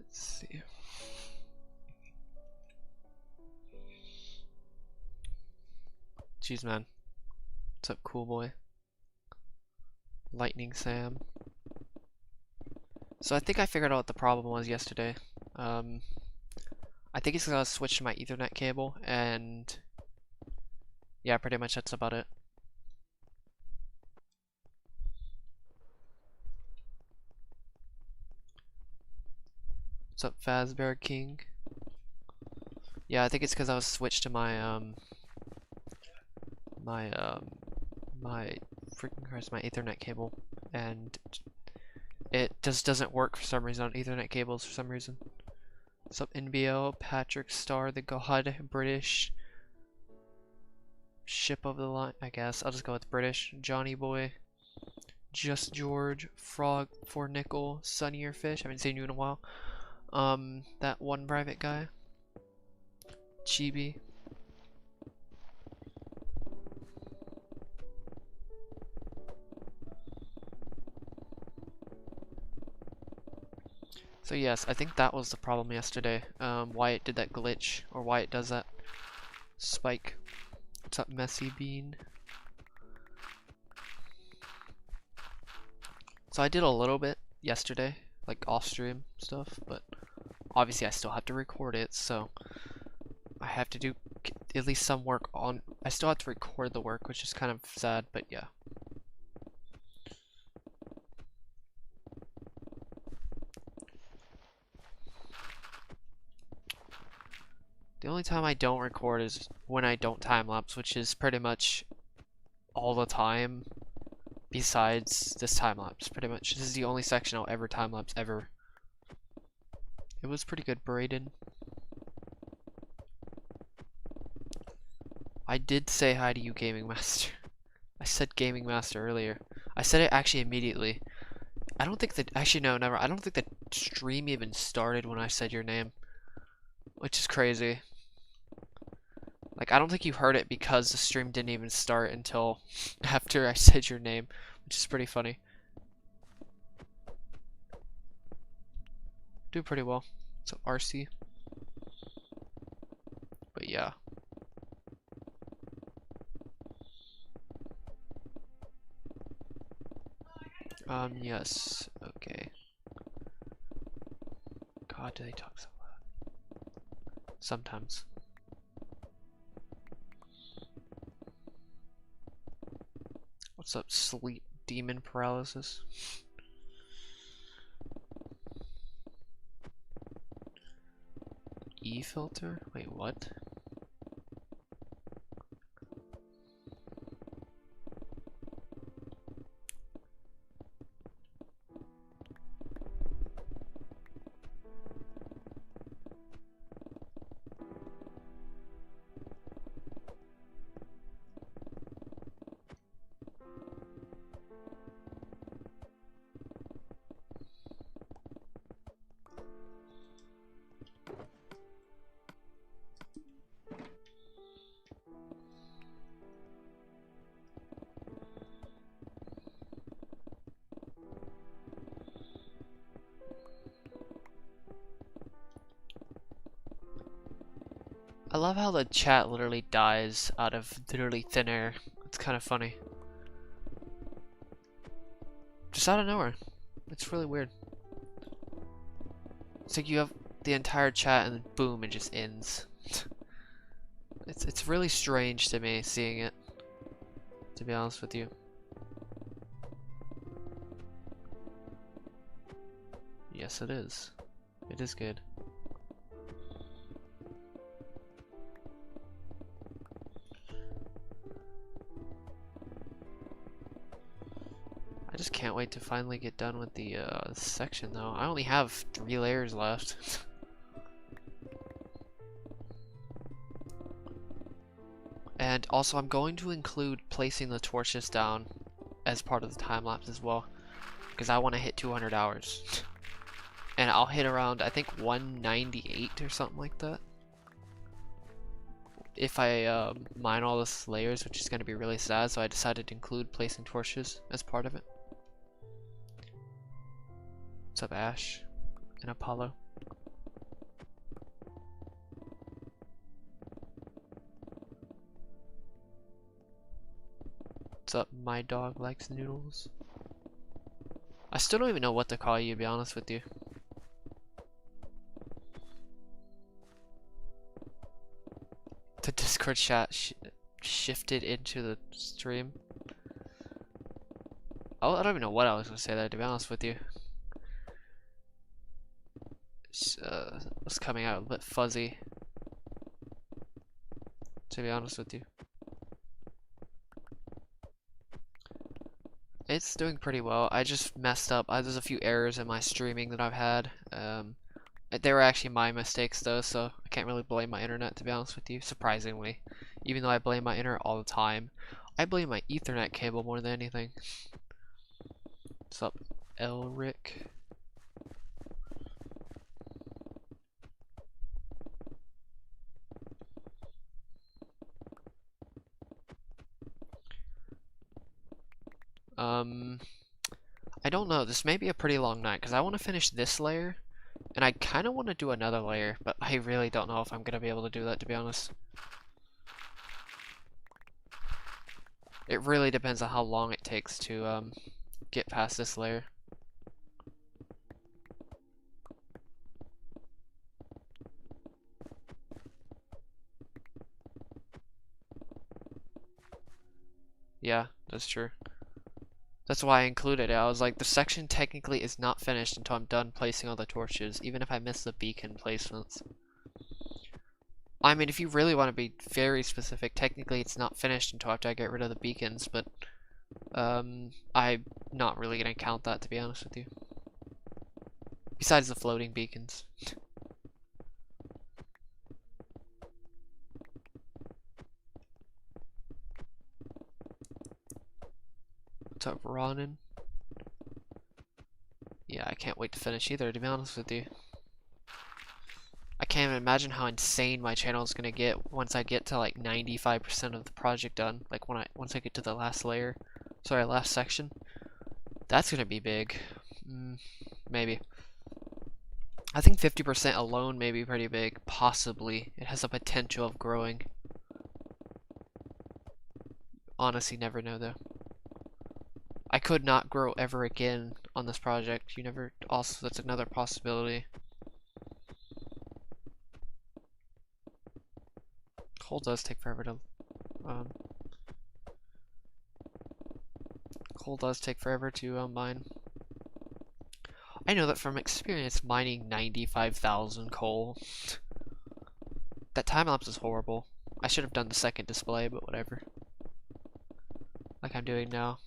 Let's see. Jeez, man. What's up, cool boy? Lightning Sam. So I think I figured out what the problem was yesterday. I think it's because I was switched to my Ethernet cable, and yeah, pretty much that's about it. What's up, Fazbear King? Yeah, I think it's because I was switched to my my Ethernet cable, and it just doesn't work for some reason on Ethernet cables for some reason. What's up, NBO, Patrick Star, the God, British ship of the line, I guess. I'll just go with British. Johnny Boy, Just George, Frog for Nickel, Sunnier Fish. Haven't seen you in a while. That one private guy, Chibi. So yes, I think that was the problem yesterday. Why it did that glitch, or why it does that spike. What's up, Messy Bean? So I did a little bit yesterday, like off-stream stuff, but obviously I still have to record it, so I have to do at least some work on. I still have to record the work, which is kind of sad, but yeah. The only time I don't record is when I don't time-lapse, which is pretty much all the time besides this time-lapse, pretty much. This is the only section I'll ever time-lapse, ever. It was pretty good, Braden. I did say hi to you, Gaming Master. I said Gaming Master earlier. I said it actually immediately. I don't think that, actually no, never. I don't think the stream even started when I said your name, which is crazy. Like, I don't think you heard it because the stream didn't even start until after I said your name, which is pretty funny. Do pretty well. So RC. But yeah. Yes. Okay. God, do they talk so loud? Sometimes. What's up, sleep demon paralysis? E-filter? Wait, what? I love how the chat literally dies out of literally thin air. It's kind of funny. Just out of nowhere. It's really weird. It's like you have the entire chat and then boom, it just ends. It's really strange to me seeing it, to be honest with you. Yes, it is. It is good. I just can't wait to finally get done with the section though. I only have 3 layers left. And also I'm going to include placing the torches down as part of the time lapse as well, because I want to hit 200 hours. And I'll hit around, I think, 198 or something like that. If I mine all the layers, which is going to be really sad, so I decided to include placing torches as part of it. What's up, Ash and Apollo? What's up, my dog likes noodles? I still don't even know what to call you, to be honest with you. The Discord chat shifted into the stream. Oh, I don't even know what I was gonna say there, to be honest with you. It's coming out a bit fuzzy, to be honest with you. It's doing pretty well. I just messed up. There's a few errors in my streaming that I've had. They were actually my mistakes though, so I can't really blame my internet, to be honest with you, surprisingly. Even though I blame my internet all the time, I blame my Ethernet cable more than anything. What's up, Elric? I don't know. This may be a pretty long night because I want to finish this layer, and I kind of want to do another layer, but I really don't know if I'm gonna be able to do that, to be honest. It really depends on how long it takes to get past this layer. Yeah, that's true. That's why I included it. I was like, the section technically is not finished until I'm done placing all the torches, even if I miss the beacon placements. I mean, if you really want to be very specific, technically it's not finished until after I get rid of the beacons, but I'm not really going to count that, to be honest with you. Besides the floating beacons. What's up, Ronan? Yeah, I can't wait to finish either, to be honest with you. I can't even imagine how insane my channel is gonna get once I get to like 95% of the project done. Like once I get to the last layer, sorry, last section. That's gonna be big. Maybe. I think 50% alone may be pretty big. Possibly, it has a potential of growing. Honestly, never know though. I could not grow ever again on this project. You never. Also, that's another possibility. Coal does take forever to. Coal does take forever to mine. I know that from experience mining 95,000 coal. That time-lapse is horrible. I should have done the second display, but whatever. Like I'm doing now.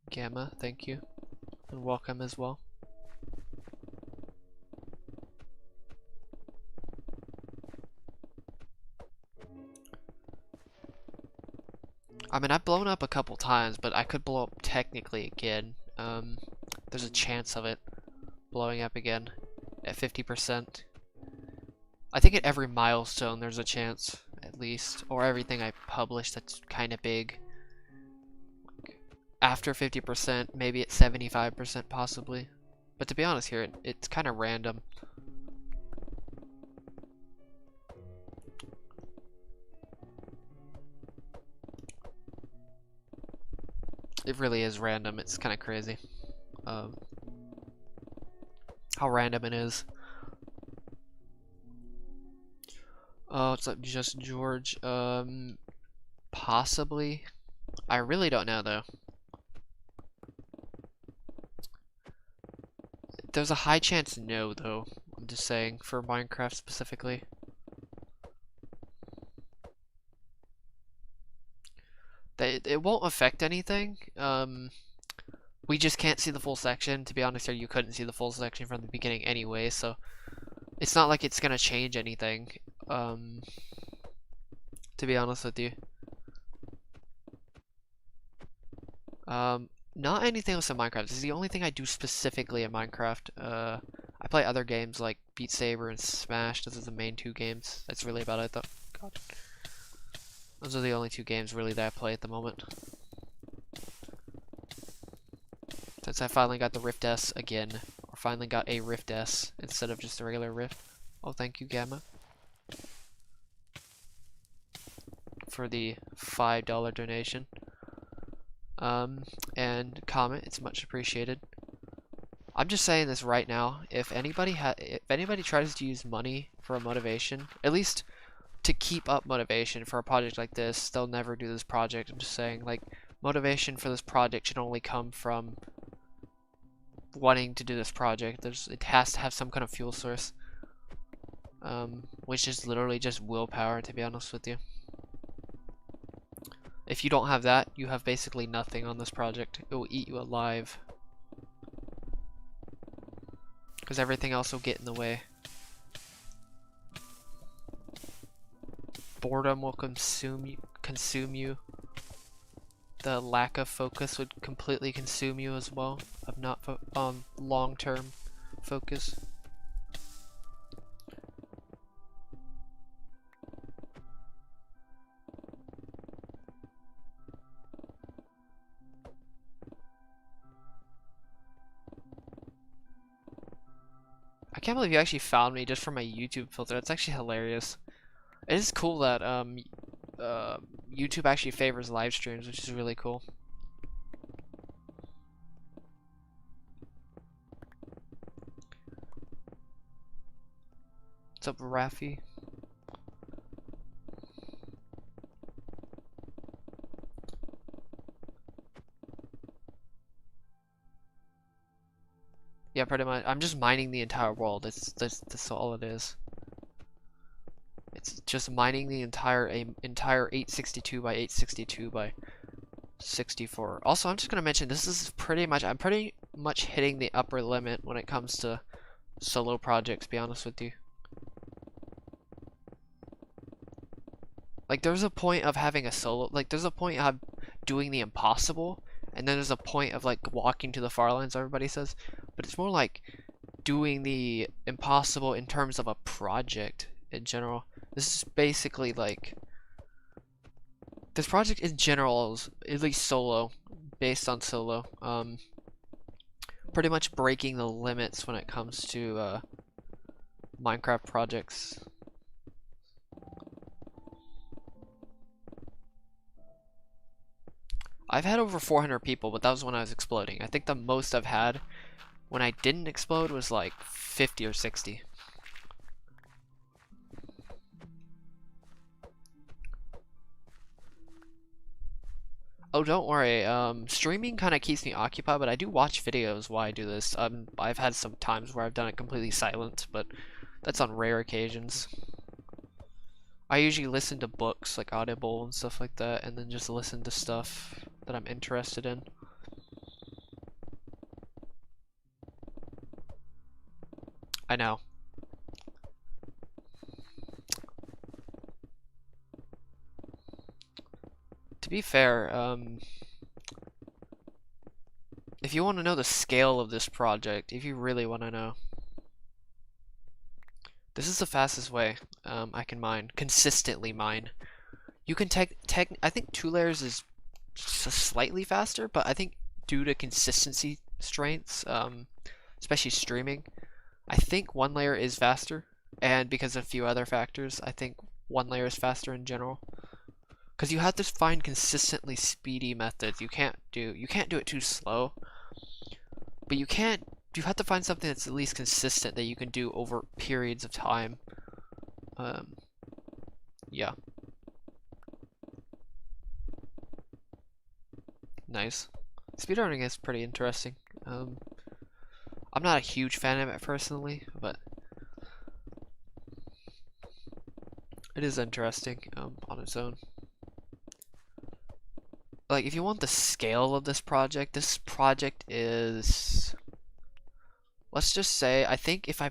Gamma, thank you. And welcome as well. I mean, I've blown up a couple times, but I could blow up technically again. There's a chance of it blowing up again at 50%. I think at every milestone there's a chance, at least. Or everything I publish that's kind of big. After 50%, maybe at 75% possibly. But to be honest here, it's kind of random. It really is random. It's kind of crazy. How random it is. Oh, what's up, Just George? Possibly. I really don't know though. There's a high chance no though. I'm just saying for Minecraft specifically. It won't affect anything. We just can't see the full section. To be honest here, you couldn't see the full section from the beginning anyway, so it's not like it's gonna change anything. To be honest with you. Not anything else in Minecraft. This is the only thing I do specifically in Minecraft. I play other games like Beat Saber and Smash. Those are the main two games. That's really about it though. God. Those are the only two games really that I play at the moment. Since I finally got the Rift S again, or finally got a Rift S instead of just a regular Rift. Oh, thank you, Gamma, for the $5 donation. And comment, it's much appreciated. I'm just saying this right now. If anybody tries to use money for a motivation, at least to keep up motivation for a project like this, they'll never do this project. I'm just saying, like, motivation for this project should only come from wanting to do this project. It has to have some kind of fuel source, which is literally just willpower, to be honest with you. If you don't have that, you have basically nothing on this project. It will eat you alive, because everything else will get in the way. Boredom will consume you. The lack of focus would completely consume you as well, of not long-term focus. I can't believe you actually found me just from my YouTube filter. That's actually hilarious. It is cool that YouTube actually favors live streams, which is really cool. What's up, Rafi? Yeah, pretty much. I'm just mining the entire world. That's all it is. It's just mining the entire 862 by 862 by 64. Also, I'm just gonna mention this is I'm pretty much hitting the upper limit when it comes to solo projects, to be honest with you. Like, there's a point of having a solo, like, there's a point of doing the impossible, and then there's a point of, like, walking to the far lines, everybody says. But it's more like doing the impossible in terms of a project in general. This is basically like, this project in general is at least solo, based on solo. Pretty much breaking the limits when it comes to Minecraft projects. I've had over 400 people, but that was when I was exploding. I think the most I've had when I didn't explode was like 50 or 60. Oh, don't worry. Streaming kind of keeps me occupied, but I do watch videos while I do this. I've had some times where I've done it completely silent, but that's on rare occasions. I usually listen to books, like Audible and stuff like that, and then just listen to stuff that I'm interested in. I know. To be fair, if you want to know the scale of this project, if you really want to know, this is the fastest way I can mine, consistently mine. You can I think 2 layers is slightly faster, but I think due to consistency strengths, especially streaming, I think 1 layer is faster, and because of a few other factors, I think 1 layer is faster in general. Because you have to find consistently speedy methods. You can't do it too slow, but you have to find something that's at least consistent that you can do over periods of time. Yeah. Nice. Speedrunning is pretty interesting. I'm not a huge fan of it personally, but it is interesting on its own. Like, if you want the scale of this project is, let's just say, I think if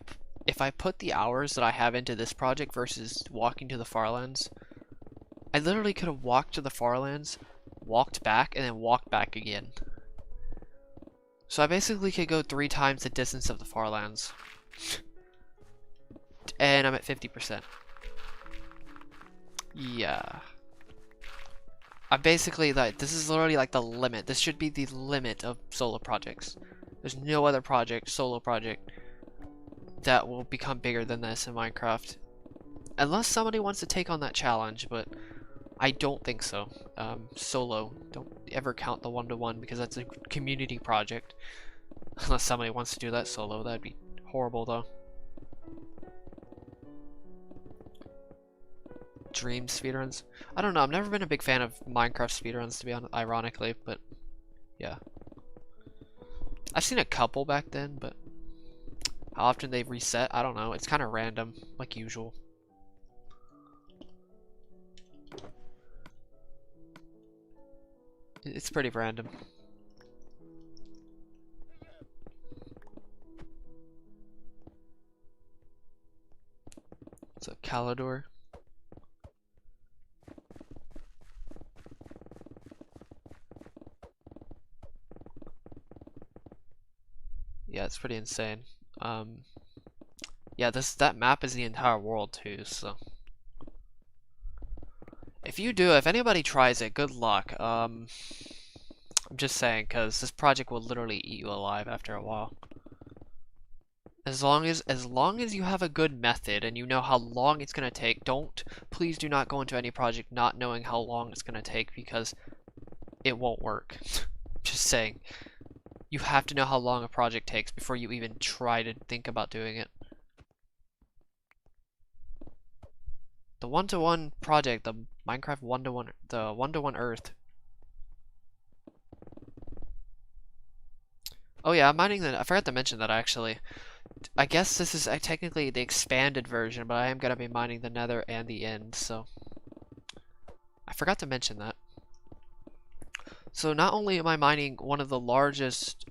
I put the hours that I have into this project versus walking to the Farlands, I literally could have walked to the Farlands, walked back, and then walked back again. So I basically could go 3 times the distance of the Farlands. And I'm at 50%. Yeah. I'm basically like, this is literally like the limit. This should be the limit of solo projects. There's no other project, solo project, that will become bigger than this in Minecraft. Unless somebody wants to take on that challenge, but I don't think so. Solo, don't ever count the 1-to-1 because that's a community project. Unless somebody wants to do that solo, that'd be horrible though. Dream speedruns? I don't know, I've never been a big fan of Minecraft speedruns, to be honest, ironically, but yeah. I've seen a couple back then, but how often they reset, I don't know. It's kind of random, like usual. It's pretty random. So, Calidor. Yeah, it's pretty insane. Yeah, that map is the entire world too, so if anybody tries it, good luck. I'm just saying, cause this project will literally eat you alive after a while. As long as you have a good method and you know how long it's gonna take, please do not go into any project not knowing how long it's gonna take, because it won't work. Just saying. You have to know how long a project takes before you even try to think about doing it. The 1-to-1 project, the Minecraft 1-to-1, the 1-to-1 Earth. Oh yeah, I forgot to mention that actually. I guess this is technically the expanded version, but I am gonna be mining the Nether and the End, so I forgot to mention that. So not only am I mining one of the largest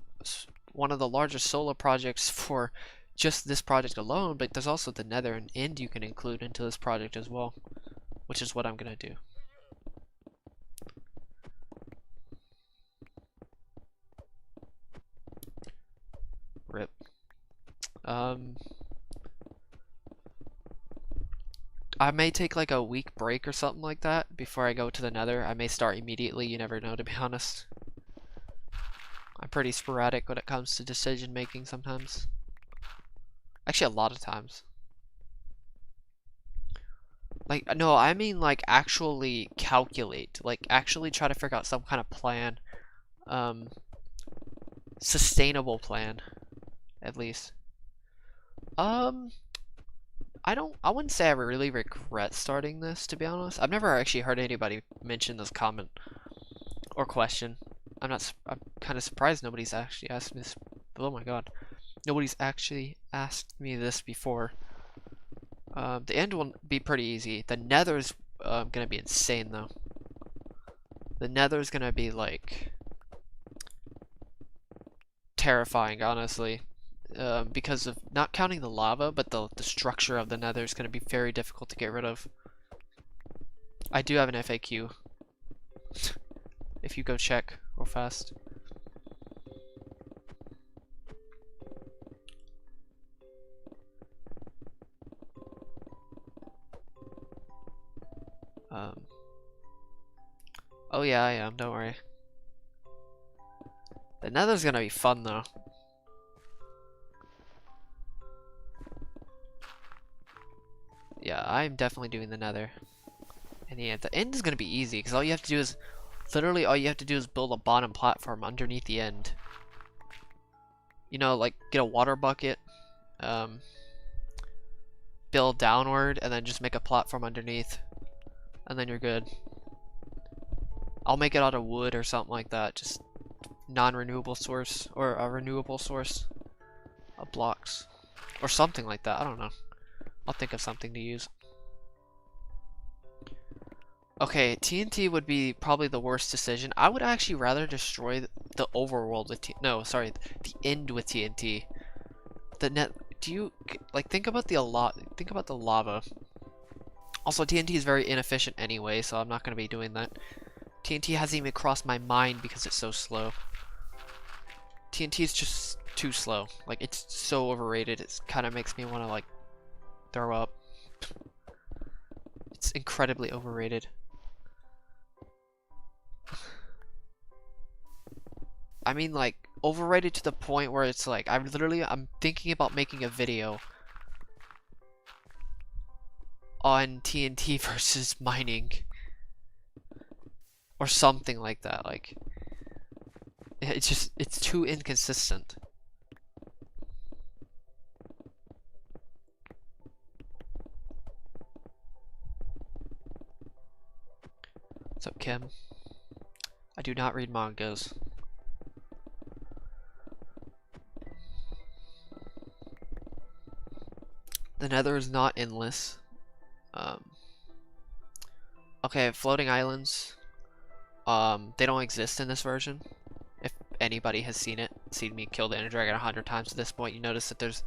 solo projects for just this project alone, but there's also the Nether and End you can include into this project as well, which is what I'm gonna do. RIP. I may take like a week break or something like that before I go to the Nether. I may start immediately, you never know, to be honest. I'm pretty sporadic when it comes to decision making sometimes. Actually, a lot of times. Like, no, I mean like actually calculate. Like actually try to figure out some kind of plan. Sustainable plan, at least. I wouldn't say I really regret starting this, to be honest. I've never actually heard anybody mention this comment or question. I'm kind of surprised nobody's actually asked me this. Oh my god. Nobody's actually asked me this before. The End will be pretty easy. The Nether's gonna be insane though. The Nether's gonna be like terrifying, honestly. Because of not counting the lava, but the structure of the Nether is going to be very difficult to get rid of. I do have an FAQ. If you go check real fast. Oh yeah, I am, don't worry. The Nether's going to be fun though. Yeah, I'm definitely doing the Nether. And yeah, the End is gonna be easy because all you have to do is literally build a bottom platform underneath the End. You know, like get a water bucket, build downward, and then just make a platform underneath, and then you're good. I'll make it out of wood or something like that, just non-renewable source or a renewable source of blocks or something like that. I don't know. I'll think of something to use. Okay, TNT would be probably the worst decision. I would actually rather destroy the overworld with the End with TNT. Think about the lava. Also, TNT is very inefficient anyway, so I'm not going to be doing that. TNT hasn't even crossed my mind because it's so slow. TNT is just too slow. Like, it's so overrated. It kind of makes me want to like throw up. It's incredibly overrated. I mean, like, overrated to the point where it's like, I'm thinking about making a video on TNT versus mining. Or something like that, like, it's too inconsistent. What's up, Kim? I do not read mangas. The Nether is not endless. Okay, floating islands. They don't exist in this version. If anybody has seen me kill the Ender Dragon 100 times at this point, you notice that there's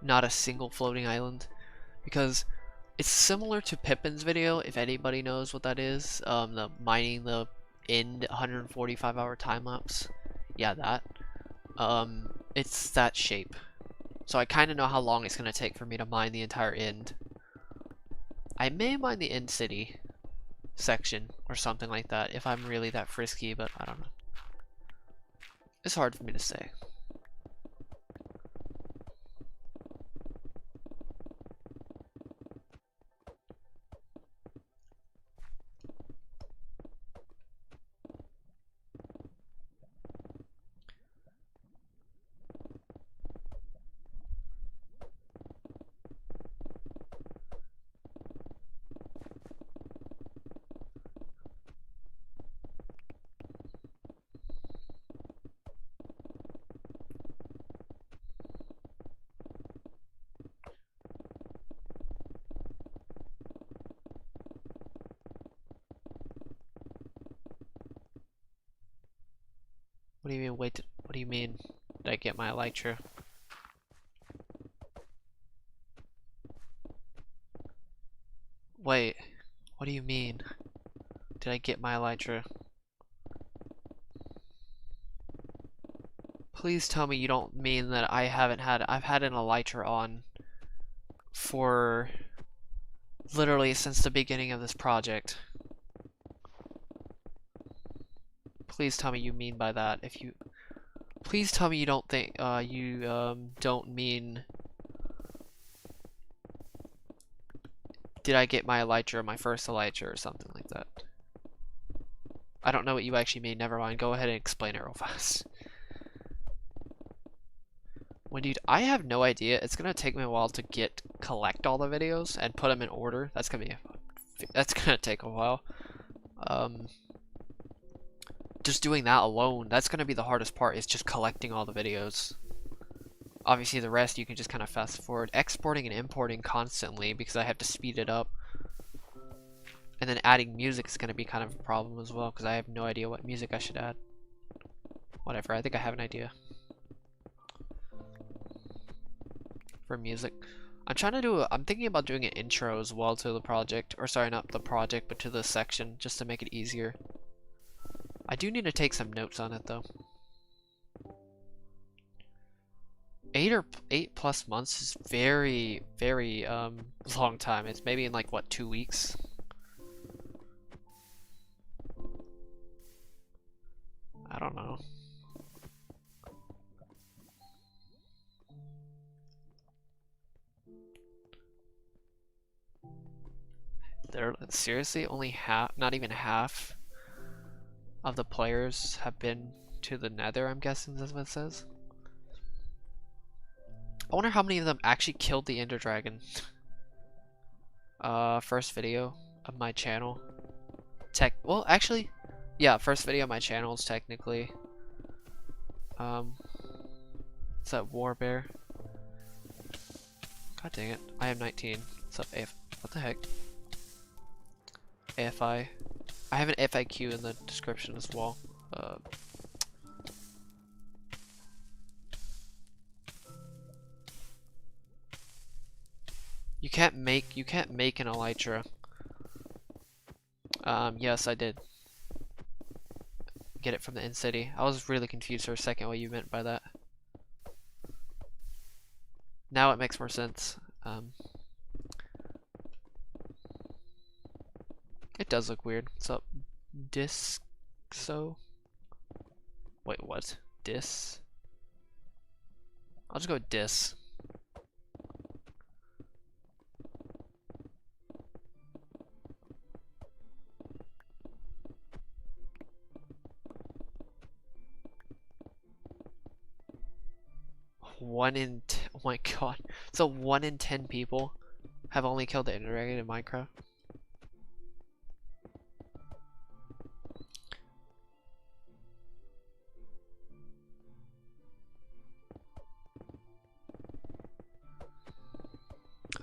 not a single floating island. Because it's similar to Pippin's video, if anybody knows what that is. The mining the end 145-hour time-lapse. Yeah, that. It's that shape. So I kind of know how long it's going to take for me to mine the entire end. I may mine the end city section or something like that if I'm really that frisky, but I don't know. It's hard for me to say. What do you mean, wait, what do you mean, did I get my elytra? Wait, what do you mean, did I get my elytra? Please tell me you don't mean that I've had an elytra on for literally since the beginning of this project. Please tell me you mean by that. Please tell me you don't think, don't mean, did I get my elytra, my first elytra, or something like that. I don't know what you actually mean, never mind, go ahead and explain it real fast. When dude, I have no idea, it's gonna take me a while to collect all the videos and put them in order. That's gonna take a while. Just doing that alone, that's gonna be the hardest part, is just collecting all the videos. Obviously the rest you can just kind of fast forward. Exporting and importing constantly because I have to speed it up. And then adding music is gonna be kind of a problem as well because I have no idea what music I should add. Whatever, I think I have an idea. For music. I'm thinking about doing an intro as well to the project. Or sorry, not the project, but to the section, just to make it easier. I do need to take some notes on it though. 8+ months is very, very long time. It's maybe in like what, 2 weeks? I don't know. There, seriously, only half, not even half of the players have been to the Nether, I'm guessing that's what it says. I wonder how many of them actually killed the Ender Dragon. First video of my channel. Well, actually, yeah, first video of my channel is technically. It's that War Bear. God dang it, I am 19. What's up, AF? What the heck? AFI. I have an FAQ in the description as well. You can't make an elytra. Yes, I did. Get it from the end city. I was really confused for a second what you meant by that. Now it makes more sense. It does look weird. What's up, Disc? So, Wait, what? Dis? I'll just go with dis. Oh my god. So 1 in 10 people have only killed the Ender dragon in Minecraft?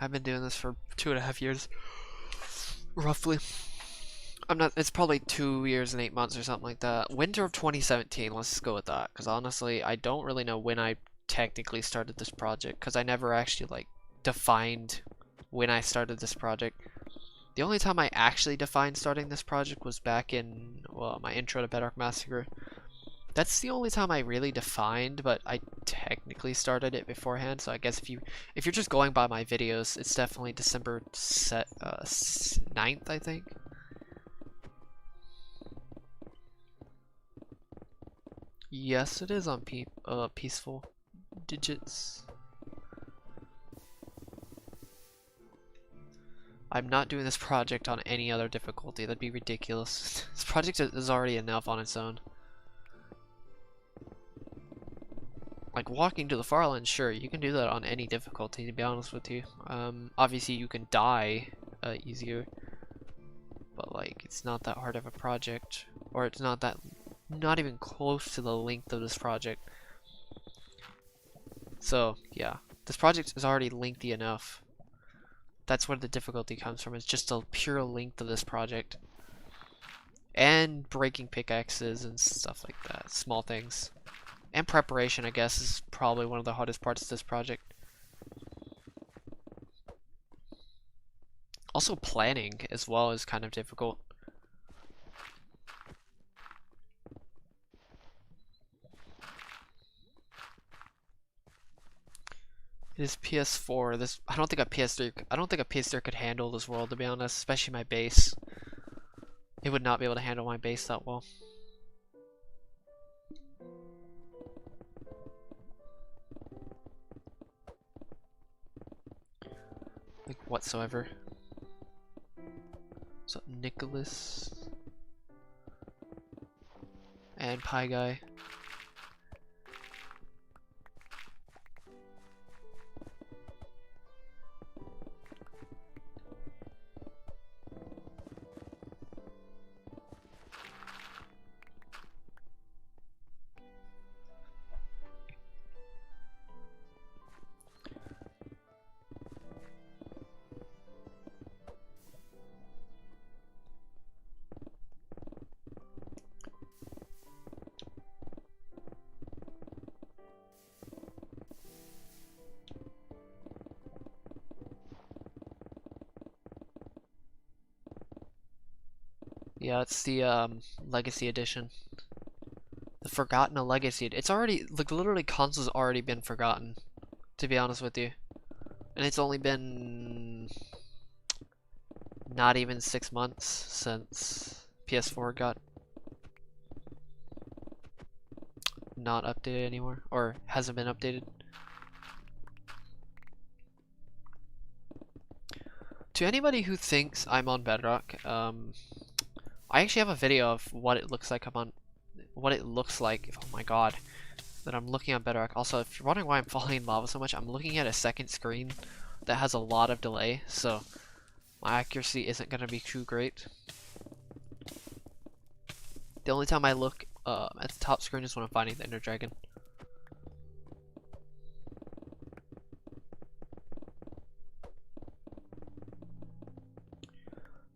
I've been doing this for 2.5 years. Roughly. It's probably 2 years and 8 months or something like that. Winter of 2017, let's just go with that. Because honestly, I don't really know when I technically started this project. Because I never actually, like, defined when I started this project. The only time I actually defined starting this project was back in, well, my intro to Bedrock Massacre. That's the only time I really defined, but I technically started it beforehand. So I guess if you're just going by my videos, it's definitely December 9th, I think. Yes, it is on peaceful digits. I'm not doing this project on any other difficulty. That'd be ridiculous. This project is already enough on its own. Like walking to the far land, sure, you can do that on any difficulty, to be honest with you. Obviously you can die easier, but like it's not that hard of a project, or it's not even close to the length of this project. So yeah, this project is already lengthy enough. That's where the difficulty comes from. It's just the pure length of this project, and breaking pickaxes and stuff like that, small things. And preparation, I guess, is probably one of the hardest parts of this project. Also planning as well is kind of difficult. It is PS4. I don't think a PS3 could handle this world, to be honest, especially my base. It would not be able to handle my base that well. Like whatsoever. So Nicholas and Pie Guy. Yeah, it's the Legacy Edition. The Forgotten Legacy. It's already, like, literally console's already been forgotten, to be honest with you. And it's only been not even 6 months since PS4 got not updated anymore, or hasn't been updated. To anybody who thinks I'm on Bedrock, I actually have a video of what it looks like oh my god, that I'm looking on Bedrock. Also, if you're wondering why I'm falling in lava so much, I'm looking at a second screen that has a lot of delay, so my accuracy isn't going to be too great. The only time I look at the top screen is when I'm finding the Ender Dragon.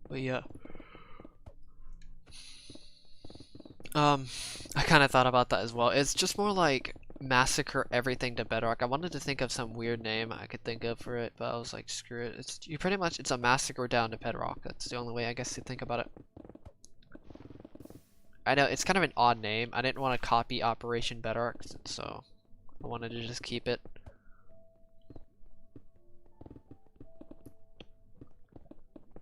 But yeah. I kind of thought about that as well. It's just more like Massacre everything to Bedrock. I wanted to think of some weird name I could think of for it, but I was like, screw it. It's a Massacre down to Bedrock. That's the only way I guess to think about it. I know it's kind of an odd name. I didn't want to copy Operation Bedrock, so I wanted to just keep it.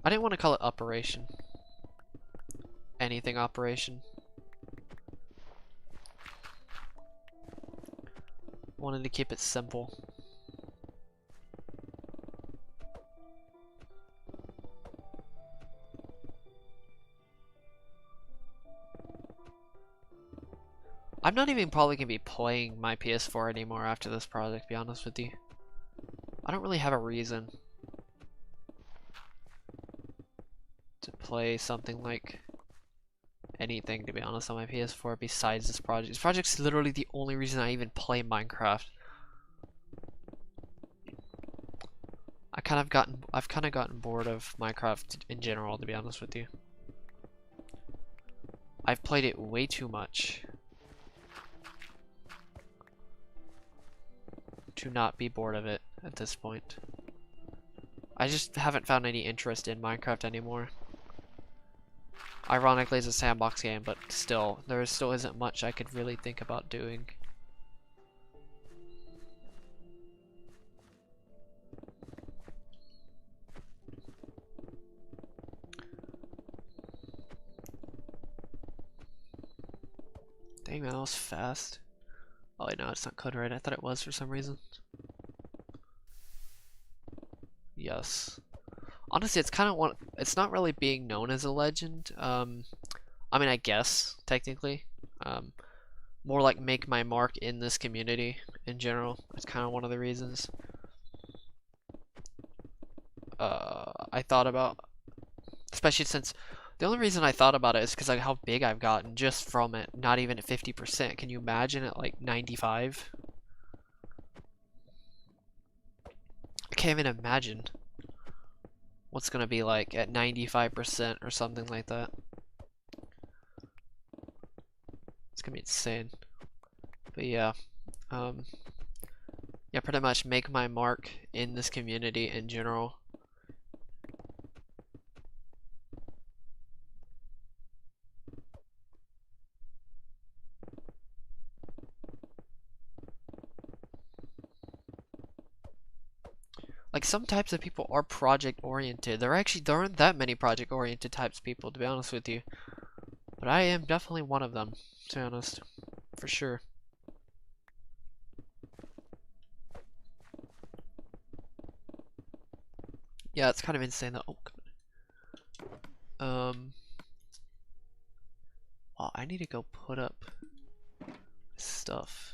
I didn't want to call it Operation. Anything Operation. Wanted to keep it simple. I'm not even probably gonna be playing my PS4 anymore after this project, to be honest with you. I don't really have a reason to play something like anything, to be honest, on my PS4 besides this project. This project's literally the only reason I even play Minecraft. I've kind of gotten bored of Minecraft in general, to be honest with you. I've played it way too much to not be bored of it at this point. I just haven't found any interest in Minecraft anymore. Ironically, it's a sandbox game, but still, there still isn't much I could really think about doing. Dang man, that was fast. Oh wait, no, it's not code red. I thought it was for some reason. Yes. Honestly, it's kind of one. It's not really being known as a legend. I mean, I guess technically, more like make my mark in this community in general. It's kind of one of the reasons. I thought about, especially since the only reason I thought about it is because like how big I've gotten just from it. Not even at 50%. Can you imagine at like 95? I can't even imagine what's gonna be like at 95% or something like that. It's gonna be insane. But yeah, yeah, pretty much make my mark in this community in general. Like some types of people are project oriented. There aren't that many project oriented types of people, to be honest with you. But I am definitely one of them, to be honest, for sure. Yeah, it's kind of insane that. Oh, well, I need to go put up stuff.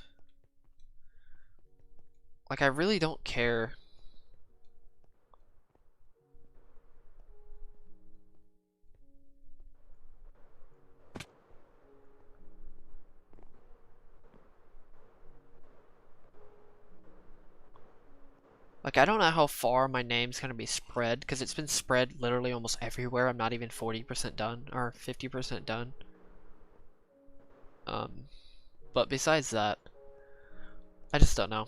Like, I really don't care. Like, I don't know how far my name's gonna be spread, because it's been spread literally almost everywhere. I'm not even 40% done, or 50% done. But besides that, I just don't know.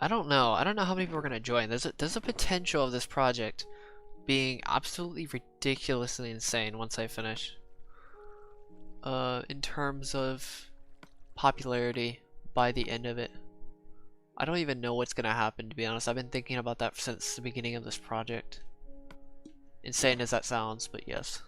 I don't know. I don't know how many people are gonna join. There's a potential of this project being absolutely ridiculously insane once I finish. In terms of popularity by the end of it. I don't even know what's gonna happen, to be honest. I've been thinking about that since the beginning of this project. Insane as that sounds, but yes.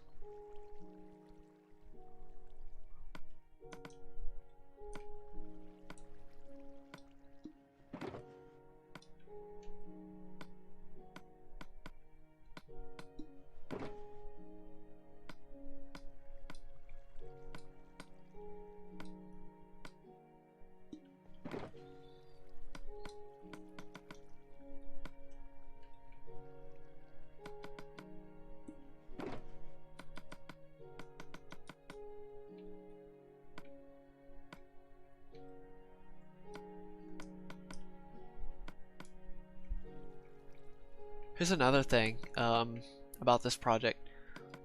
Here's another thing about this project.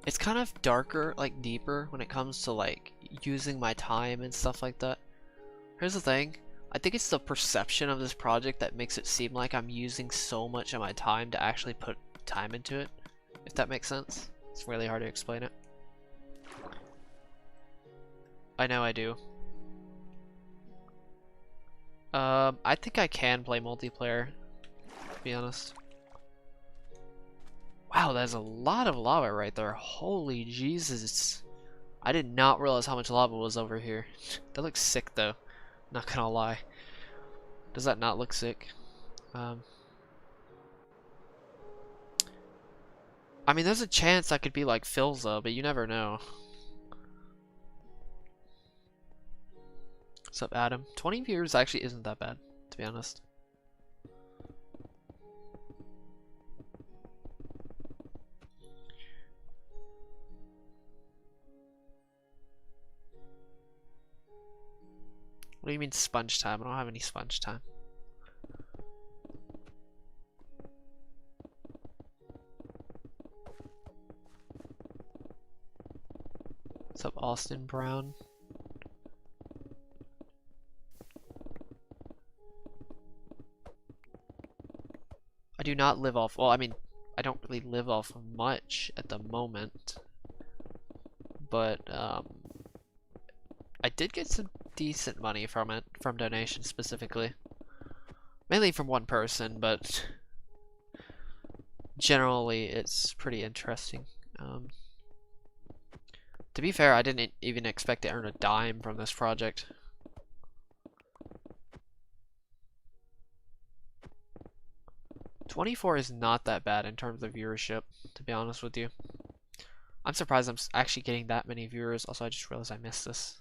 It's kind of darker, like deeper, when it comes to like using my time and stuff like that. Here's the thing. I think it's the perception of this project that makes it seem like I'm using so much of my time to actually put time into it. If that makes sense. It's really hard to explain it. I know I do. I think I can play multiplayer, to be honest. Wow, there's a lot of lava right there. Holy Jesus. I did not realize how much lava was over here. That looks sick though. Not gonna lie. Does that not look sick? I mean, there's a chance I could be like Philza, but you never know. What's up, Adam? 20 viewers actually isn't that bad, to be honest. What do you mean sponge time? I don't have any sponge time. What's up, Austin Brown? I do not live off, well, I mean, I don't really live off much at the moment, but I did get some decent money from it, from donations specifically. Mainly from one person, but generally it's pretty interesting. To be fair, I didn't even expect to earn a dime from this project. $24 is not that bad in terms of viewership, to be honest with you. I'm surprised I'm actually getting that many viewers. Also, I just realized I missed this.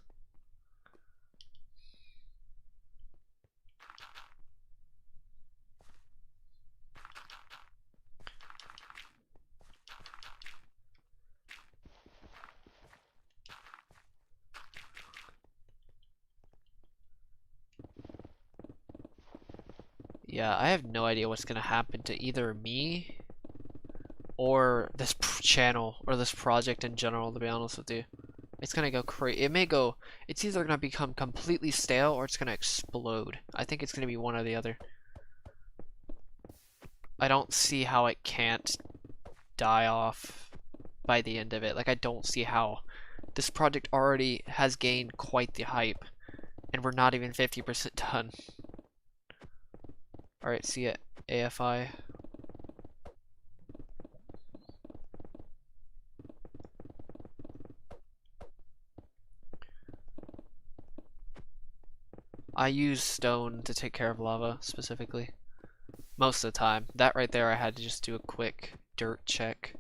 Yeah, I have no idea what's gonna happen to either me or this channel or this project in general, to be honest with you. It's gonna go crazy. It may go, it's either gonna become completely stale or it's gonna explode. I think it's gonna be one or the other. I don't see how it can't die off by the end of it. Like, I don't see how. This project already has gained quite the hype, and we're not even 50% done. Alright, see ya, AFI. I use stone to take care of lava, specifically. Most of the time. That right there, I had to just do a quick dirt check.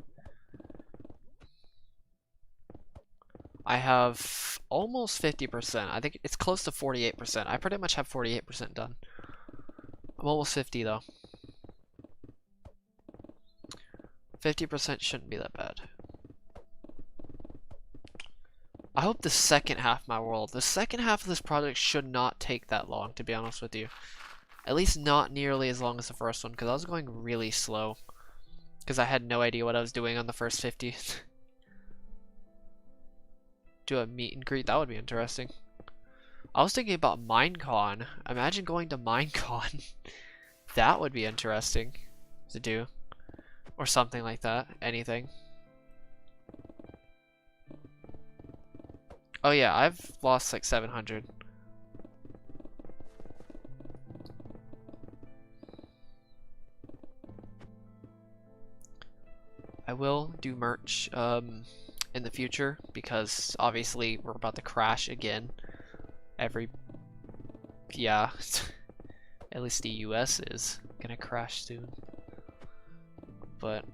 I have almost 50%. I think it's close to 48%. I pretty much have 48% done. I'm almost 50 though. 50% shouldn't be that bad. I hope the second half of my world, the second half of this project should not take that long, to be honest with you. At least not nearly as long as the first one, because I was going really slow. Because I had no idea what I was doing on the first 50. Do a meet and greet, that would be interesting. I was thinking about Minecon. Imagine going to Minecon. That would be interesting to do. Or something like that. Anything. Oh yeah, I've lost like 700. I will do merch in the future because obviously we're about to crash again. Yeah, at least the US is gonna crash soon. But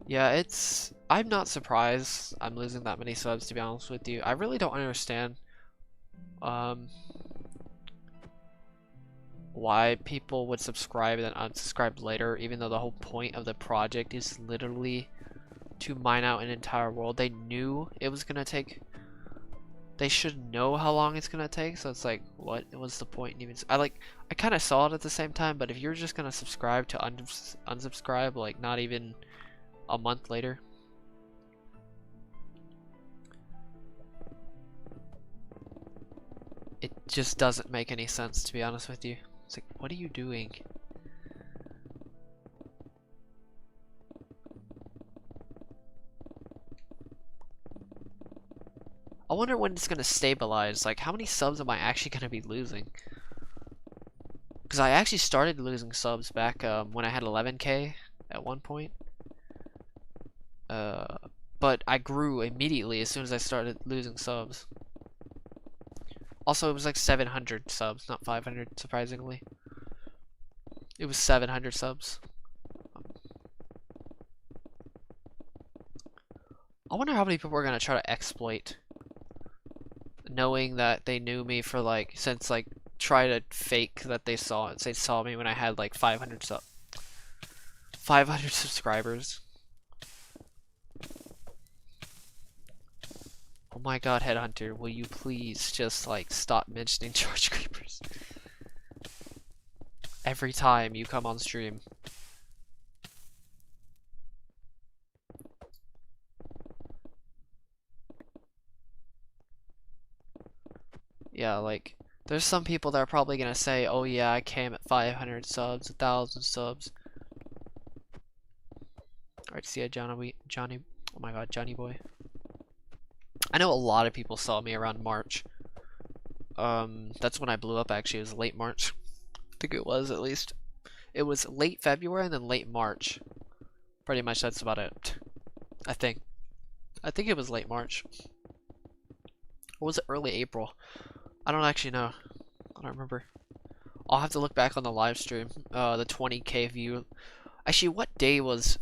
yeah, I'm not surprised I'm losing that many subs, to be honest with you. I really don't understand why people would subscribe and then unsubscribe later, even though the whole point of the project is literally to mine out an entire world. They knew it was gonna take, they should know how long it's gonna take, so it's like, what was the point in even, I kind of saw it at the same time, but if you're just gonna subscribe to unsubscribe like not even a month later, it just doesn't make any sense, to be honest with you. It's like, what are you doing? I wonder when it's gonna stabilize. Like, how many subs am I actually gonna be losing? Because I actually started losing subs back when I had 11K at one point. But I grew immediately as soon as I started losing subs. Also, it was like 700 subs, not 500, surprisingly. It was 700 subs. I wonder how many people are gonna try to exploit, knowing that they knew me for like, since like, try to fake that they saw me when I had like 500 subscribers. Oh my god, Headhunter, will you please just like stop mentioning charge creepers every time you come on stream? Yeah, like, there's some people that are probably gonna say, oh yeah, I came at 500 subs, 1,000 subs. Alright, see ya, Johnny, oh my god, Johnny boy. I know a lot of people saw me around March. That's when I blew up, actually. It was late March. I think it was, at least. It was late February and then late March. Pretty much that's about it. I think it was late March. Or was it early April? I don't actually know. I don't remember. I'll have to look back on the live stream. The 20K view. Actually, what date was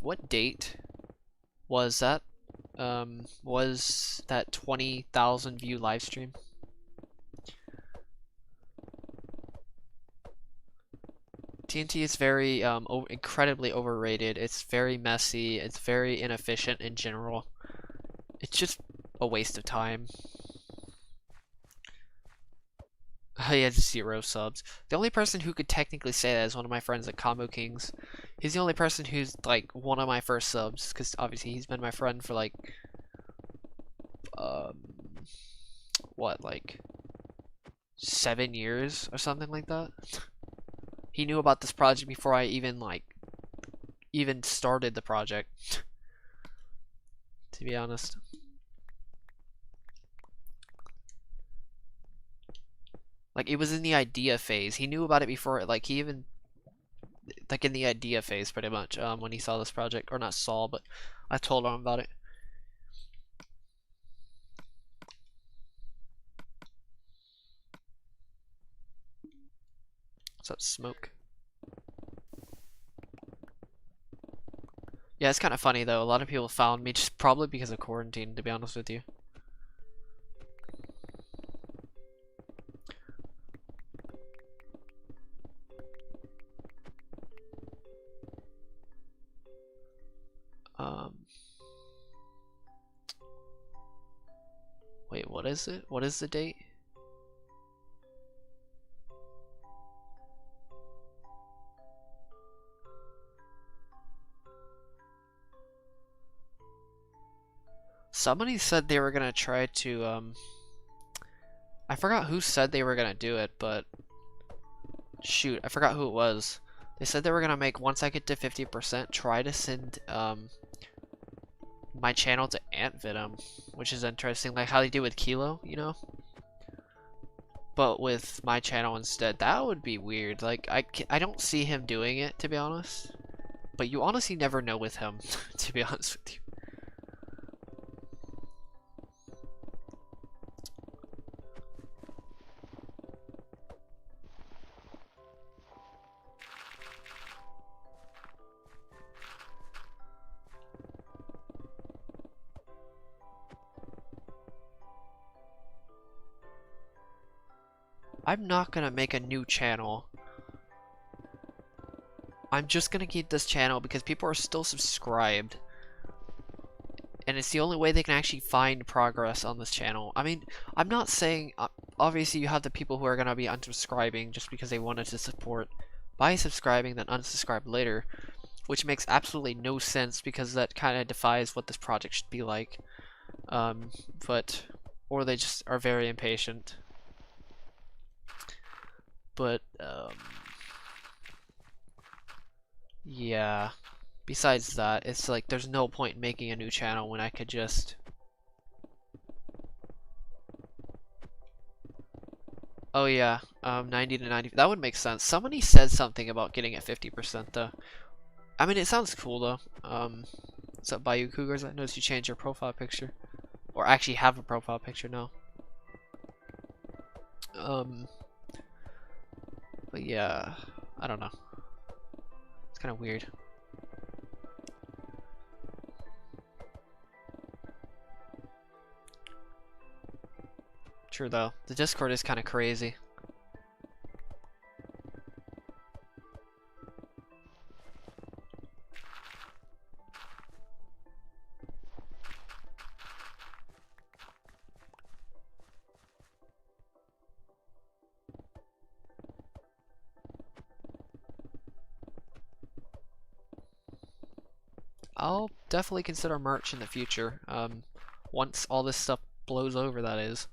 that? Was that 20,000 view live stream? TNT is very incredibly overrated. It's very messy. It's very inefficient in general. It's just a waste of time. He has 0 subs. The only person who could technically say that is one of my friends at Combo Kings. He's the only person who's like one of my first subs, because obviously he's been my friend for like what, like 7 years or something like that. He knew about this project before I even started the project, to be honest. Like, it was in the idea phase. He knew about it before, like, he even, like, in the idea phase, pretty much, when he saw this project. Or not saw, but I told him about it. What's up, Smoke? Yeah, it's kind of funny, though. A lot of people found me just probably because of quarantine, to be honest with you. Wait, what is it? What is the date? Somebody said they were gonna try to, I forgot who said they were gonna do it, but shoot, I forgot who it was. They said they were gonna make, once I get to 50%, try to send, my channel to Antvenom, which is interesting, like how they do with Kilo, you know? But with my channel instead. That would be weird. Like, I don't see him doing it, to be honest. But you honestly never know with him, to be honest with you. I'm not gonna make a new channel. I'm just gonna keep this channel because people are still subscribed. And it's the only way they can actually find progress on this channel. I mean, I'm not saying... obviously, you have the people who are gonna be unsubscribing just because they wanted to support by subscribing, then unsubscribe later. Which makes absolutely no sense because that kind of defies what this project should be like. Or they just are very impatient. But, yeah. Besides that, it's like there's no point in making a new channel when I could just Oh yeah, 90 to 90. That would make sense. Somebody said something about getting at 50% though. I mean, it sounds cool though. What's up, Bayou Cougars? I noticed you changed your profile picture, or actually have a profile picture now. But yeah, I don't know. It's kind of weird. True though, the Discord is kind of crazy. I'll definitely consider merch in the future. Once all this stuff blows over, that is.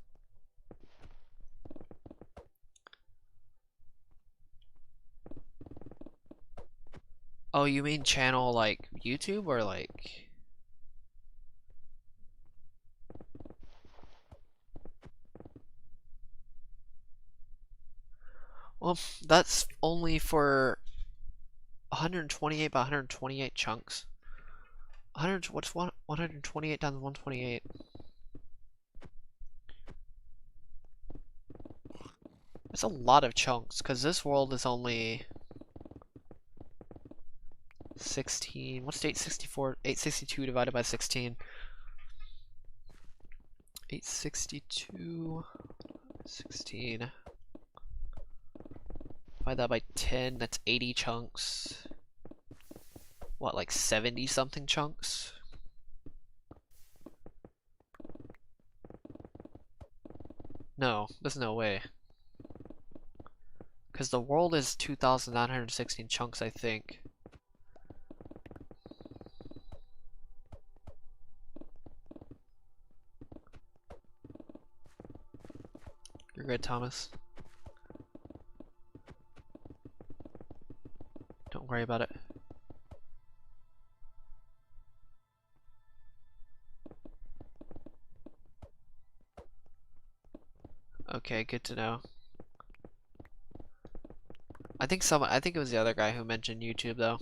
Oh, you mean channel like YouTube or like? Well, that's only for 128 by 128 chunks. 128 times 128? That's a lot of chunks, because this world is only 16. What's 864? 862 divided by 16. 862, 16. Divide that by 10, that's 80 chunks. What, like 70 something chunks? No, there's no way. Because the world is 2,916 chunks, I think. You're good, Thomas. Don't worry about it. Okay, good to know. I think it was the other guy who mentioned YouTube though.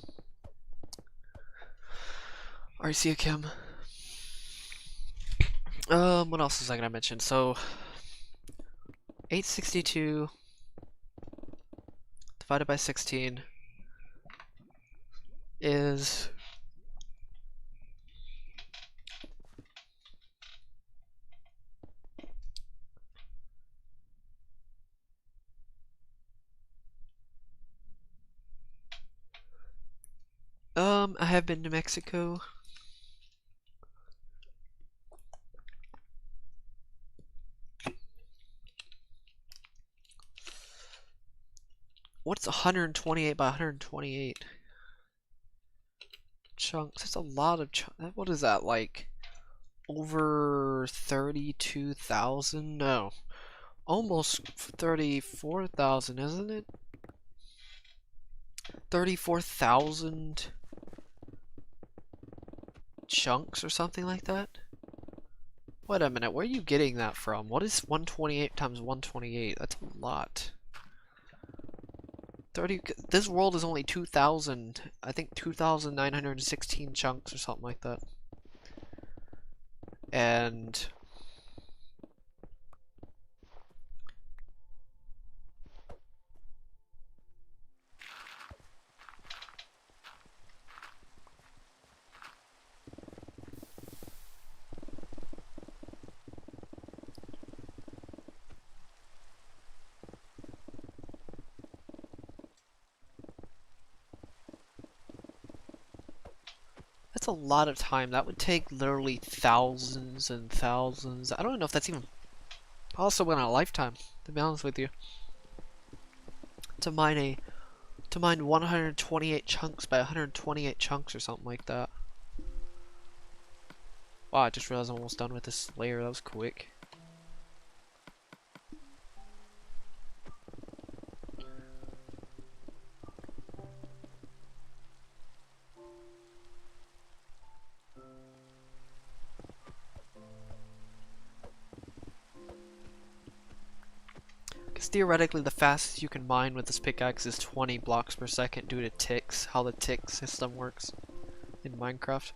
RC Kim. What else was I gonna mention? So 862 divided by 16 is I have been to Mexico. What's 128 by 128 chunks? That's a lot of chunks. What is that, like over 32,000? No, almost 34,000, isn't it? 34,000 chunks or something like that? Wait a minute, where are you getting that from? What is 128 times 128? That's a lot. 30. This world is only 2,000. I think 2,916 chunks or something like that. And that's a lot of time. That would take literally thousands and thousands. I don't know if that's even possible in a lifetime, to be honest with you. To mine 128 chunks by 128 chunks or something like that. Wow, I just realized I'm almost done with this layer. That was quick. theoretically the fastest you can mine with this pickaxe is 20 blocks per second due to ticks, how the tick system works in Minecraft.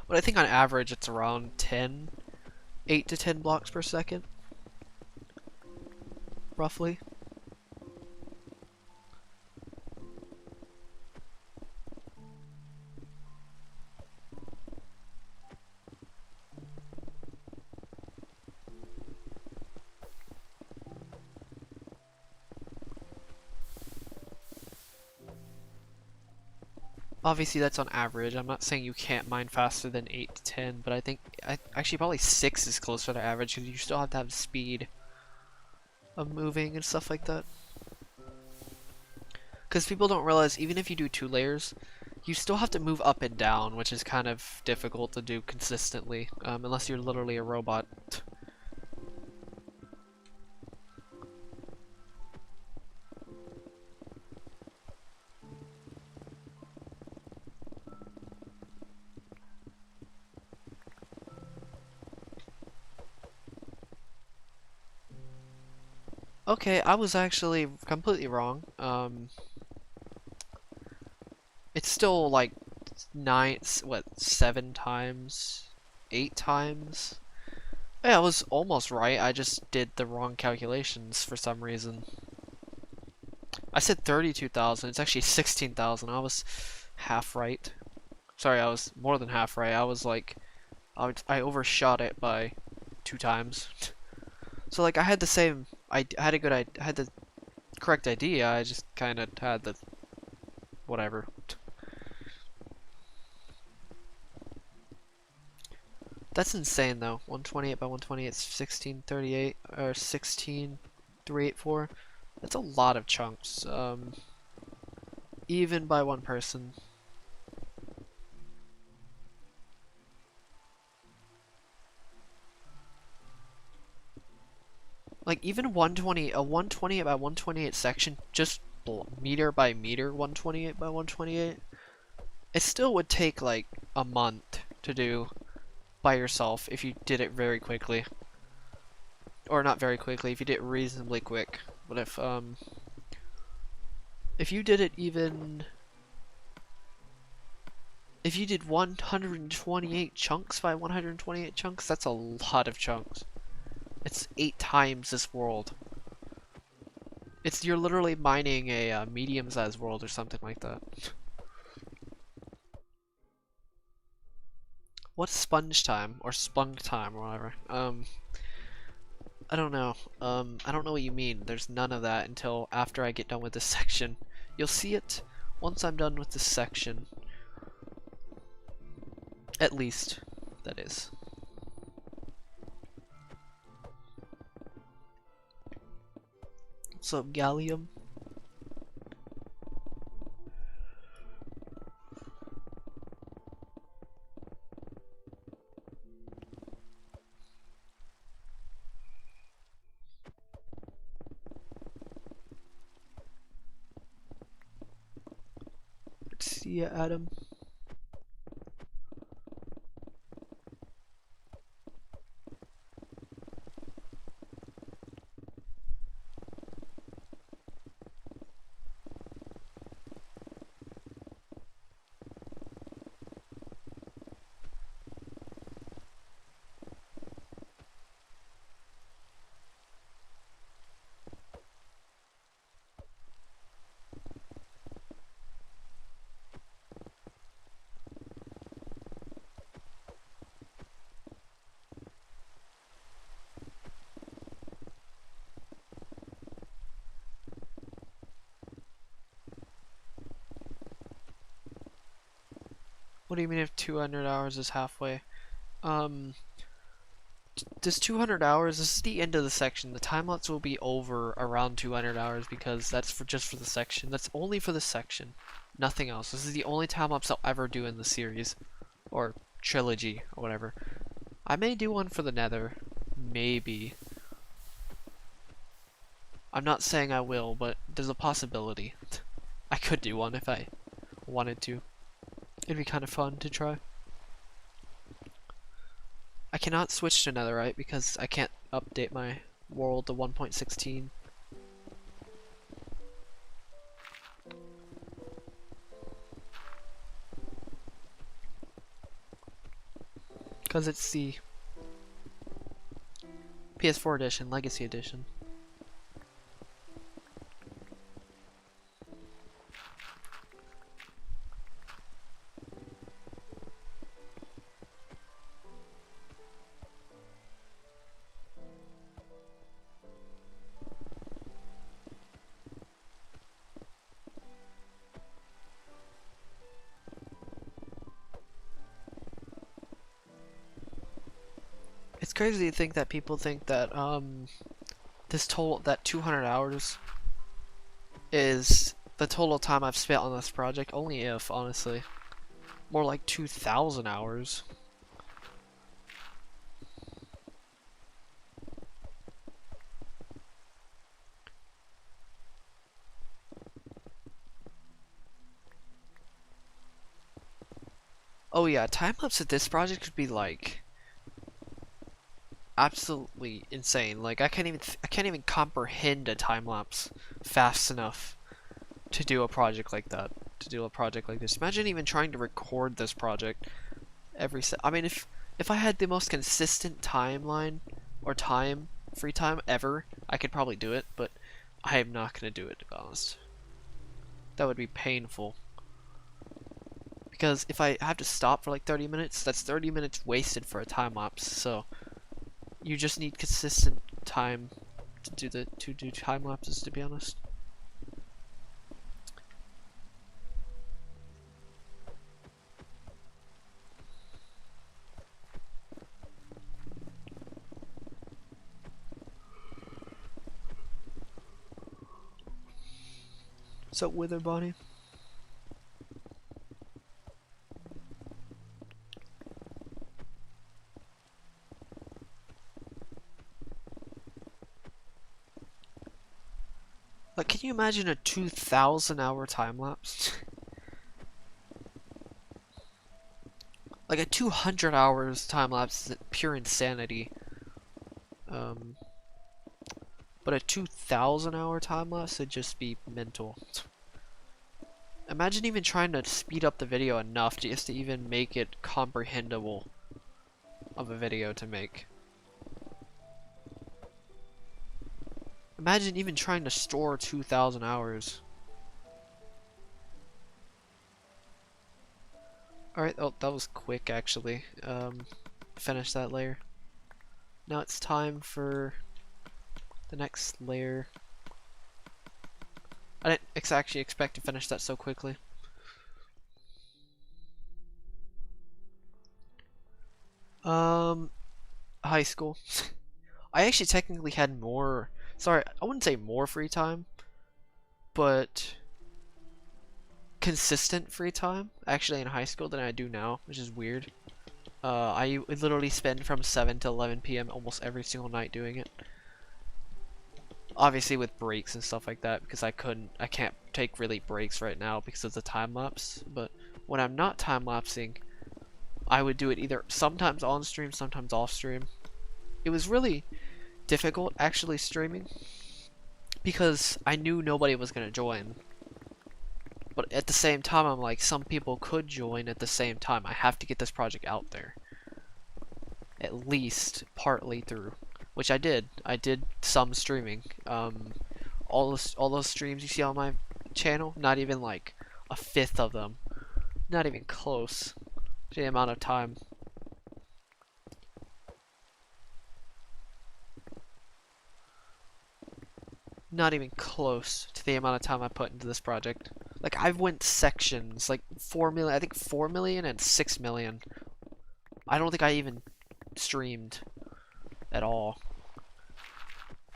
But I think on average it's around 8 to 10 blocks per second, roughly. Obviously that's on average. I'm not saying you can't mine faster than 8 to 10, but I think actually probably 6 is closer to average because you still have to have speed of moving and stuff like that. Because people don't realize even if you do 2 layers, you still have to move up and down, which is kind of difficult to do consistently, unless you're literally a robot. Okay, I was actually completely wrong. It's still like 7 times? 8 times? Yeah, I was almost right. I just did the wrong calculations for some reason. I said 32,000. It's actually 16,000. I was half right. Sorry, I was more than half right. I was like, I overshot it by 2 times. So like I had the same, I had the correct idea. I just kind of had the whatever. That's insane though. 128 by 128 is 1638 or 16384. That's a lot of chunks. Even by one person. Like even a 128 by 128 section, just meter by meter 128 by 128, it still would take like a month to do by yourself if you did it very quickly. Or not very quickly, if you did it reasonably quick. But if you did it if you did 128 chunks by 128 chunks, that's a lot of chunks. It's 8 times this world. You're literally mining a medium-sized world or something like that. What's sponge time or spunk time or whatever? I don't know. I don't know what you mean. There's none of that until after I get done with this section. You'll see it once I'm done with this section. At least, that is. What's up, Gallium? See ya, Adam. What do you mean if 200 hours is halfway? This 200 hours, this is the end of the section. The time-lapse will be over around 200 hours because that's just for the section. That's only for the section. Nothing else. This is the only time-lapse I'll ever do in the series. Or trilogy, or whatever. I may do one for the Nether. Maybe. I'm not saying I will, but there's a possibility. I could do one if I wanted to. It'd be kind of fun to try. I cannot switch to netherite because I can't update my world to 1.16. Because it's the PS4 edition, Legacy edition. It's crazy to think that people think that that 200 hours is the total time I've spent on this project. Only if, honestly, more like 2,000 hours. Oh yeah, time-lapse at this project could be like absolutely insane. Like I can't even comprehend a time lapse fast enough to do a project like that. To do a project like this. Imagine even trying to record this project I mean, if I had the most consistent timeline or free time ever, I could probably do it, but I am not gonna do it, to be honest. That would be painful. Because if I have to stop for like 30 minutes, that's 30 minutes wasted for a time lapse. So you just need consistent time to do time lapses, to be honest. So Wither Bonnie. Like, can you imagine a 2,000 hour time lapse? Like a 200 hours time lapse is pure insanity. But a 2,000 hour time lapse would just be mental. Imagine even trying to speed up the video enough just to even make it comprehensible of a video to make. Imagine even trying to store 2,000 hours. Alright, oh, that was quick actually. Finish that layer. Now it's time for the next layer. I didn't actually expect to finish that so quickly. High school. I actually technically had more, sorry, I wouldn't say more free time, but consistent free time actually in high school than I do now, which is weird. I would literally spend from 7 to 11 p.m. almost every single night doing it. Obviously with breaks and stuff like that, because I can't take really breaks right now because of the time lapse. But when I'm not time lapsing, I would do it either sometimes on stream, sometimes off stream. It was really difficult actually streaming because I knew nobody was gonna join. But at the same time, I'm like, some people could join at the same time. I have to get this project out there. At least partly through. Which I did. I did some streaming. All those streams you see on my channel, not even like a fifth of them. Not even close to the amount of time. Not even close to the amount of time I put into this project. Like, I've went sections, like 4 million, I think 4 million and 6 million. I don't think I even streamed at all.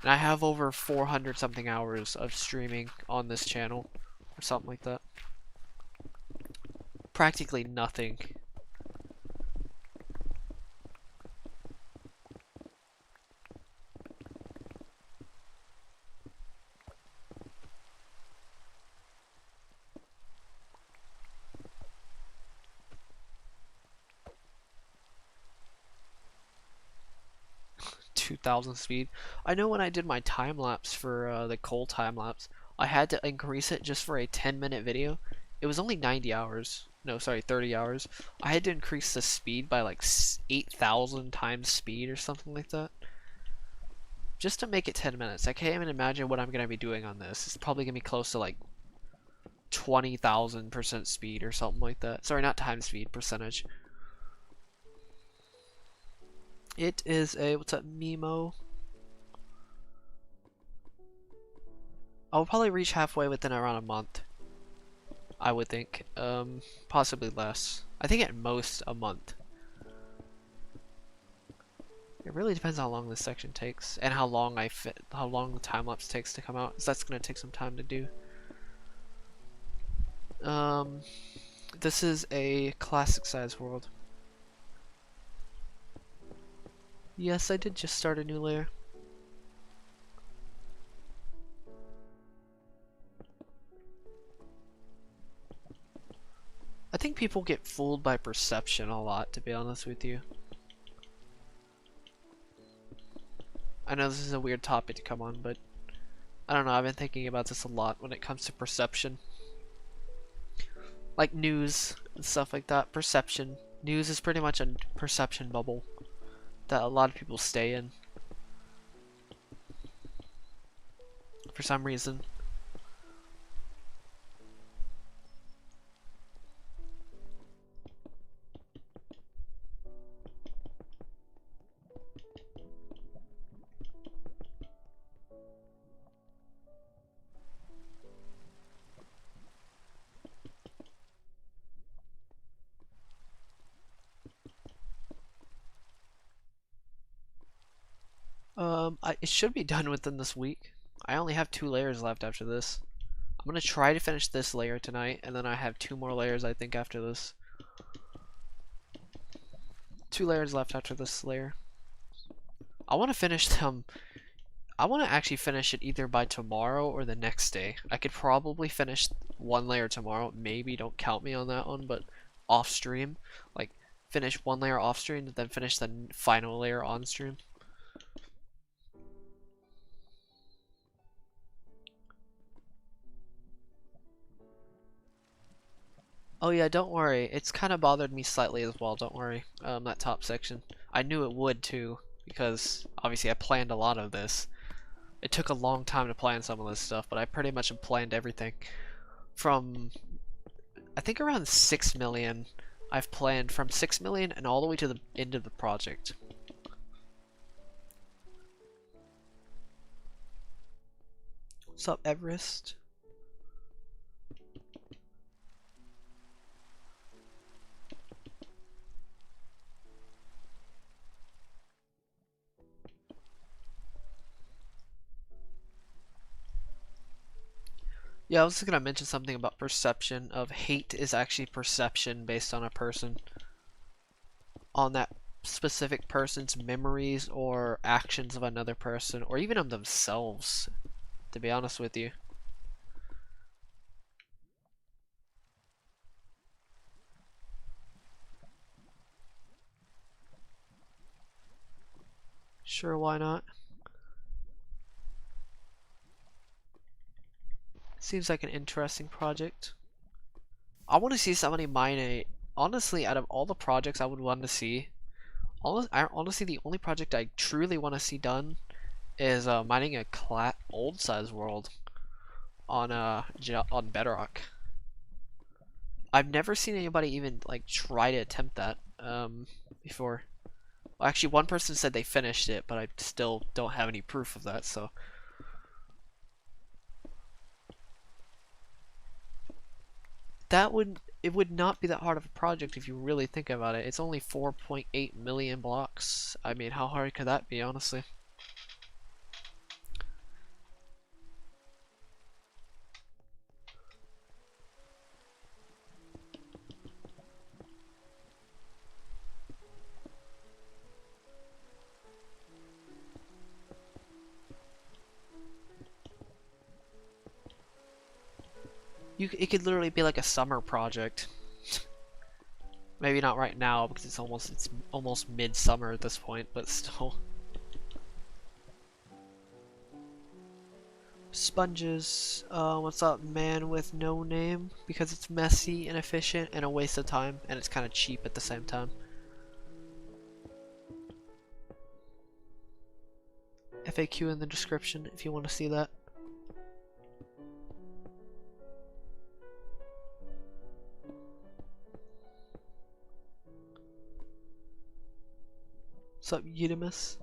And I have over 400 something hours of streaming on this channel, or something like that. Practically nothing. 2000 speed. I know when I did my time-lapse for the coal time-lapse, I had to increase it just for a 10-minute video. It was only 90 hours. No, sorry, 30 hours. I had to increase the speed by like 8,000 times speed or something like that. Just to make it 10 minutes. I can't even imagine what I'm going to be doing on this. It's probably going to be close to like 20,000% speed or something like that. Sorry, not time speed, percentage. It is a, what's up, Mimo? I'll probably reach halfway within around a month. I would think. Possibly less. I think at most a month. It really depends how long this section takes and how long the time lapse takes to come out. So that's gonna take some time to do. This is a classic size world. Yes, I did just start a new layer. I think people get fooled by perception a lot, to be honest with you. I know this is a weird topic to come on, but I don't know, I've been thinking about this a lot when it comes to perception. Like news and stuff like that. Perception. News is pretty much a perception bubble that a lot of people stay in for some reason. It should be done within this week. I only have 2 layers left after this. I'm gonna try to finish this layer tonight, and then I have 2 more layers I think after this. 2 layers left after this layer. I want to finish them. I want to actually finish it either by tomorrow or the next day. I could probably finish 1 layer tomorrow. Maybe don't count me on that one, but off stream, like finish 1 layer off stream and then finish the final layer on stream. Oh yeah, don't worry. It's kind of bothered me slightly as well. Don't worry. That top section. I knew it would too, because obviously I planned a lot of this. It took a long time to plan some of this stuff, but I pretty much have planned everything. From, I think around 6 million, I've planned from 6 million and all the way to the end of the project. What's up, Everest? Yeah, I was just gonna mention something about perception of hate is actually perception based on a person. On that specific person's memories or actions of another person, or even of themselves, to be honest with you. Sure, why not? Seems like an interesting project. I want to see somebody mine a... Honestly, out of all the projects I would want to see, honestly, the only project I truly want to see done is mining a old size world on Bedrock. I've never seen anybody even like try to attempt that before. Well, actually, one person said they finished it, but I still don't have any proof of that, so... It would not be that hard of a project if you really think about it. It's only 4.8 million blocks. I mean, how hard could that be, honestly? It could literally be like a summer project. Maybe not right now because it's almost midsummer at this point, but still. Sponges. What's up, man with no name? Because it's messy, inefficient, and a waste of time, and it's kind of cheap at the same time. FAQ in the description if you want to see that. What's up, Eudemus?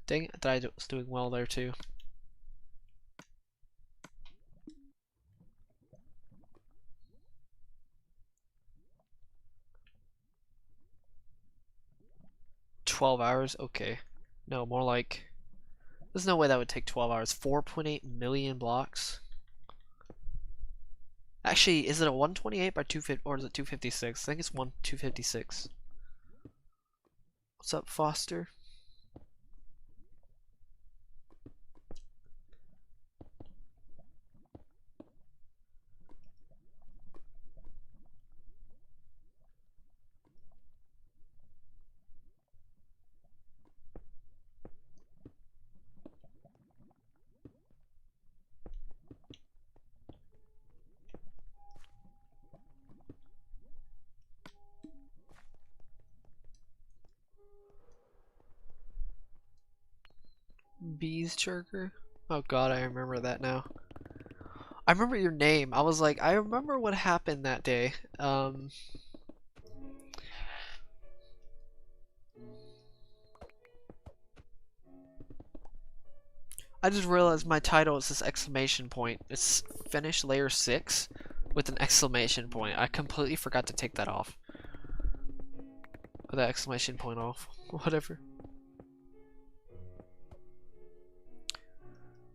Dang it, I thought I was doing well there too. $12, okay. No, more like, there's no way that would take 12 hours. 4.8 million blocks. Actually, is it a 128 by 250 or is it 256? I think it's 256. What's up, Foster? Bees Churker? Oh god, I remember that now. I remember your name. I was like, I remember what happened that day. I just realized my title is this exclamation point. It's finish layer 6 with an exclamation point. I completely forgot to take that off. Put that exclamation point off. Whatever.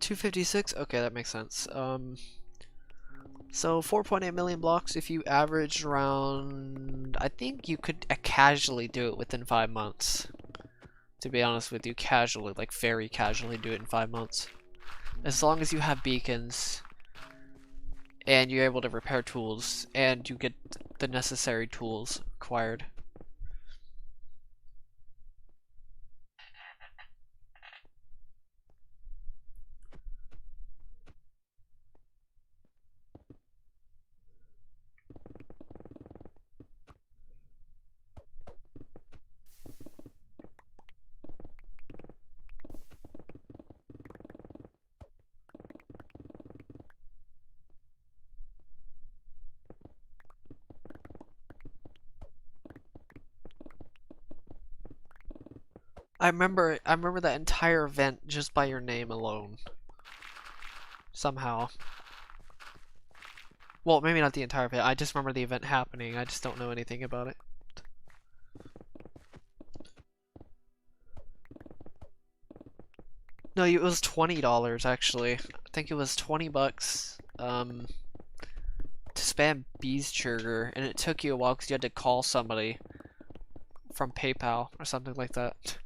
256? Okay, that makes sense. So 4.8 million blocks if you average around... I think you could casually do it within 5 months. To be honest with you, casually, like very casually do it in 5 months. As long as you have beacons, and you're able to repair tools, and you get the necessary tools required. I remember that entire event just by your name alone. Somehow. Well, maybe not the entire event. I just remember the event happening. I just don't know anything about it. No, it was $20 actually. I think it was 20 bucks to spam Bees Trigger, and it took you a while because you had to call somebody from PayPal or something like that.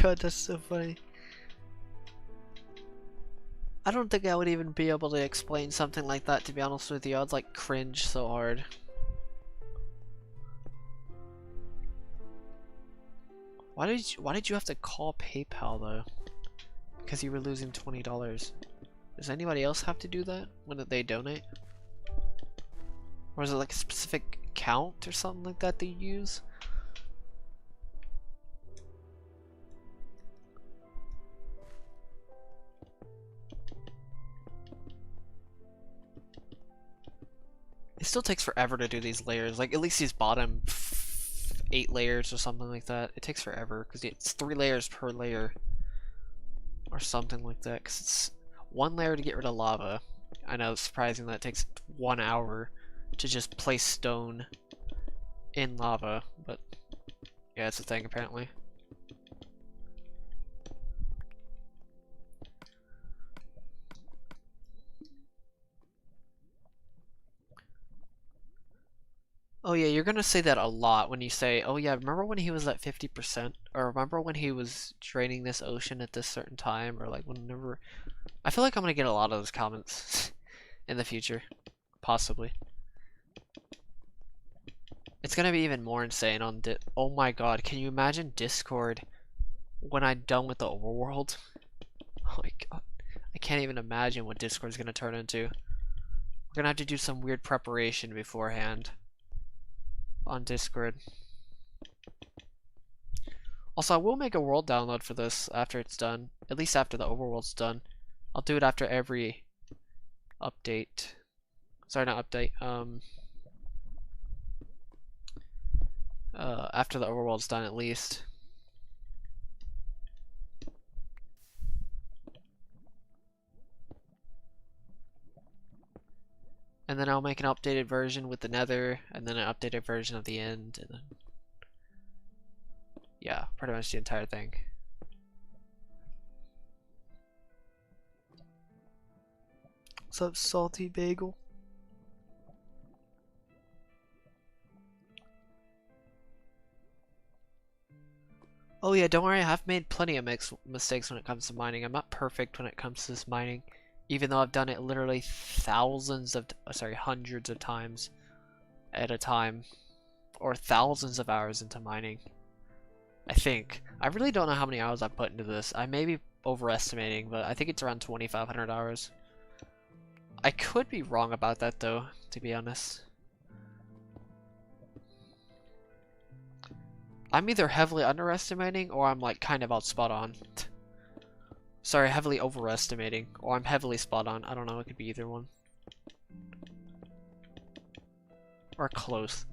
god, that's so funny. I don't think I would even be able to explain something like that, to be honest with you. I'd like cringe so hard. Why did you have to call PayPal though? Because you were losing $20. Does anybody else have to do that when they donate? Or is it like a specific account or something like that they use? It still takes forever to do these layers. Like at least these bottom 8 layers or something like that. It takes forever because it's 3 layers per layer or something like that. Because it's 1 layer to get rid of lava. I know it's surprising that it takes 1 hour to just place stone in lava, but yeah, it's a thing apparently. Oh yeah, you're gonna say that a lot when you say, oh yeah, remember when he was at 50%? Or remember when he was draining this ocean at this certain time? Or like whenever... I feel like I'm gonna get a lot of those comments in the future. Possibly. It's gonna be even more insane on oh my god, can you imagine Discord when I'm done with the overworld? Oh my god. I can't even imagine what Discord's gonna turn into. We're gonna have to do some weird preparation beforehand on Discord. Also, I will make a world download for this after it's done. At least after the overworld's done. I'll do it after every update. Sorry, not update. After the overworld's done, at least. And then I'll make an updated version with the Nether, and then an updated version of the End, and then... yeah, pretty much the entire thing. What's up, Salty Bagel? Oh yeah, don't worry, I've made plenty of mistakes when it comes to mining. I'm not perfect when it comes to this mining, even though I've done it literally hundreds of times at a time, or thousands of hours into mining. I think. I really don't know how many hours I've put into this. I may be overestimating, but I think it's around 2,500 hours. I could be wrong about that though, to be honest. I'm either heavily underestimating or I'm like kind of out spot on. Sorry, heavily overestimating, or I'm heavily spot on. I don't know, it could be either one. Or close.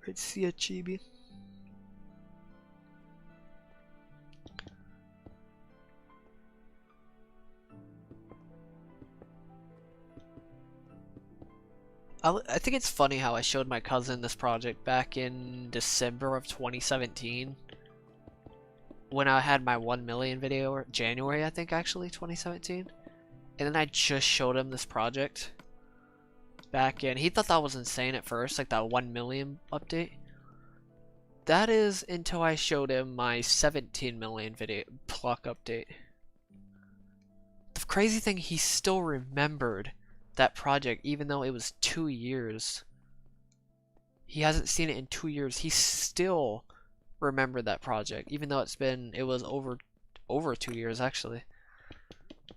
Let's see a chibi. I think it's funny how I showed my cousin this project back in December of 2017 when I had my 1 million video, or January I think actually, 2017. And then I just showed him this project back in, he thought that was insane at first, like that 1 million update. That is until I showed him my 17 million video pluck update. The crazy thing, he still remembered that project even though it was 2 years. He hasn't seen it in 2 years. He still remembered that project even though it was over 2 years actually.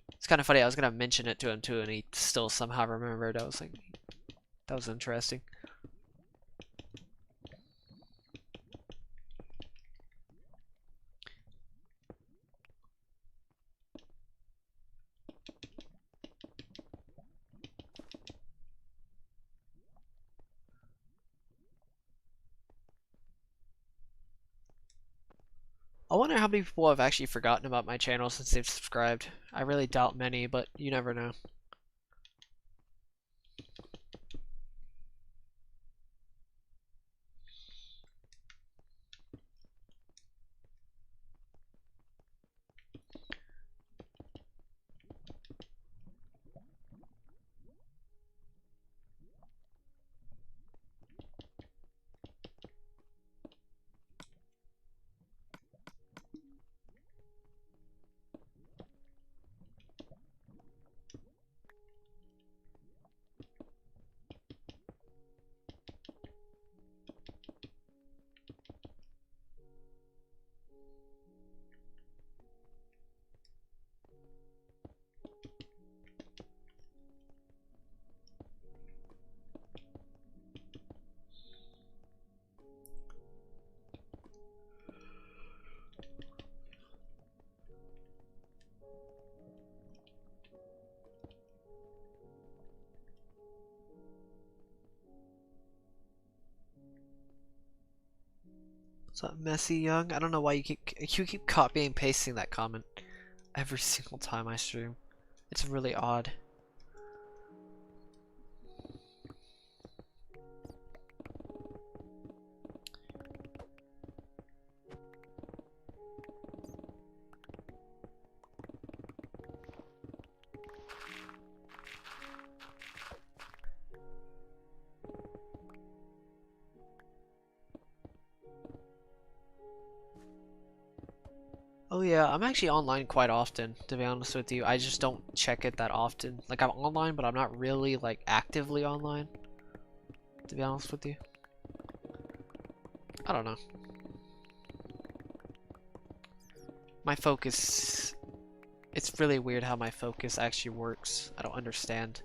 It's kind of funny. I was gonna mention it to him too, and he still somehow remembered. I was like, that was interesting. I wonder how many people have actually forgotten about my channel since they've subscribed. I really doubt many, but you never know. What's up, Messy Young? I don't know why you keep copying and pasting that comment every single time I stream. It's really odd. Oh yeah, I'm actually online quite often, to be honest with you. I just don't check it that often. Like, I'm online, but I'm not really, like, actively online, to be honest with you. I don't know. My focus... It's really weird how my focus actually works. I don't understand.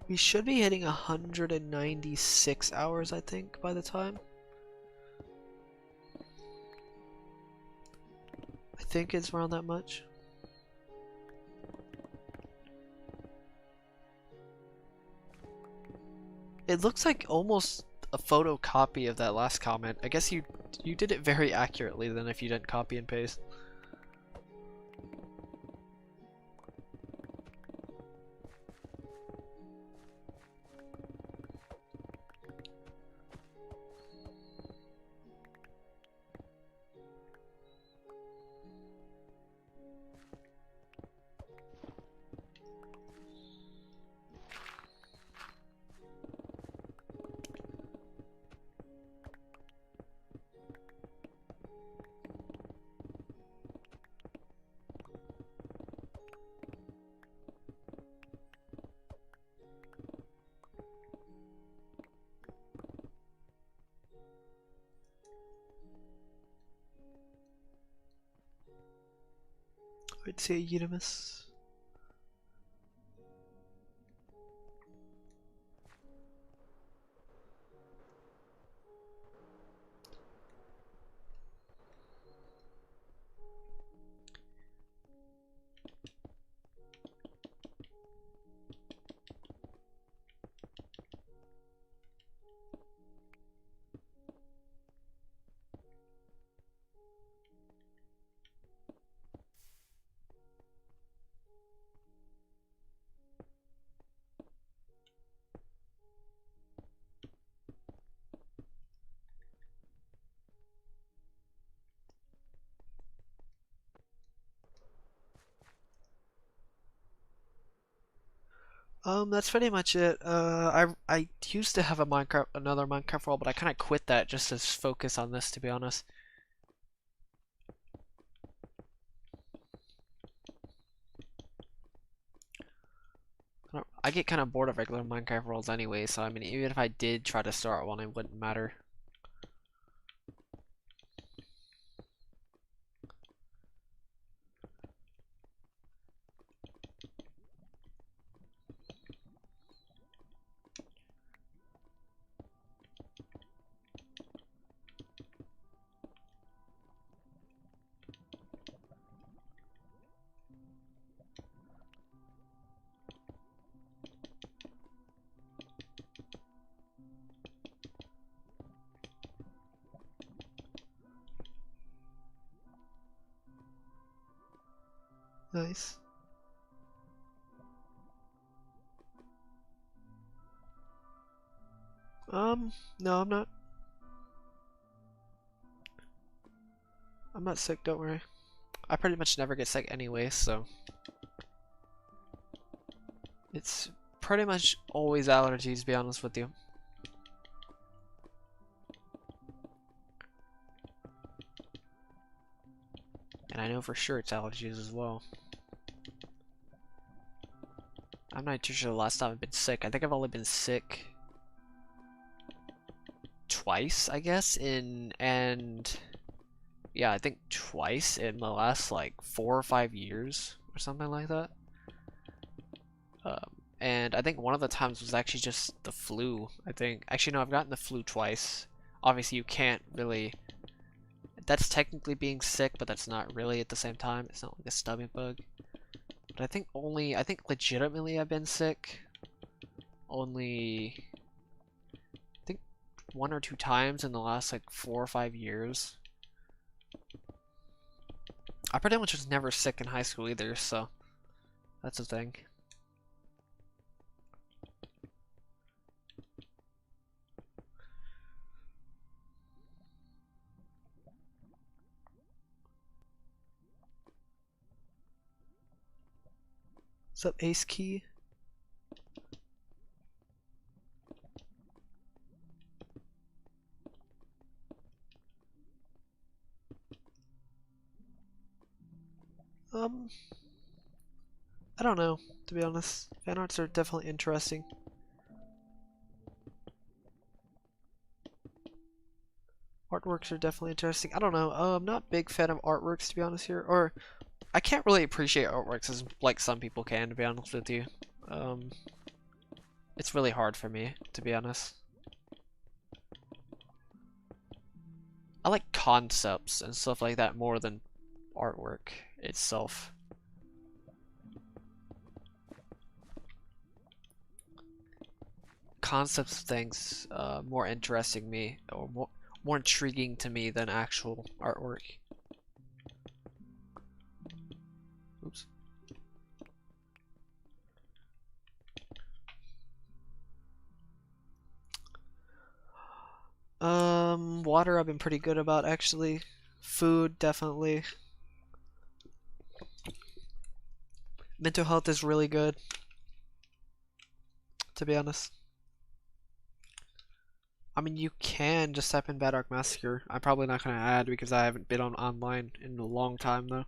We should be hitting 196 hours, I think, by the time. I think it's around that much. It looks like almost a photocopy of that last comment. I guess you did it very accurately then if you didn't copy and paste. I'd say Unimus. That's pretty much it. I used to have another Minecraft role, but I kind of quit that just to focus on this, to be honest. I get kind of bored of regular Minecraft roles anyway, so I mean, even if I did try to start one, it wouldn't matter. Nice. No, I'm not. I'm not sick, don't worry. I pretty much never get sick anyway, so. It's pretty much always allergies, to be honest with you. And I know for sure it's allergies as well. I'm not too sure the last time I've been sick. I think I've only been sick twice, I guess, yeah, I think twice in the last like 4 or 5 years or something like that. and I think one of the times was actually just the flu. I think actually no, I've gotten the flu twice. Obviously, you can't really. That's technically being sick, but that's not really at the same time. It's not like a stomach bug. But I think legitimately I've been sick only, I think 1 or 2 times in the last like 4 or 5 years. I pretty much was never sick in high school either, so that's the thing. What's up, Ace Key? I don't know, to be honest. Fan arts are definitely interesting. Artworks are definitely interesting. I don't know. I'm not a big fan of artworks, to be honest here. Or, I can't really appreciate artworks as like some people can, to be honest with you. It's really hard for me, to be honest. I like concepts and stuff like that more than artwork itself. Concepts of things more interesting me, or more intriguing to me than actual artwork. Oops. Water I've been pretty good about actually. Food definitely. Mental health is really good, to be honest. I mean, you can just type in Bedrock Massacre. I'm probably not gonna add because I haven't been on online in a long time though.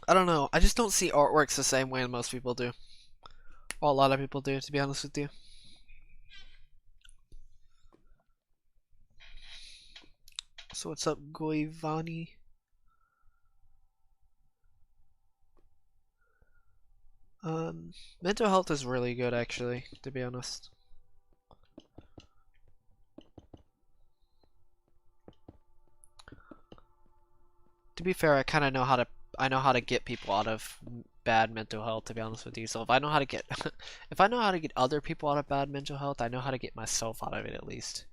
I don't know. I just don't see artworks the same way most people do. Or a lot of people do, to be honest with you. So what's up, Goivani? Mental health is really good actually, to be honest. To be fair, I know how to get people out of bad mental health, to be honest with you. So if I know how to get if I know how to get other people out of bad mental health, I know how to get myself out of it at least.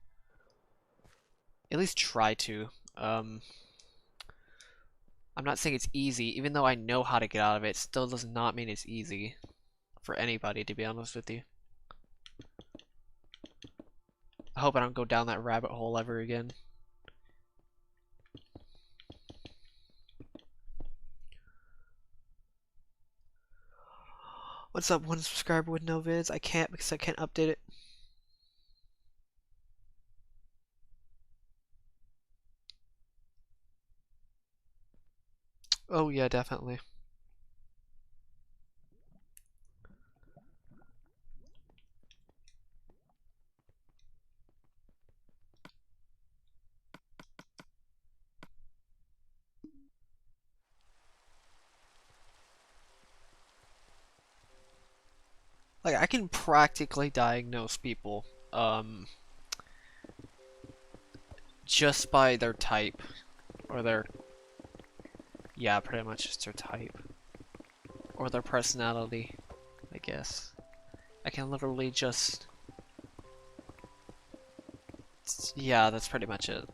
At least try to. I'm not saying it's easy, even though I know how to get out of it, it still does not mean it's easy for anybody, to be honest with you. I hope I don't go down that rabbit hole ever again. What's up, 1 subscriber with no vids? I can't because I can't update it. Oh yeah, definitely. Like, I can practically diagnose people, just by their type, or their, yeah, pretty much just their type, or their personality, I guess. I can literally just, yeah, that's pretty much it.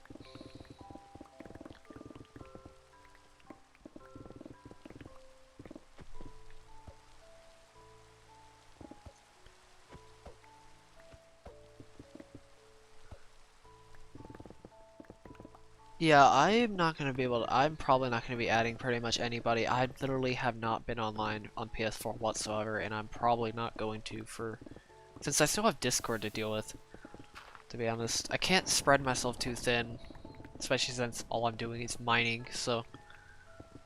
Yeah, I'm not gonna be able to, I'm probably not gonna be adding pretty much anybody. I literally have not been online on PS4 whatsoever, and I'm probably not going to since I still have Discord to deal with, to be honest. I can't spread myself too thin, especially since all I'm doing is mining, so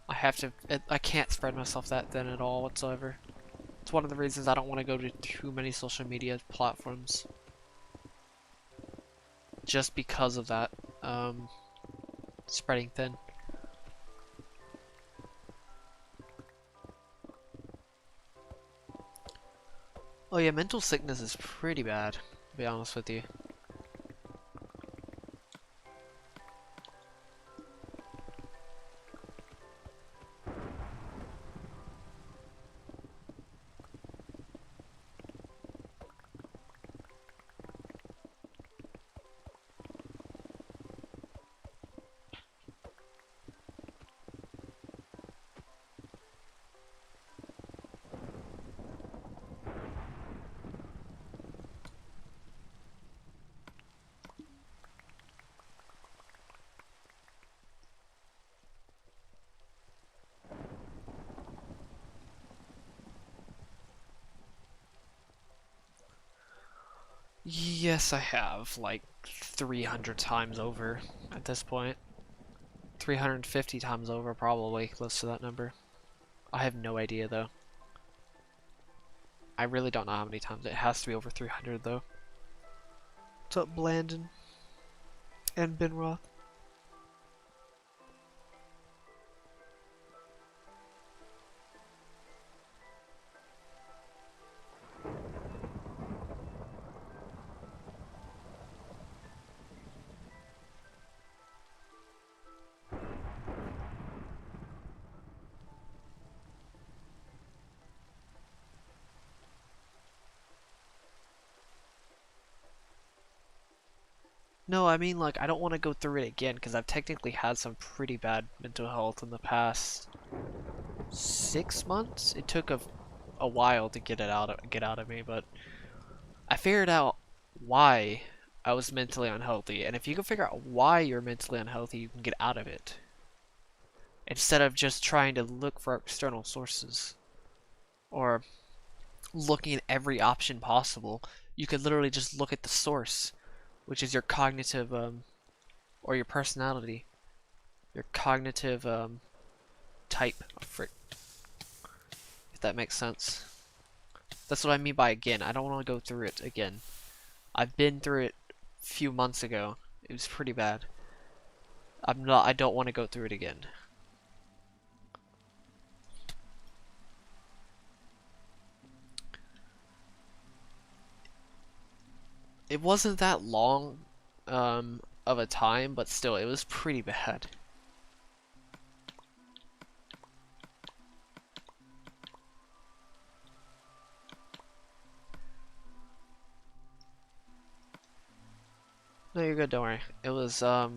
I can't spread myself that thin at all whatsoever. It's one of the reasons I don't want to go to too many social media platforms. Just because of that. Spreading thin. Oh yeah, mental sickness is pretty bad, to be honest with you. Yes, I have, like 300 times over at this point. 350 times over, probably, close to that number. I have no idea, though. I really don't know how many times. It has to be over 300, though. What's up, Blandon? And Ben Roth? No, I mean, like, I don't want to go through it again, because I've technically had some pretty bad mental health in the past 6 months. It took a while to get out of me, but I figured out why I was mentally unhealthy, and if you can figure out why you're mentally unhealthy, you can get out of it. Instead of just trying to look for external sources, or looking at every option possible, you could literally just look at the source, which is your cognitive, or your personality, your cognitive, type, if that makes sense. That's what I mean by again. I don't want to go through it again. I've been through it a few months ago. It was pretty bad. I don't want to go through it again. It wasn't that long, of a time, but still, it was pretty bad. No, you're good, don't worry. It was, but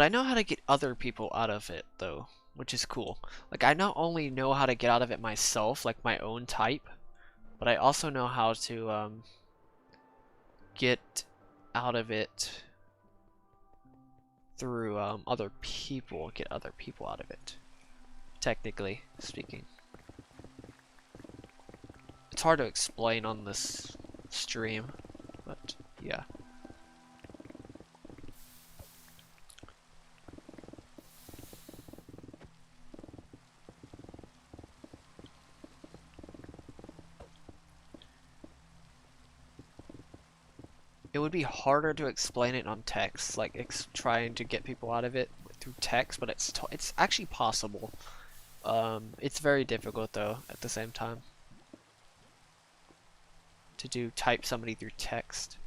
I know how to get other people out of it, though, which is cool. Like, I not only know how to get out of it myself, like my own type, but I also know how to, get out of it through, other people, get other people out of it, technically speaking. It's hard to explain on this stream, but yeah. It would be harder to explain it on text, like trying to get people out of it through text, but it's actually possible. It's very difficult though at the same time to type somebody through text.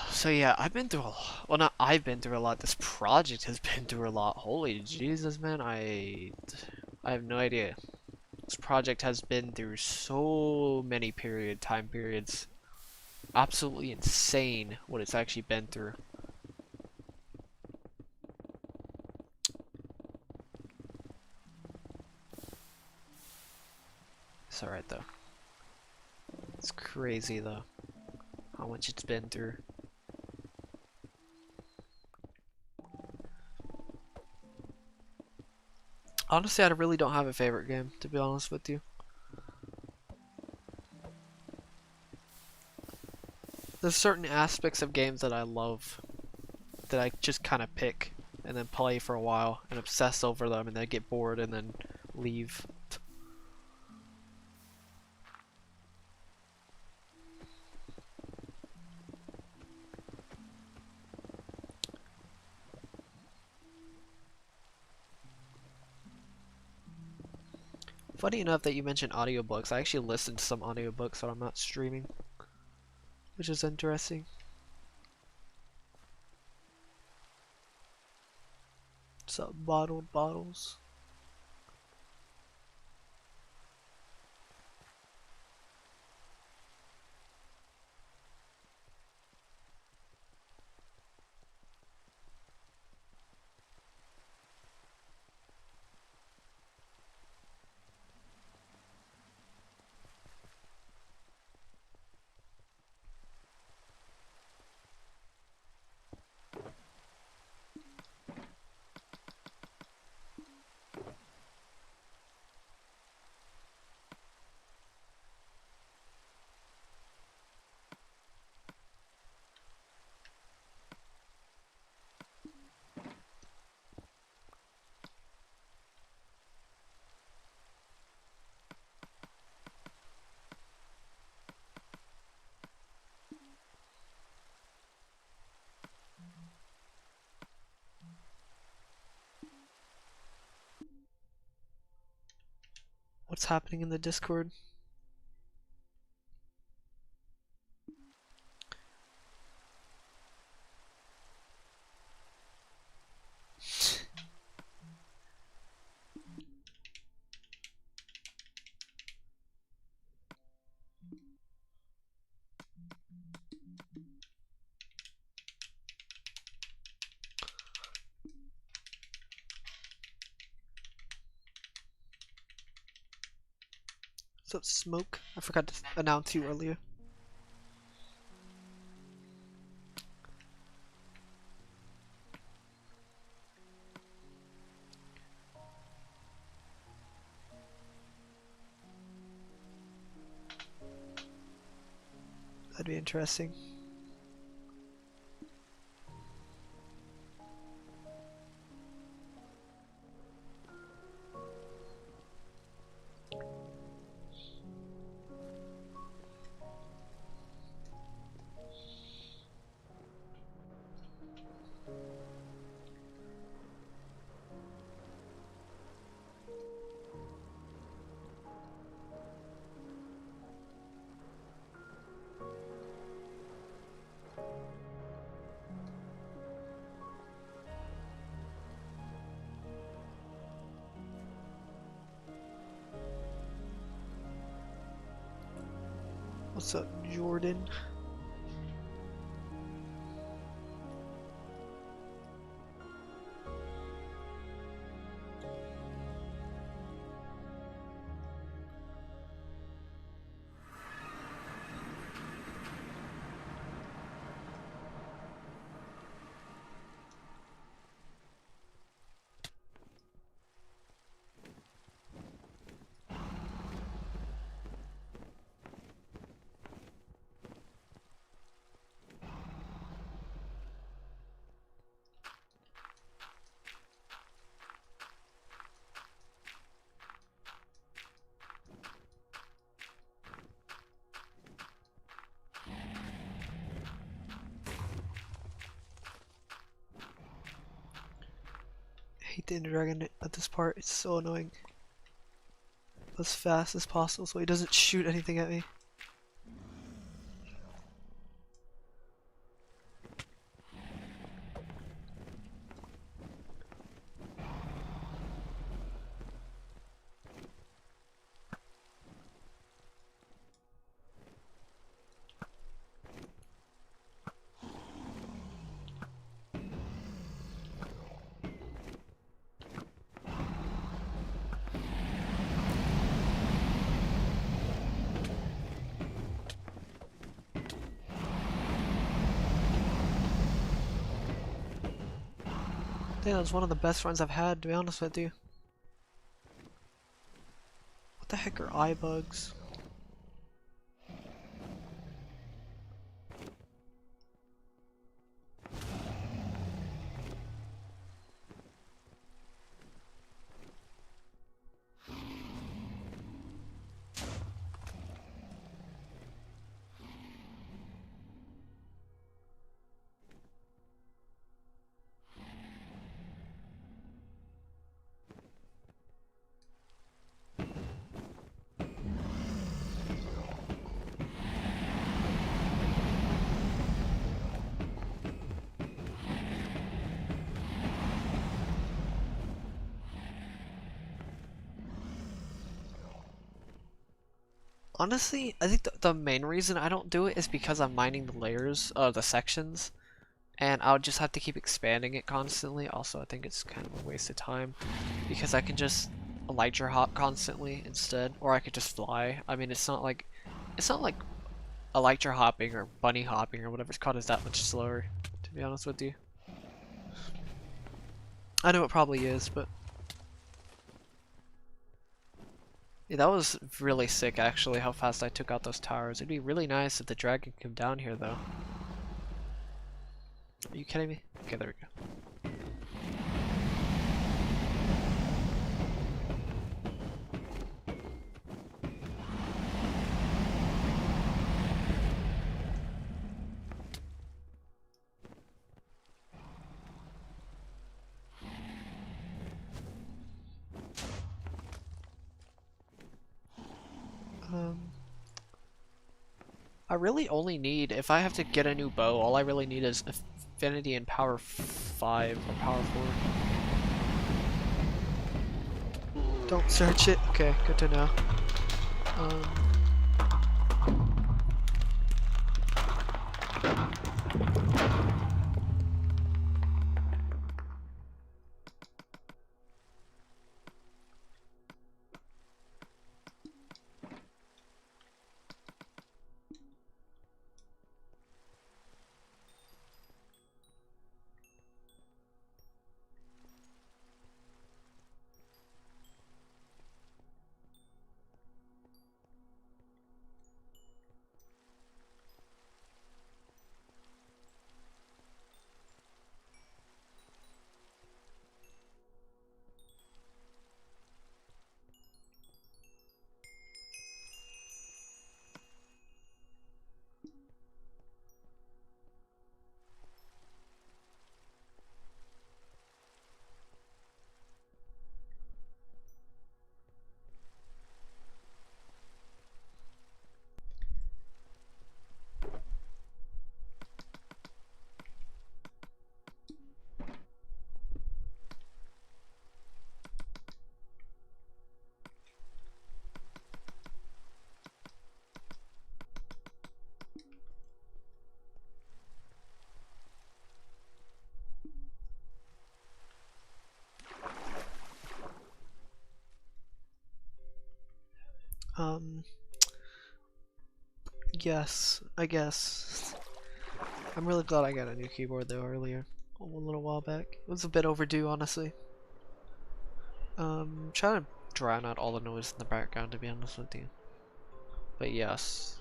So yeah, I've been through a lot. Well, not I've been through a lot. This project has been through a lot. Holy Jesus, man! I have no idea. This project has been through so many time periods. Absolutely insane what it's actually been through. It's alright though. It's crazy though, how much it's been through. Honestly, I really don't have a favorite game, to be honest with you. There's certain aspects of games that I love, that I just kind of pick, and then play for a while, and obsess over them, and then get bored, and then leave. Funny enough that you mentioned audiobooks. I actually listened to some audiobooks when I'm not streaming, which is interesting. Some bottled bottles. What's happening in the Discord? What's up, Smoke? I forgot to announce you earlier. That'd be interesting. What's up, Jordan? I hate the Ender Dragon at this part, it's so annoying. As fast as possible so he doesn't shoot anything at me. I think that was one of the best runs I've had, to be honest with you. What the heck are eye bugs? Honestly, I think the main reason I don't do it is because I'm mining the layers, the sections, and I'll just have to keep expanding it constantly. Also, I think it's kind of a waste of time because I can just elytra hop constantly instead, or I could just fly. I mean, it's not like elytra hopping or bunny hopping or whatever it's called is that much slower, to be honest with you. I know it probably is, but yeah, that was really sick actually, how fast I took out those towers. It'd be really nice if the dragon came down here though. Are you kidding me? Okay, there we go. I really only need, if I have to get a new bow, all I really need is affinity and power 5 or power 4. Don't search it. Okay, good to know. Um, um, yes, I guess. I'm really glad I got a new keyboard though earlier, a little while back. It was a bit overdue, honestly. Trying to drown out all the noise in the background, to be honest with you. But yes.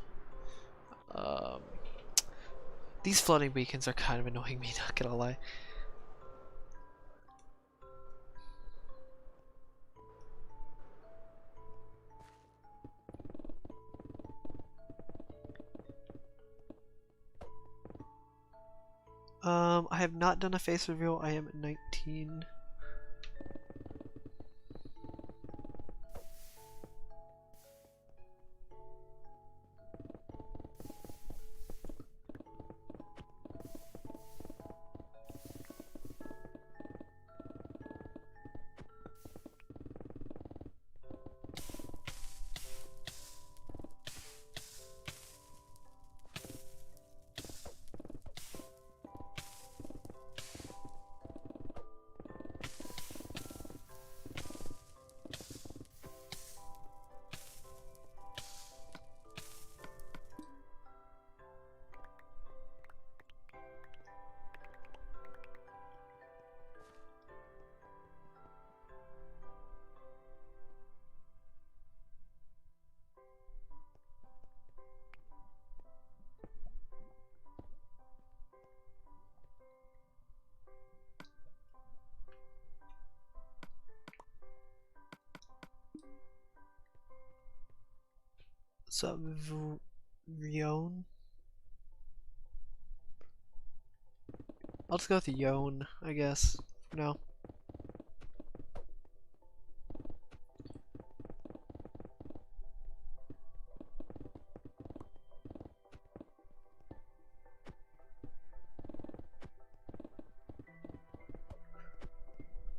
Um, these floating beacons are kind of annoying me, not gonna lie. I have not done a face reveal. I am 19. What's up, Rion? I'll just go with Yon, I guess, for now.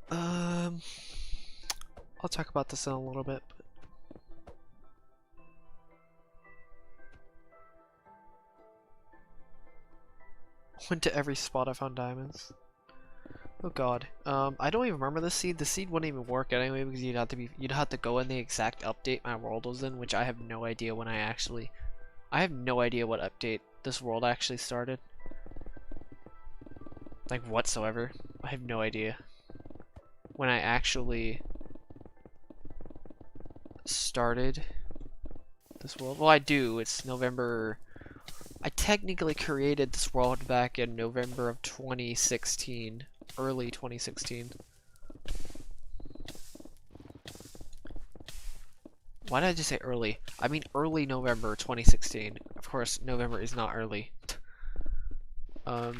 I'll talk about this in a little bit. Went to every spot I found diamonds. Oh god. I don't even remember the seed. The seed wouldn't even work anyway because you'd have to go in the exact update my world was in, which I have no idea when I have no idea what update this world actually started. Like whatsoever. I have no idea when I actually started this world. Well, I do. It's November. I technically created this world back in November of 2016. Early 2016. Why did I just say early? I mean early November 2016. Of course, November is not early. But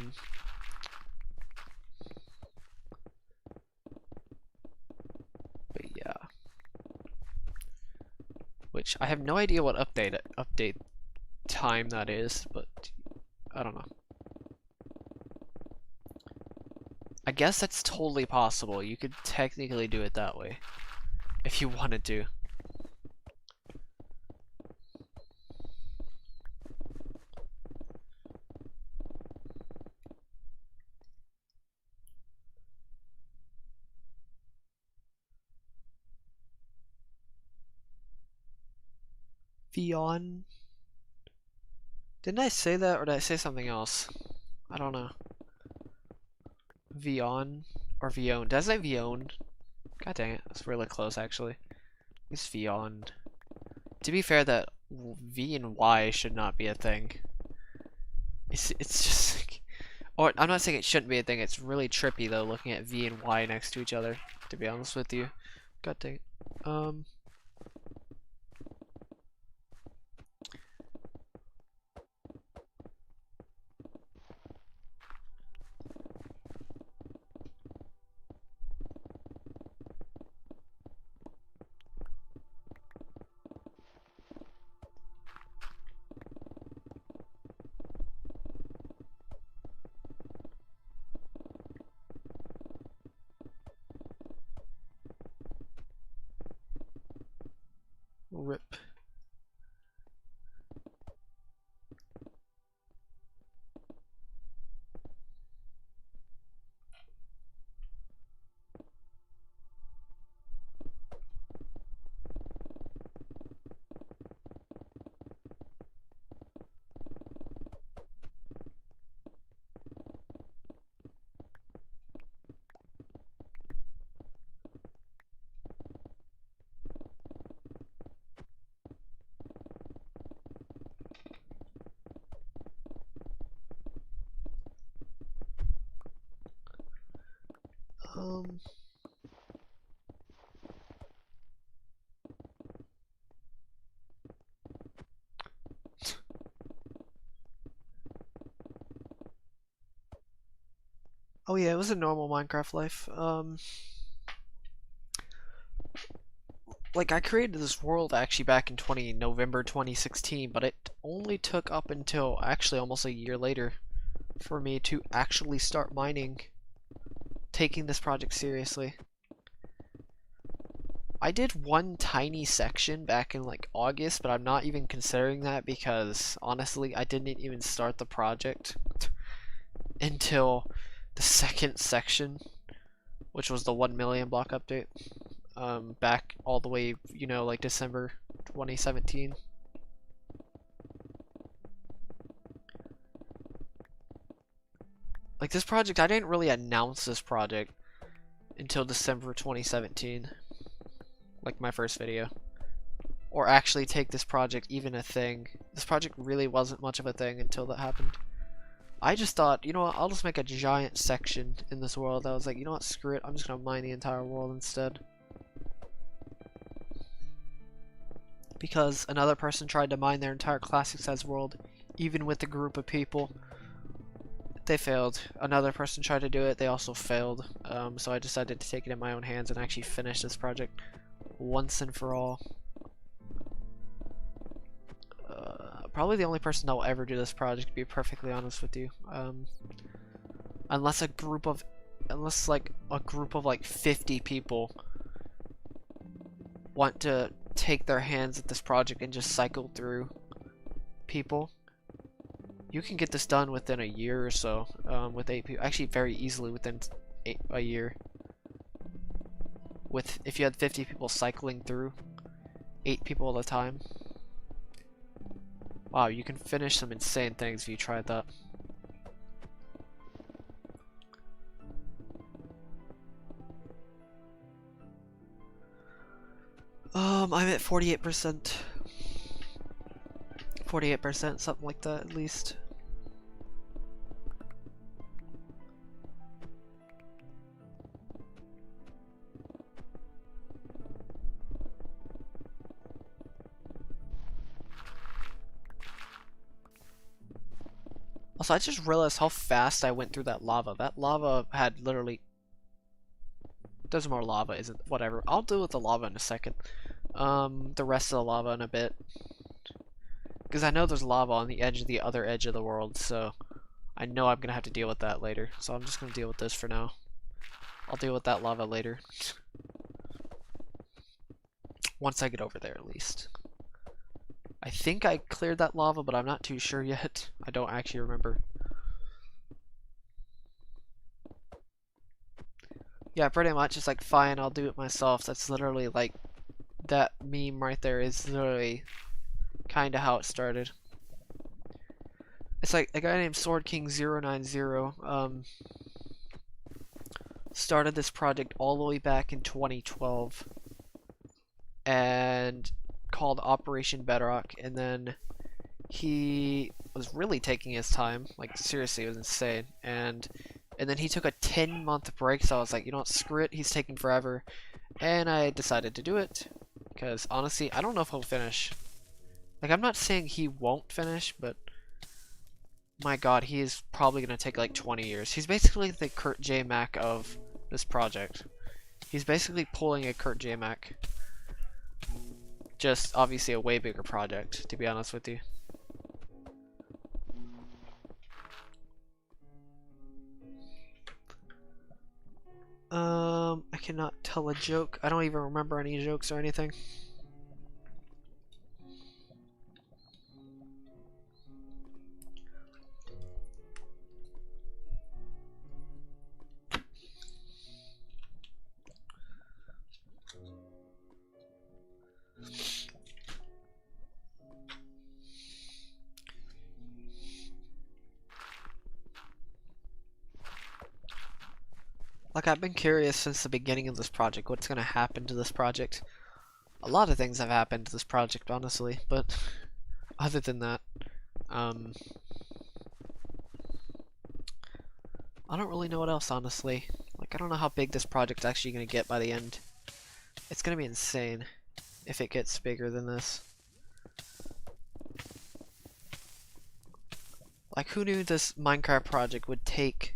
yeah. Which I have no idea what update time that is, but I don't know. I guess that's totally possible. You could technically do it that way if you wanted to. Vion. Didn't I say that or did I say something else? I don't know. Vion or Vion. Did I say Vion? God dang it, that's really close actually. It's Vion. To be fair, that V and Y should not be a thing. It's just like, or I'm not saying it shouldn't be a thing. It's really trippy though, looking at V and Y next to each other. To be honest with you, God dang it. Rip. Oh yeah, it was a normal Minecraft life. Like I created this world actually back in November 2016, but it only took up until actually almost a year later for me to actually start mining, taking this project seriously. I did one tiny section back in like August, but I'm not even considering that because honestly, I didn't even start the project until the second section, which was the 1 million block update. Back all the way, you know, like December 2017. Like this project, I didn't really announce this project until December 2017. Like my first video. Or actually take this project even a thing. This project really wasn't much of a thing until that happened. I just thought, you know what, I'll just make a giant section in this world. I was like, you know what, screw it, I'm just gonna mine the entire world instead. Because another person tried to mine their entire classic size world, even with a group of people. They failed. Another person tried to do it, they also failed. So I decided to take it in my own hands and actually finish this project once and for all. Probably the only person that will ever do this project, to be perfectly honest with you. Unless like a group of like 50 people want to take their hands at this project and just cycle through people. You can get this done within a year or so, with 8 people. Actually, very easily within a year. With if you had 50 people cycling through, 8 people at a time. Wow, you can finish some insane things if you tried that. I'm at 48%. 48%, something like that at least. Also, I just realized how fast I went through that lava. That lava had literally... There's more lava, isn't? Whatever. I'll deal with the lava in a second. The rest of the lava in a bit. Because I know there's lava on the edge of the other edge of the world, so I know I'm gonna have to deal with that later. So I'm just gonna deal with this for now. I'll deal with that lava later. Once I get over there, at least. I think I cleared that lava, but I'm not too sure yet. I don't actually remember. Yeah, pretty much. It's like, fine, I'll do it myself. That's literally like, that meme right there is literally kind of how it started. It's like a guy named SwordKing090 started this project all the way back in 2012 and called Operation Bedrock, and then he was really taking his time, like seriously, it was insane, and then he took a 10-month break, so I was like, you know what, screw it, he's taking forever, and I decided to do it, because honestly, I don't know if he'll finish. Like, I'm not saying he won't finish, but my god, he is probably going to take like 20 years. He's basically the Kurt J. Mac of this project. He's basically pulling a Kurt J. Mac. Just obviously a way bigger project, to be honest with you. I cannot tell a joke. I don't even remember any jokes or anything. Like, I've been curious since the beginning of this project, what's gonna happen to this project. A lot of things have happened to this project, honestly, but other than that, I don't really know what else, honestly. Like, I don't know how big this project's actually gonna get by the end. It's gonna be insane if it gets bigger than this. Like, who knew this Minecraft project would take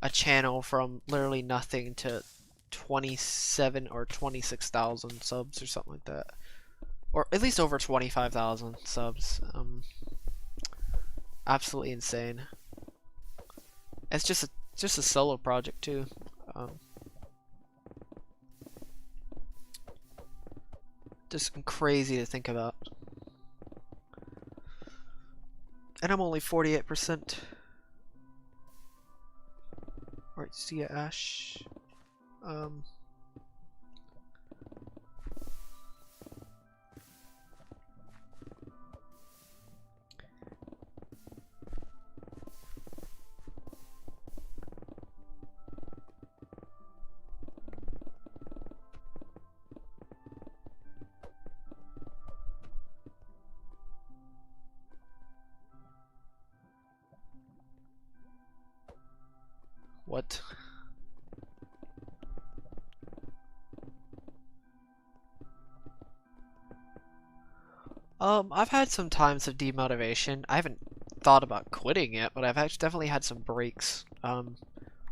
a channel from literally nothing to 27 or 26,000 subs or something like that, or at least over 25,000 subs. Absolutely insane. It's just a solo project too. Just crazy to think about. And I'm only 48%. Alright, see ya, Ash. What? I've had some times of demotivation. I haven't thought about quitting yet, but I've actually definitely had some breaks. I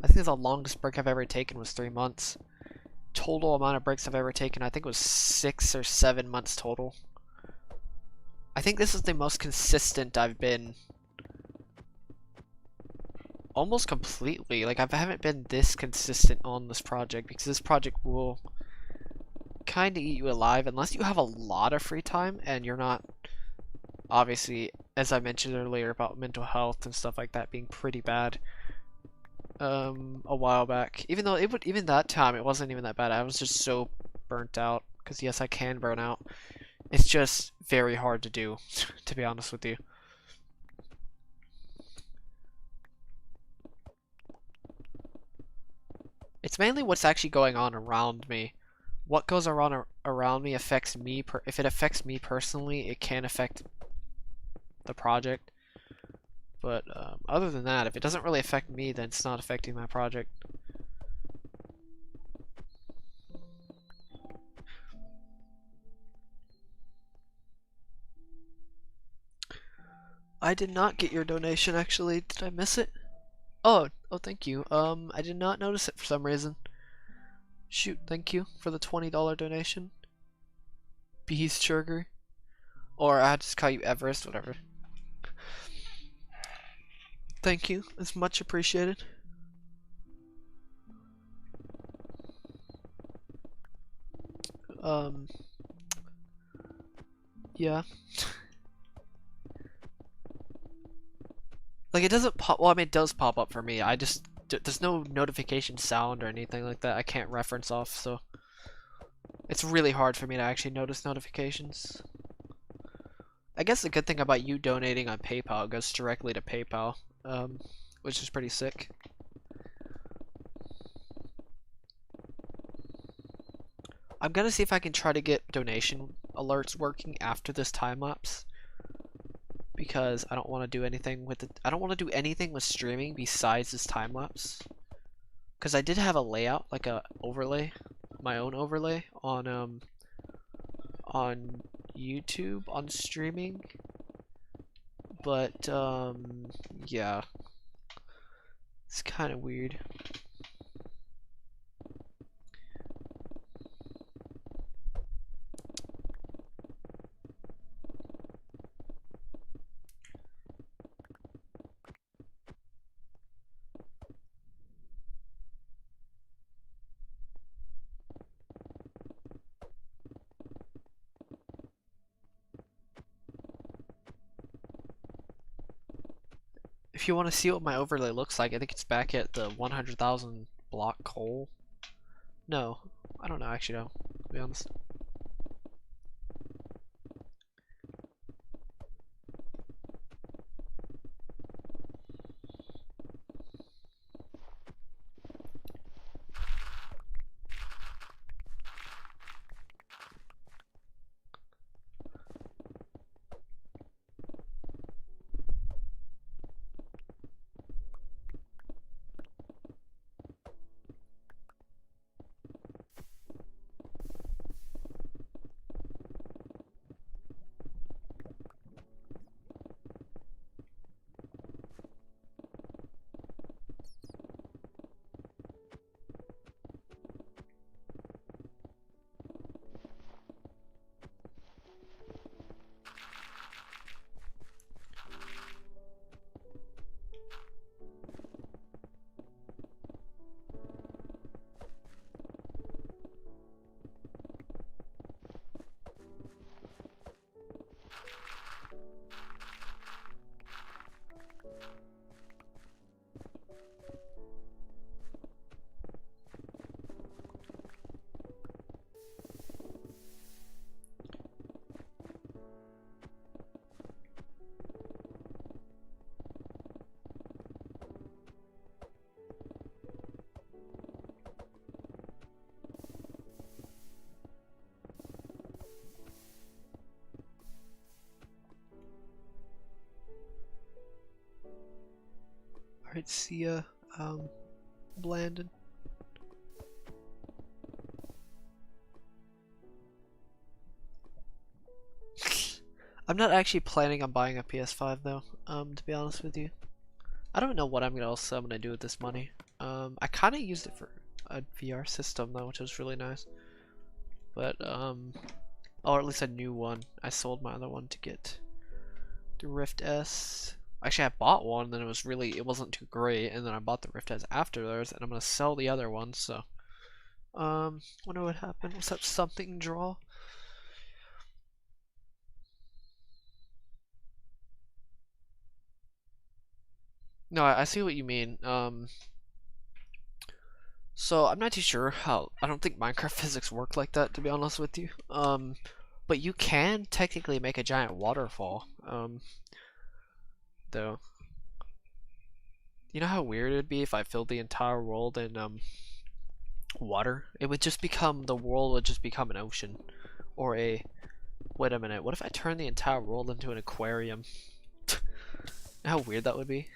think the longest break I've ever taken was 3 months. Total amount of breaks I've ever taken, I think it was 6 or 7 months total. I think this is the most consistent I've been. Almost completely. Like, I haven't been this consistent on this project because this project will kind of eat you alive unless you have a lot of free time and you're not obviously as I mentioned earlier about mental health and stuff like that being pretty bad a while back. Even though even that time it wasn't even that bad. I was just so burnt out because yes, I can burn out. It's just very hard to do, to be honest with you. It's mainly what's actually going on around me. What goes around me affects me. If it affects me personally, it can affect the project. But other than that, if it doesn't really affect me, then it's not affecting my project. I did not get your donation, actually. Did I miss it? Oh, thank you. I did not notice it for some reason. Shoot, thank you for the $20 donation. Beast Sugar. Or I just call you Everest, whatever. Thank you. It's much appreciated. Yeah. Like, it doesn't pop, well, I mean, it does pop up for me. I just, there's no notification sound or anything like that. I can't reference off, so it's really hard for me to actually notice notifications. I guess the good thing about you donating on PayPal, it goes directly to PayPal, which is pretty sick. I'm gonna see if I can try to get donation alerts working after this time lapse, because I don't want to do anything with it. I don't want to do anything with streaming besides this time lapse, because I did have a layout, like a overlay, my own overlay on YouTube on streaming, but yeah, it's kind of weird. If you want to see what my overlay looks like, I think it's back at the 100,000 block coal. No, I don't know, actually, no, to be honest. Alright, see ya, Blandon. I'm not actually planning on buying a PS5 though, to be honest with you. I don't know what else I'm gonna do with this money. I kind of used it for a VR system though, which was really nice. But, or at least a new one. I sold my other one to get the Rift S. Actually, I bought one, then it wasn't too great, and then I bought the Rift S afterwards, and I'm gonna sell the other one, so. Wonder what happened. Was that something draw? No, I see what you mean. So I'm not too sure how. I don't think Minecraft physics work like that, to be honest with you. But you can technically make a giant waterfall. Though. You know how weird it'd be if I filled the entire world in water? It would just become the world would just become an ocean, or a. Wait a minute. What if I turn the entire world into an aquarium? You know how weird that would be?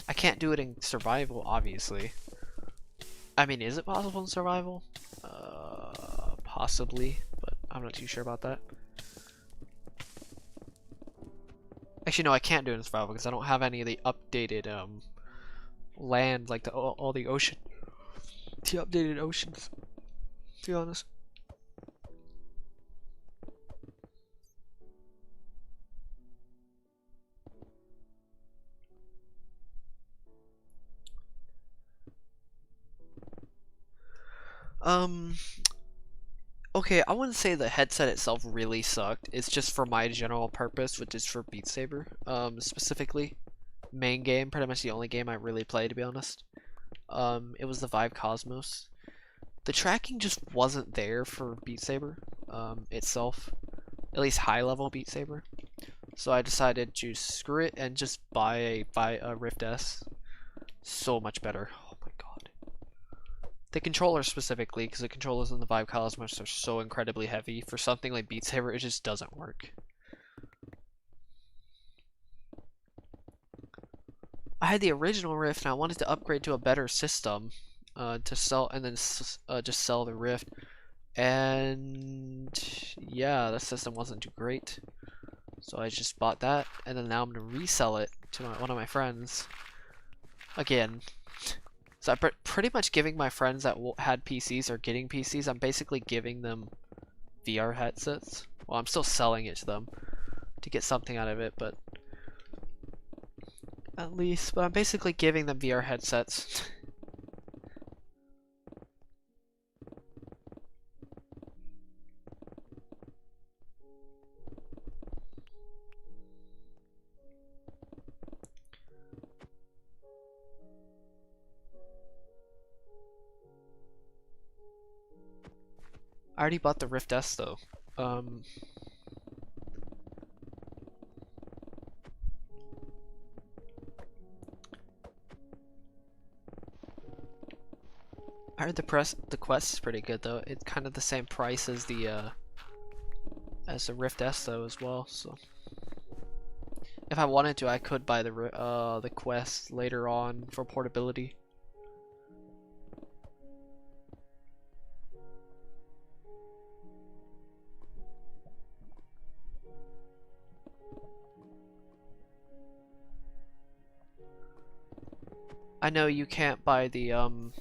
I can't do it in survival, obviously. I mean, is it possible in survival? Possibly, but I'm not too sure about that. Actually, no, I can't do it in survival because I don't have any of the updated land, like all the ocean, the updated oceans. To be honest. Um, okay, I wouldn't say the headset itself really sucked. It's just for my general purpose, which is for Beat Saber. Specifically, main game, pretty much the only game I really play, to be honest. It was the Vive Cosmos. The tracking just wasn't there for Beat Saber, itself. At least high level Beat Saber. So I decided to screw it and just buy a Rift S. So much better. Oh my god. The controller specifically, because the controllers in the Vive Cosmos are so incredibly heavy. For something like Beat Saber, it just doesn't work. I had the original Rift and I wanted to upgrade to a better system to sell, and then just sell the Rift. And yeah, the system wasn't too great. So I just bought that, and then now I'm going to resell it to one of my friends. Again. So I'm pretty much giving my friends that had PCs or getting PCs, I'm basically giving them VR headsets. Well, I'm still selling it to them to get something out of it, but at least, but I'm basically giving them VR headsets. I already bought the Rift S though. I heard the quest is pretty good though. It's kind of the same price as the Rift S though as well. So if I wanted to, I could buy the quest later on for portability. I know you can't buy the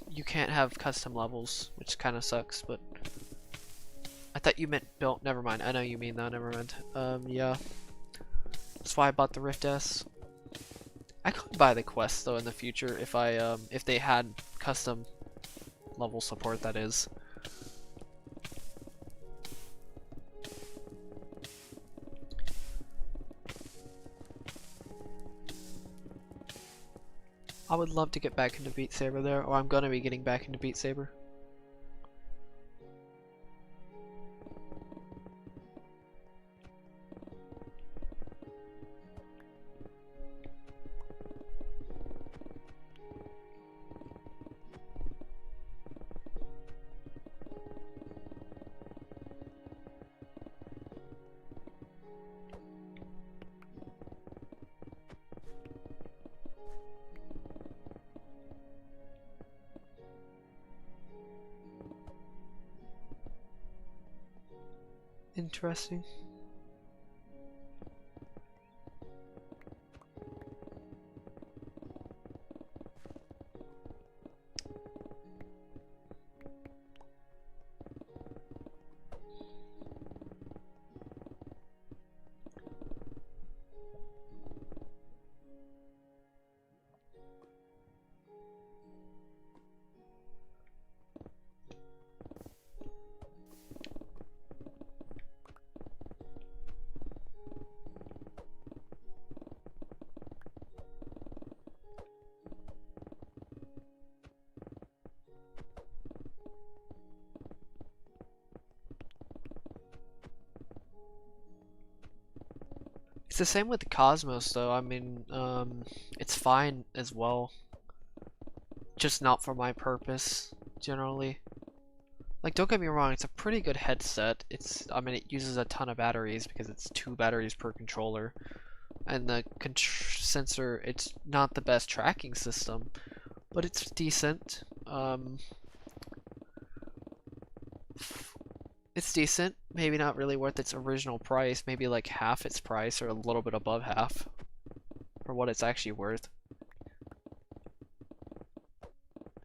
you can't have custom levels, which kind of sucks, but I thought you meant built. Never mind. I know you mean that. Never mind. Yeah. That's why I bought the Rift S. I could buy the quest though in the future if they had custom level support, that is. I would love to get back into Beat Saber there, or I'm gonna be getting back into Beat Saber. Interesting. the same with the Cosmos though. I mean, it's fine as well. Just not for my purpose, generally. Like, don't get me wrong, it's a pretty good headset. I mean, it uses a ton of batteries because it's 2 batteries per controller. And the sensor, it's not the best tracking system, but it's decent. It's decent. Maybe not really worth its original price. Maybe like half its price or a little bit above half for what it's actually worth.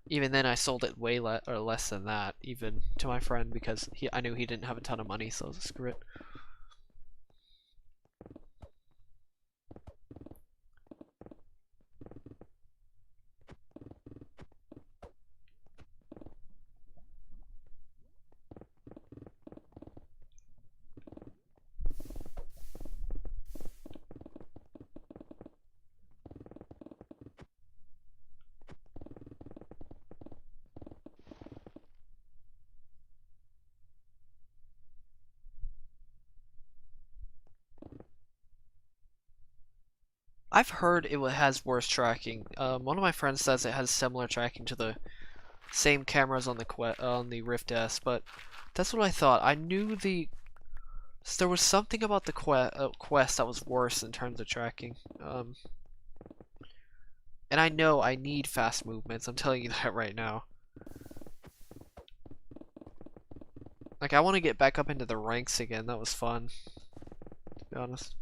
Even then, I sold it way less than that, even to my friend, because I knew he didn't have a ton of money, so screw it. I've heard it has worse tracking. One of my friends says it has similar tracking to the same cameras on the Rift S, but that's what I thought. I knew there was something about the Quest that was worse in terms of tracking. And I know I need fast movements. I'm telling you that right now. Like, I want to get back up into the ranks again. That was fun, to be honest.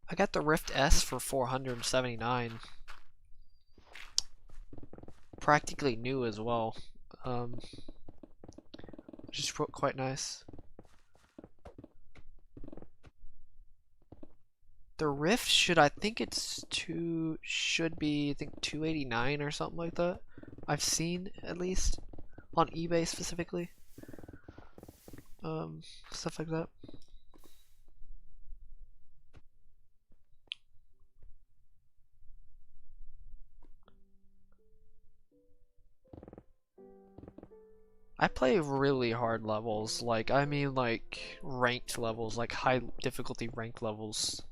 I got the Rift S for $479. Practically new as well. Which is quite nice. The Rift I think should be, I think 289 or something like that. I've seen, at least, on eBay specifically. Stuff like that. I play really hard levels, like, I mean like ranked levels, like high difficulty ranked levels.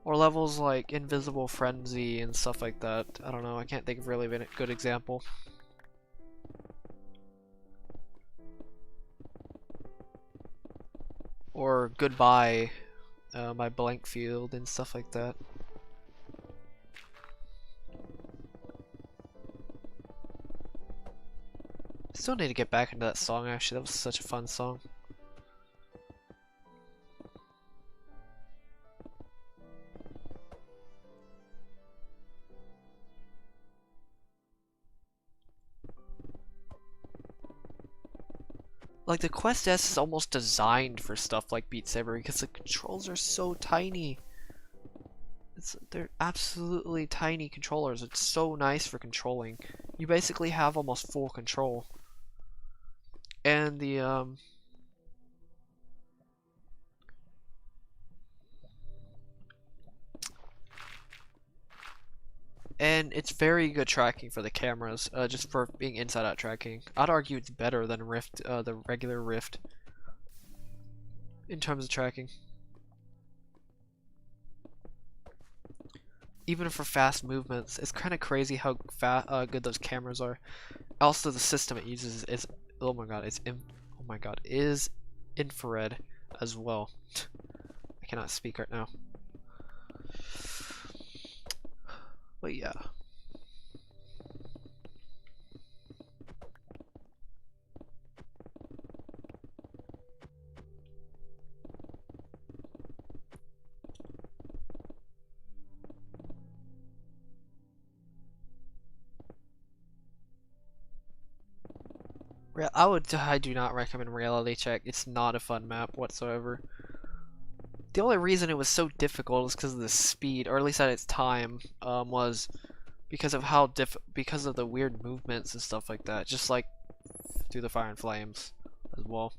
Or levels like Invisible Frenzy and stuff like that. I don't know, I can't think of really a good example. Or Goodbye by Blank Field and stuff like that. Still need to get back into that song actually, that was such a fun song. Like, the Quest S is almost designed for stuff like Beat Saber because the controls are so tiny. They're absolutely tiny controllers. It's so nice for controlling. You basically have almost full control. And And it's very good tracking for the cameras, just for being inside out tracking. I'd argue it's better than Rift, the regular Rift, in terms of tracking. Even for fast movements, it's kind of crazy how good those cameras are. Also, the system it uses is, oh my god, is infrared as well. I cannot speak right now. But yeah. I do not recommend Reality Check. It's not a fun map whatsoever. The only reason it was so difficult is because of the speed, or at least at its time, was because of because of the weird movements and stuff like that. Just like through the Fire and Flames as well.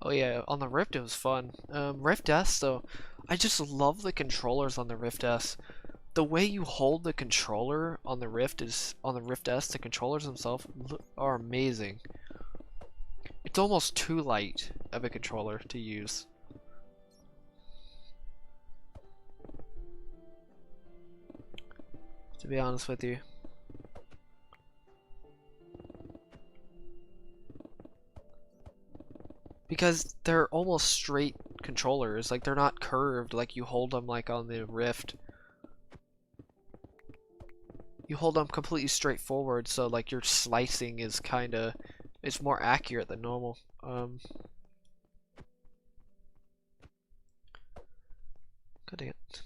Oh yeah, on the Rift it was fun. Rift S though, I just love the controllers on the Rift S. The way you hold the controller on the Rift S, the controllers themselves are amazing. It's almost too light of a controller to use. To be honest with you. Because they're almost straight controllers, like they're not curved like you hold them like on the Rift. You hold them completely straight forward, so like your slicing is it's more accurate than normal. God dang it.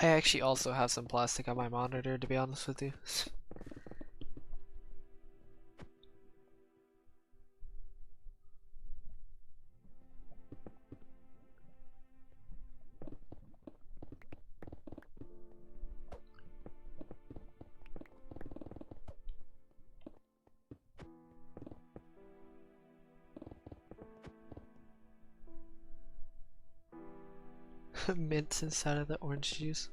I actually also have some plastic on my monitor, to be honest with you. Mints inside of the orange juice.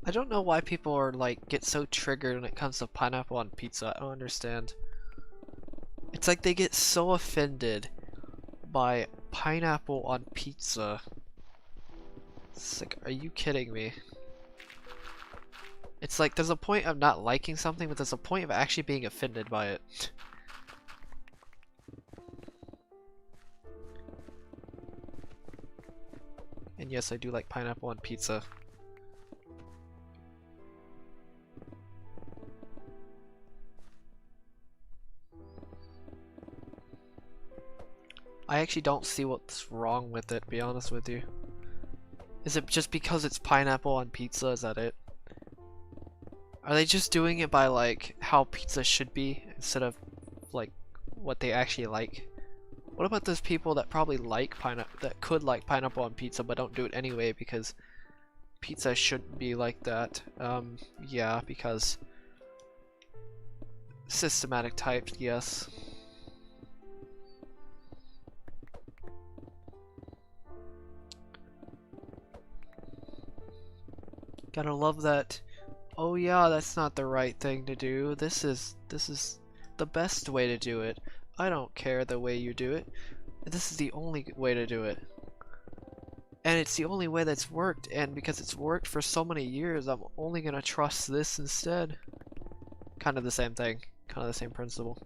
I don't know why people are like get so triggered when it comes to pineapple on pizza. I don't understand. It's like they get so offended by pineapple on pizza. It's like, are you kidding me? It's like there's a point of not liking something, but there's a point of actually being offended by it. And yes, I do like pineapple on pizza. I actually don't see what's wrong with it, to be honest with you. Is it just because it's pineapple on pizza? Is that it? Are they just doing it by like how pizza should be instead of like what they actually like? What about those people that probably like pineapple, that could like pineapple on pizza but don't do it anyway because pizza shouldn't be like that? Yeah, because systematic types, yes. Gotta love that. Oh yeah, that's not the right thing to do. This is the best way to do it. I don't care the way you do it. This is the only way to do it. And it's the only way that's worked, and because it's worked for so many years, I'm only gonna trust this instead. Kind of the same thing. Kind of the same principle.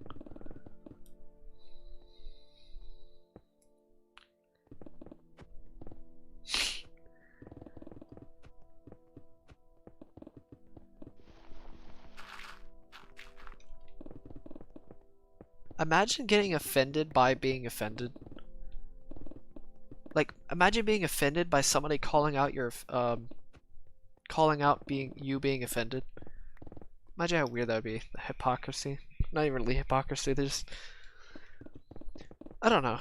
Imagine getting offended by being offended. Like, imagine being offended by somebody calling out your, calling out you being offended. Imagine how weird that would be. The hypocrisy. Not even really hypocrisy, they're just... I don't know.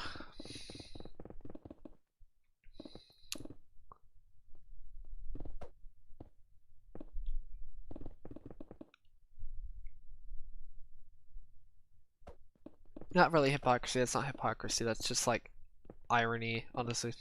Not really hypocrisy, that's not hypocrisy, that's just like irony, honestly.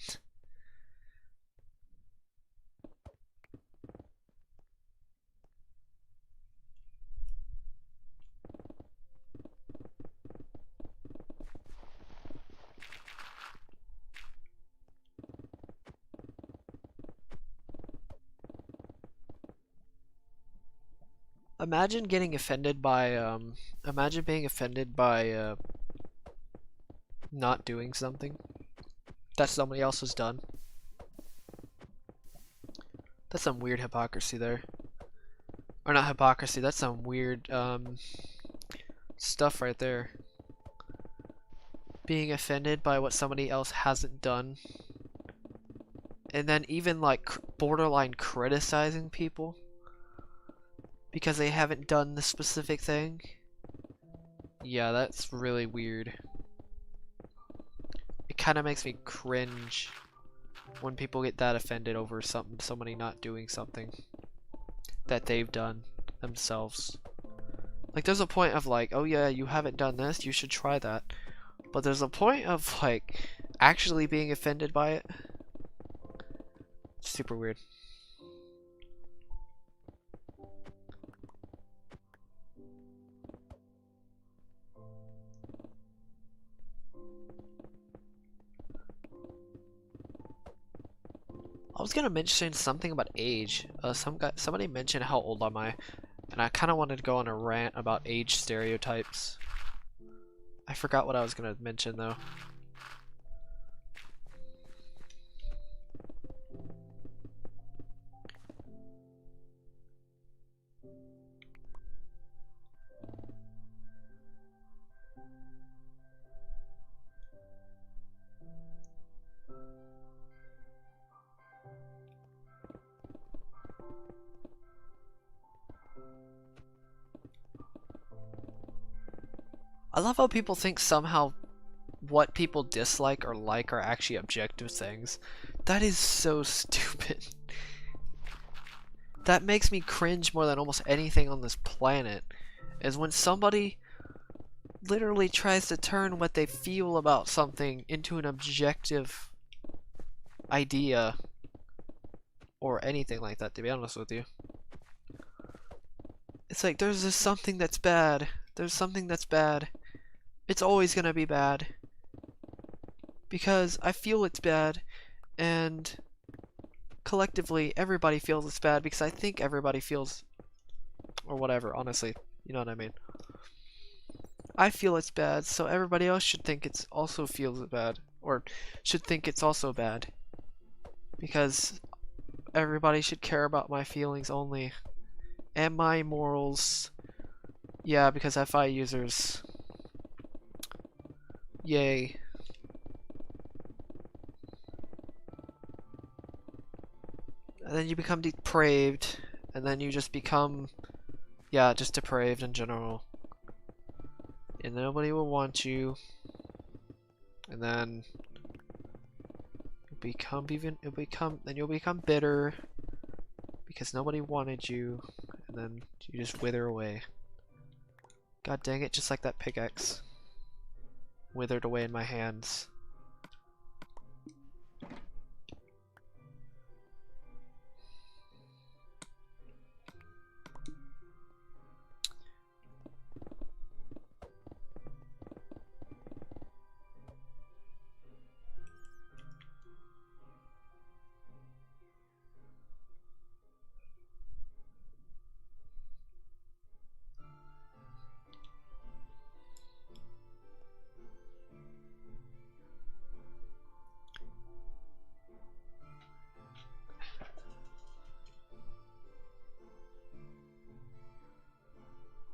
Imagine getting offended by, imagine being offended by, not doing something that somebody else has done. That's some weird hypocrisy there. Or not hypocrisy, that's some weird, stuff right there. Being offended by what somebody else hasn't done. And then even like borderline criticizing people because they haven't done the specific thing. Yeah, that's really weird. It kind of makes me cringe when people get that offended over somebody not doing something that they've done themselves. Like, there's a point of like, oh yeah, you haven't done this, you should try that. But there's a point of like actually being offended by it. Super weird. I was gonna mention something about age. Somebody mentioned how old am I, and I kind of wanted to go on a rant about age stereotypes. I forgot what I was gonna mention though. I love how people think somehow what people dislike or like are actually objective things. That is so stupid. That makes me cringe more than almost anything on this planet, is when somebody literally tries to turn what they feel about something into an objective idea or anything like that, to be honest with you. It's like, there's just something that's bad. There's something that's bad. It's always gonna be bad. because I feel it's bad, and collectively everybody feels it's bad because I think everybody feels, or whatever, honestly, you know what I mean. I feel it's bad, so everybody else should think it's also feels bad, or should think it's also bad, because everybody should care about my feelings only, and my morals. Yeah, because FI users. Yay. And then you become depraved, and then you just become, yeah, just depraved in general. And nobody will want you. And then you'll become bitter because nobody wanted you, and then you just wither away. God dang it, just like that pickaxe withered away in my hands.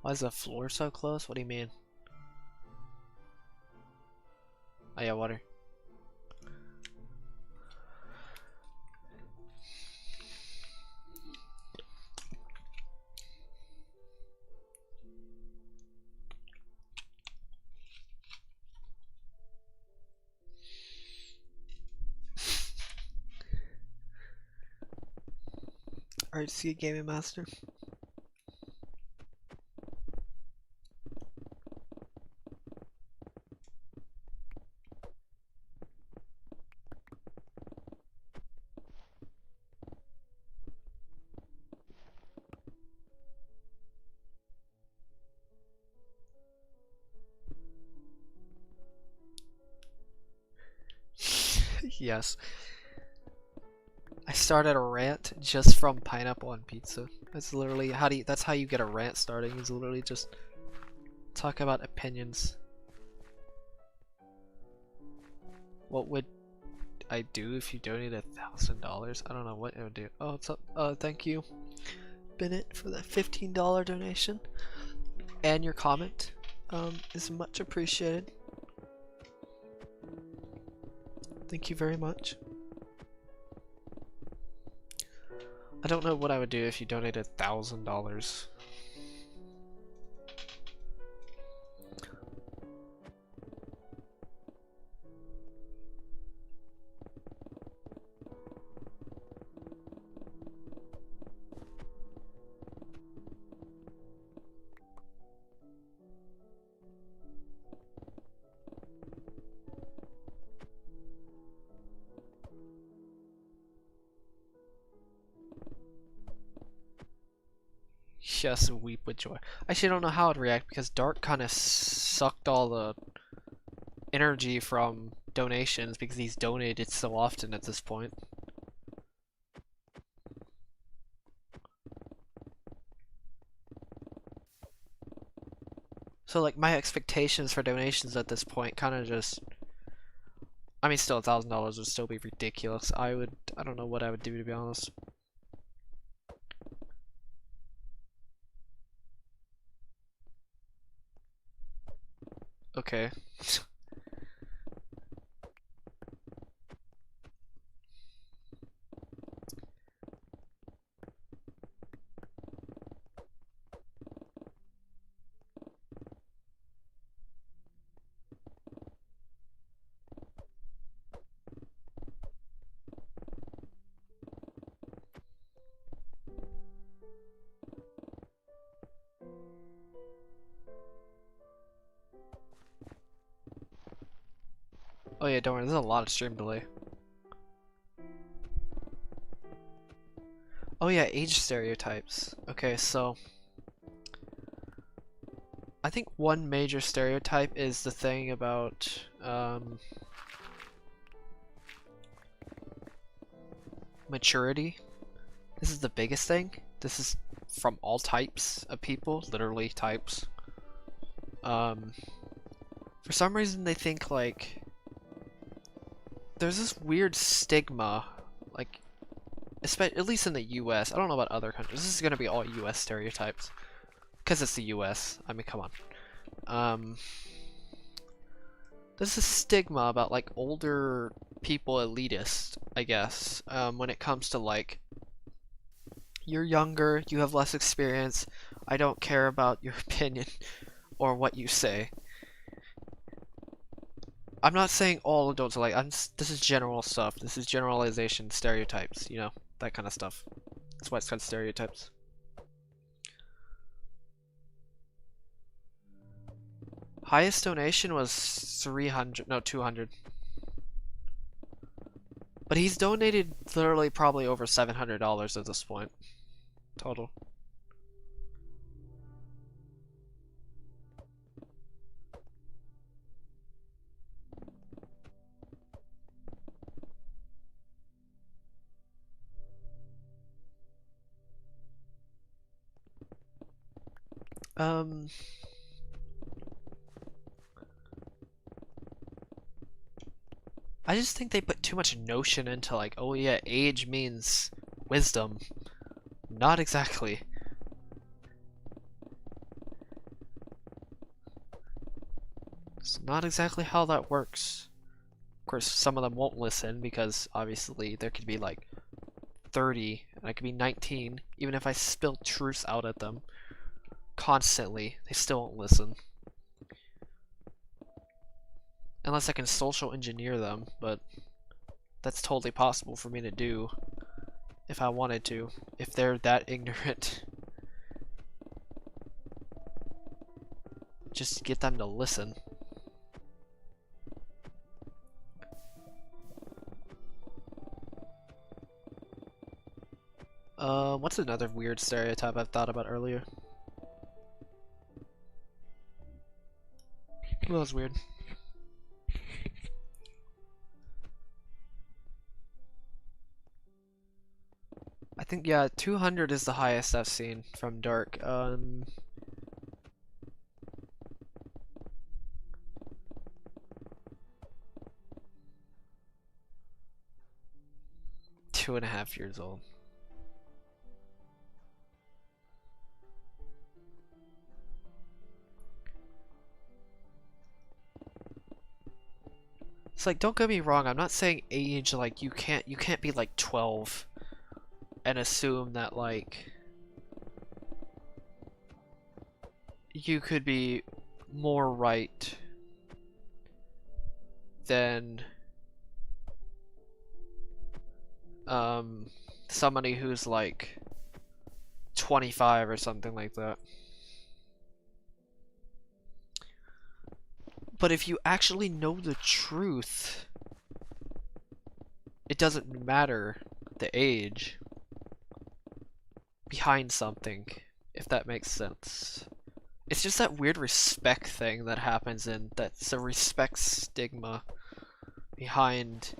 Why is the floor so close? What do you mean? Oh yeah, water. Alright, see you, Gaming Master. Yes. I started a rant just from pineapple on pizza. That's literally that's how you get a rant starting, is literally just talk about opinions. What would I do if you donated $1,000? I don't know what it would do. Oh, what's up? Thank you, Bennett, for that $15 donation. And your comment is much appreciated. Thank you very much. I don't know what I would do if you donated $1,000. Just weep with joy. I actually don't know how I'd react because Dark kind of sucked all the energy from donations because he's donated so often at this point. So like my expectations for donations at this point kind of just, I mean, still $1,000 would still be ridiculous. I don't know what I would do, to be honest. Okay. Oh yeah, don't worry, there's a lot of stream delay. Oh yeah, age stereotypes. Okay, so I think one major stereotype is the thing about maturity. This is the biggest thing. This is from all types of people, literally types. For some reason they think like there's this weird stigma, like at least in the US. I don't know about other countries. This is gonna be all US stereotypes because it's the US. I mean, come on. There's a stigma about like older people elitist, I guess, when it comes to like you're younger, you have less experience, I don't care about your opinion or what you say. I'm not saying all adults are like, this is general stuff. This is generalization, stereotypes, you know, that kind of stuff. That's why it's called stereotypes. Highest donation was 300, no, 200. But he's donated literally probably over $700 at this point, total. I just think they put too much notion into like, oh yeah, age means wisdom. Not exactly. It's not exactly how that works. Of course, some of them won't listen because obviously there could be like 30 and I could be 19. Even if I spill truths out at them constantly, they still won't listen. Unless I can social engineer them, but that's totally possible for me to do if I wanted to, if they're that ignorant. Just get them to listen. What's another weird stereotype I've thought about earlier? That was weird. I think, yeah, 200 is the highest I've seen from Dark. 2.5 years old. It's like, don't get me wrong, I'm not saying age, like, you can't be like 12 and assume that like you could be more right than somebody who's like 25 or something like that. But if you actually know the truth, it doesn't matter the age behind something, if that makes sense. It's just that weird respect thing that happens, and that's a respect stigma behind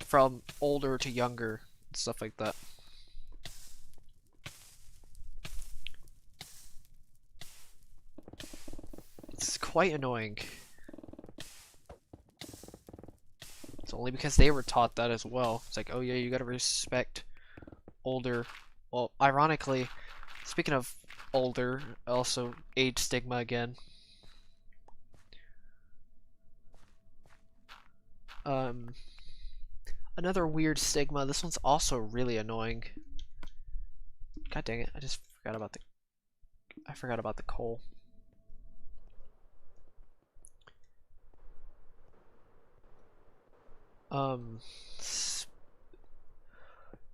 from older to younger, and stuff like that. It's quite annoying. It's only because they were taught that as well. It's like, oh yeah, you gotta respect older. Well, ironically, speaking of older, also age stigma again. Another weird stigma. This one's also really annoying. God dang it! I forgot about the coal.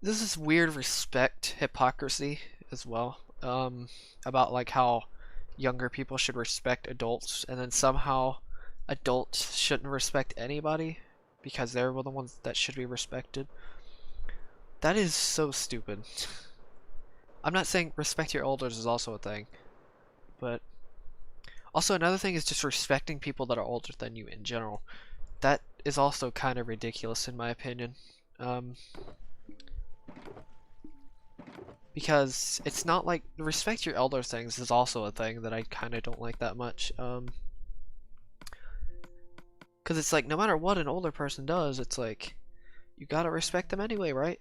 This is weird respect hypocrisy as well. About like how younger people should respect adults, and then somehow adults shouldn't respect anybody because they're the ones that should be respected. That is so stupid. I'm not saying respect your elders is also a thing, but also another thing is just respecting people that are older than you in general. that is also kind of ridiculous in my opinion. Because it's not like respect your elders things is also a thing that I kind of don't like that much. Because it's like no matter what an older person does, it's like you gotta respect them anyway, right?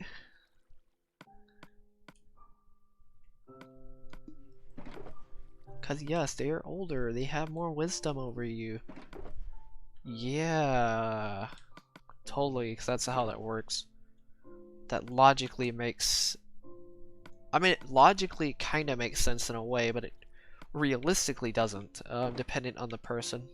Because yes, they are older, they have more wisdom over you. Yeah, totally, because that's how that works. That logically makes... I mean, it logically kind of makes sense in a way, but it realistically doesn't, depending on the person.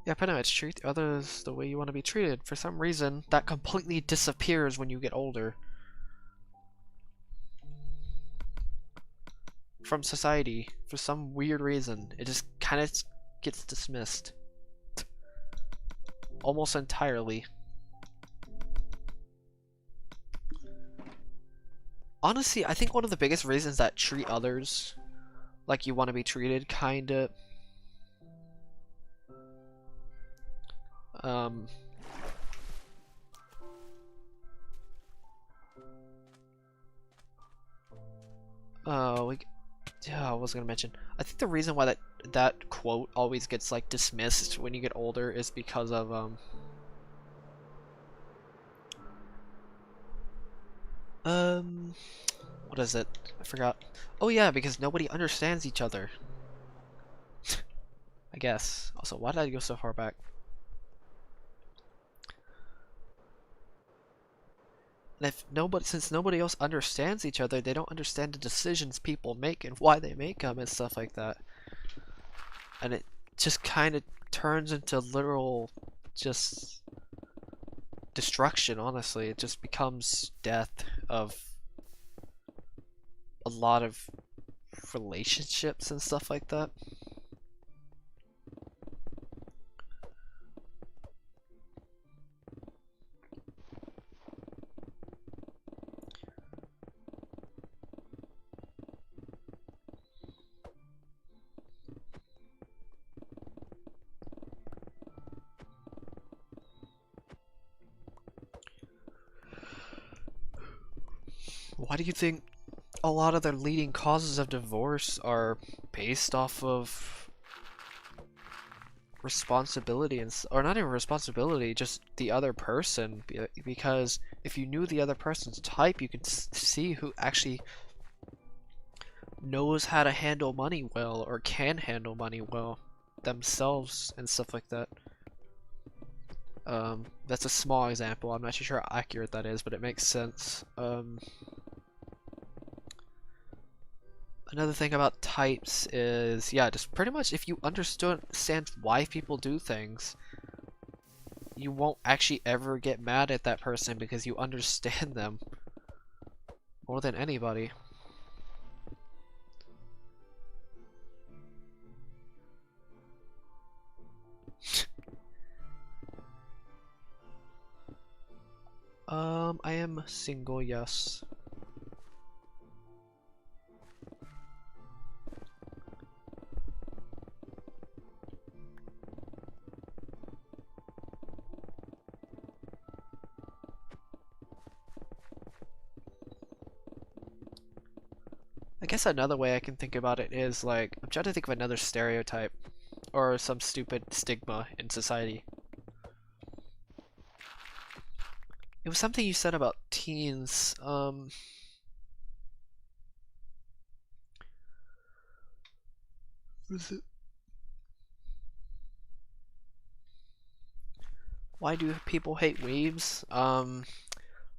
Yeah, pretty much treat others the way you want to be treated. For some reason, that completely disappears when you get older. From society, for some weird reason. It just kind of gets dismissed. Almost entirely. Honestly, I think one of the biggest reasons that treat others like you want to be treated, kinda... I was gonna mention. I think the reason why that quote always gets like dismissed when you get older is because of what is it? I forgot. Oh yeah, because nobody understands each other. I guess. Also, why did I go so far back? And since nobody else understands each other, they don't understand the decisions people make and why they make them and stuff like that. And it just kind of turns into literal, just destruction, honestly. It just becomes death of a lot of relationships and stuff like that. Why do you think a lot of the leading causes of divorce are based off of responsibility or not even responsibility, just the other person? Because if you knew the other person's type, you could see who actually knows how to handle money well or can handle money well themselves and stuff like that. That's a small example. I'm not too sure how accurate that is, but it makes sense. Another thing about types is, yeah, just pretty much if you understand why people do things, you won't actually ever get mad at that person because you understand them more than anybody. I am single, yes. I guess another way I can think about it is like, I'm trying to think of another stereotype or some stupid stigma in society. It was something you said about teens. Was it? Why do people hate weebs?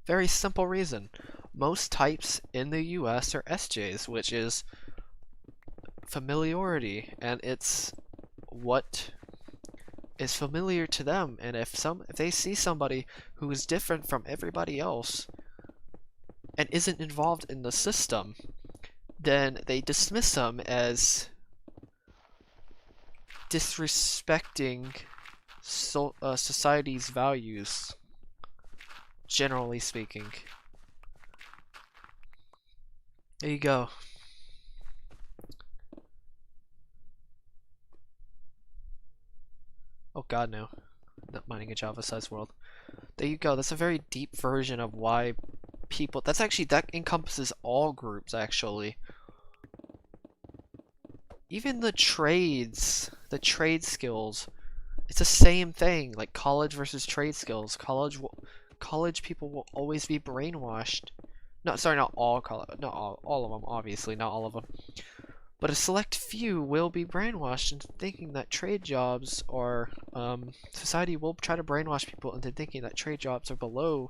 Very simple reason. Most types in the US are SJs, which is familiarity, and it's what is familiar to them. And if they see somebody who is different from everybody else and isn't involved in the system, then they dismiss them as disrespecting society's values, generally speaking. There you go. Oh god, no. Not mining a Java-sized world. There you go. That's a very deep version of why people... That's actually... That encompasses all groups, actually. Even the trades. The trade skills. It's the same thing. Like college versus trade skills. College people will always be brainwashed. No, sorry, not all college. Not all of them, obviously. Not all of them. But a select few will be brainwashed into thinking that trade jobs are, society will try to brainwash people into thinking that trade jobs are below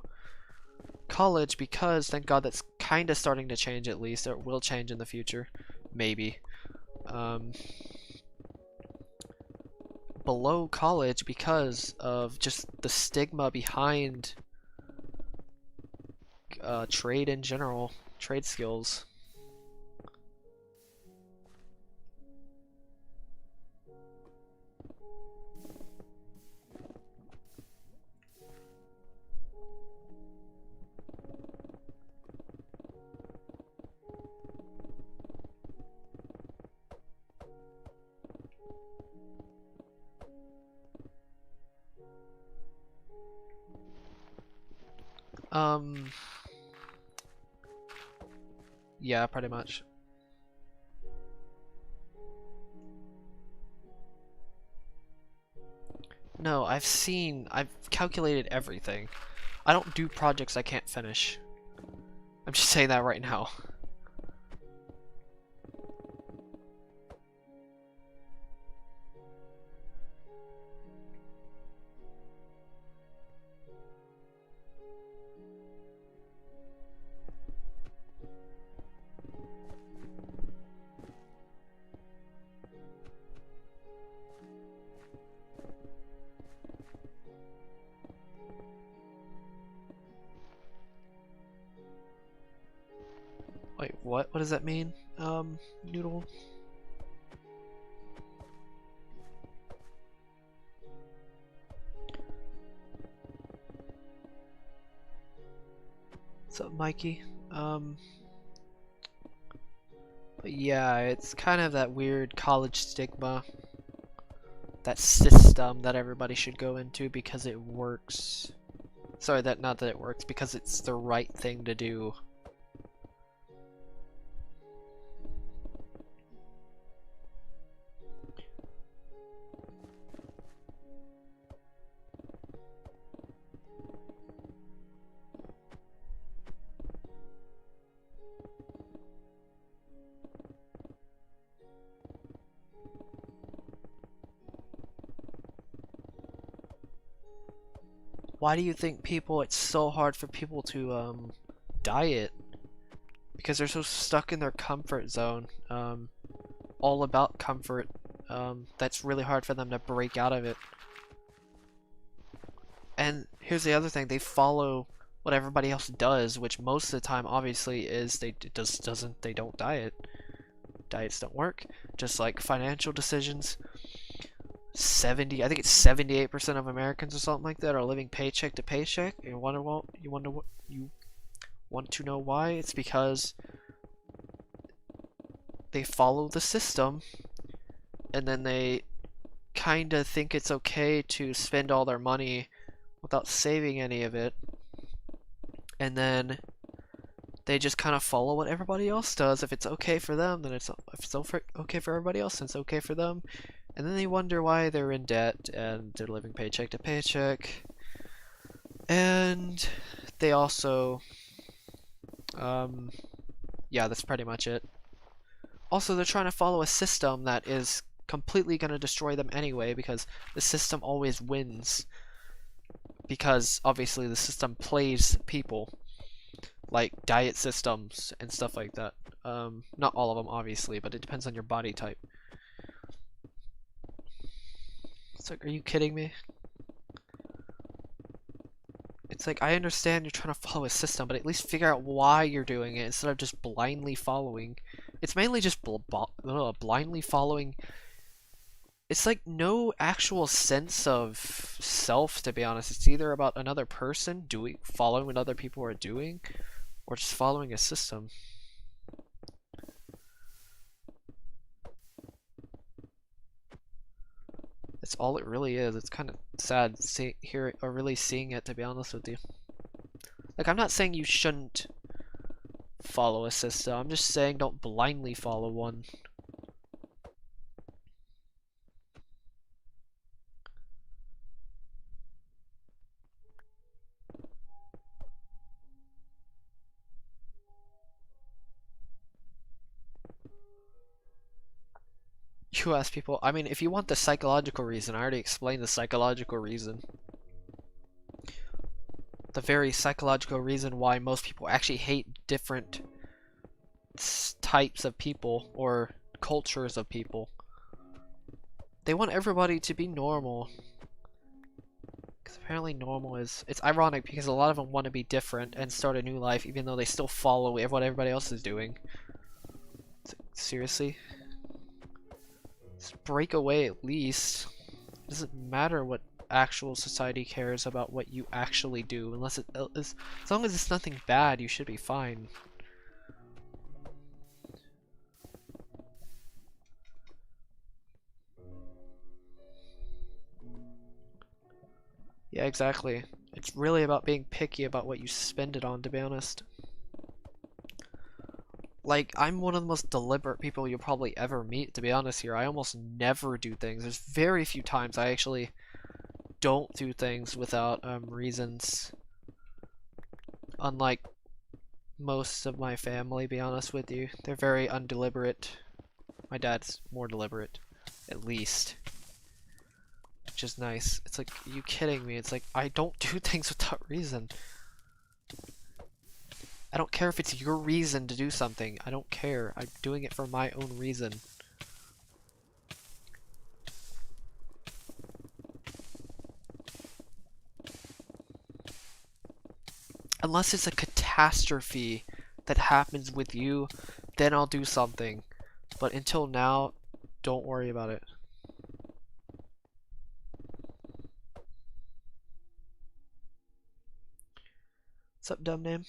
college because, thank God, that's kind of starting to change at least, or it will change in the future, maybe. Below college because of just the stigma behind trade in general, trade skills. Yeah, pretty much. No, I've calculated everything. I don't do projects I can't finish. I'm just saying that right now. Wait, what? What does that mean? Noodle? What's up, Mikey? But yeah, it's kind of that weird college stigma. That system that everybody should go into because it works. Sorry, not that it works, because it's the right thing to do. Why do you think it's so hard for people to diet? Because they're so stuck in their comfort zone, all about comfort. That's really hard for them to break out of it. And here's the other thing, they follow what everybody else does, which most of the time obviously is they don't diet. Diets don't work. Just like financial decisions. I think it's 78% of Americans or something like that are living paycheck to paycheck. You want to know why? It's because they follow the system, and then they kind of think it's okay to spend all their money without saving any of it, and then they just kind of follow what everybody else does. If it's okay for them, then if it's okay for everybody else, then it's okay for them. And then they wonder why they're in debt and they're living paycheck to paycheck. And they also, yeah, that's pretty much it. Also, they're trying to follow a system that is completely going to destroy them anyway, because the system always wins. Because obviously the system plays people, like diet systems and stuff like that. Not all of them, obviously, but it depends on your body type. It's like, are you kidding me? It's like, I understand you're trying to follow a system, but at least figure out why you're doing it instead of just blindly following. It's mainly just blindly following. It's like no actual sense of self, to be honest. It's either about another person following what other people are doing, or just following a system. It's all it really is. It's kind of sad hearing or really seeing it, to be honest with you. Like, I'm not saying you shouldn't follow a system. I'm just saying don't blindly follow one. You ask people, I mean, if you want the psychological reason, I already explained the psychological reason. The very psychological reason why most people actually hate different types of people or cultures of people. They want everybody to be normal. Because apparently normal is... It's ironic because a lot of them want to be different and start a new life even though they still follow what everybody else is doing. Seriously? Just break away at least. It doesn't matter what actual society cares about what you actually do, unless it is, as long as it's nothing bad, you should be fine. Yeah, exactly. It's really about being picky about what you spend it on, to be honest. Like, I'm one of the most deliberate people you'll probably ever meet, to be honest here. I almost never do things. There's very few times I actually don't do things without reasons. Unlike most of my family, be honest with you. They're very undeliberate. My dad's more deliberate, at least. Which is nice. It's like, are you kidding me? It's like, I don't do things without reason. I don't care if it's your reason to do something. I don't care. I'm doing it for my own reason. Unless it's a catastrophe that happens with you, then I'll do something. But until now, don't worry about it. What's up, dumb name?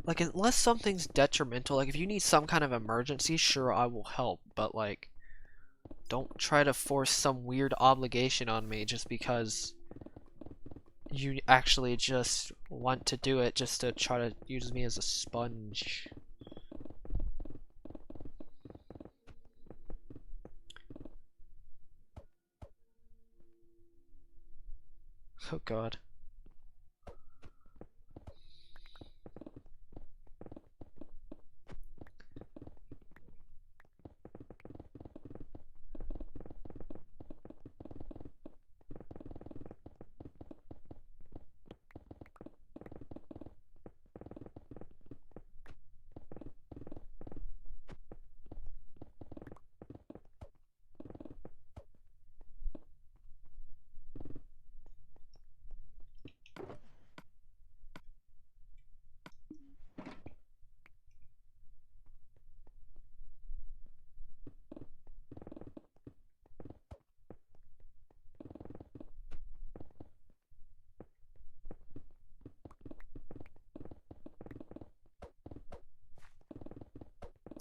Like, unless something's detrimental, like if you need some kind of emergency, sure, I will help, but like, don't try to force some weird obligation on me just because you actually just want to do it just to try to use me as a sponge. Oh god.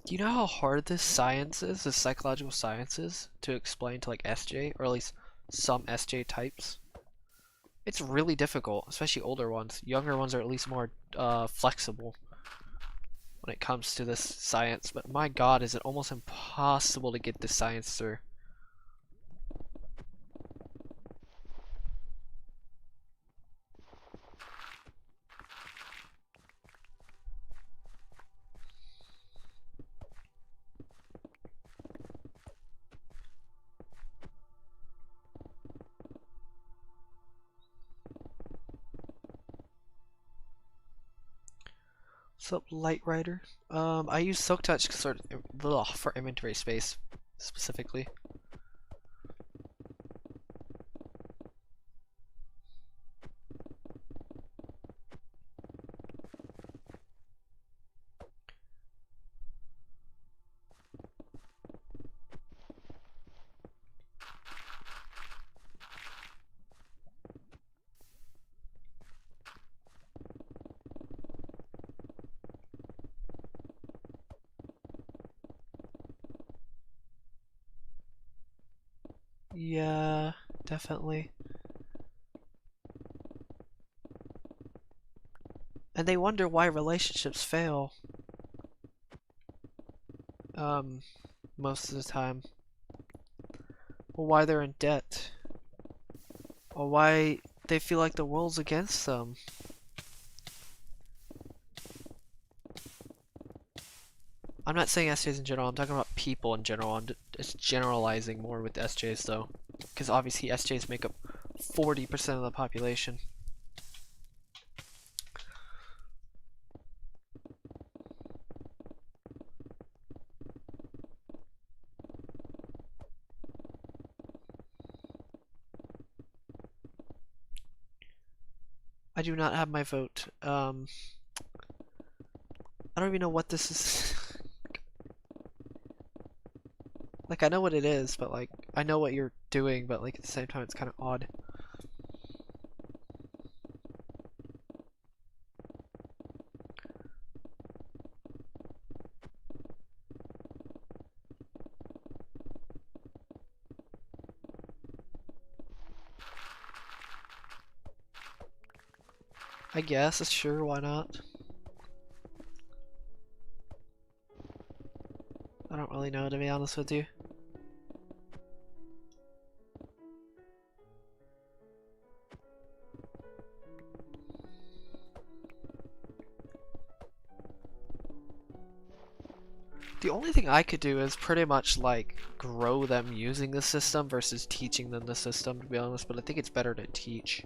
Do you know how hard this science is, this psychological science is, to explain to like SJ, or at least some SJ types? It's really difficult, especially older ones. Younger ones are at least more flexible when it comes to this science, but my god, is it almost impossible to get this science through. What's up, Light Rider? I use Silk Touch sort of for inventory space, specifically. Yeah, definitely. And they wonder why relationships fail. Most of the time. Or why they're in debt. Or why they feel like the world's against them. I'm not saying SJs in general, I'm talking about people in general. I'm just generalizing more with SJs though. Because obviously SJs make up 40% of the population. I do not have my vote. I don't even know what this is. Like, I know what it is, but like, I know what you're doing, but like at the same time it's kind of odd. I guess, sure, why not? I don't really know, to be honest with you. The only thing I could do is pretty much like grow them using the system versus teaching them the system, to be honest, but I think it's better to teach.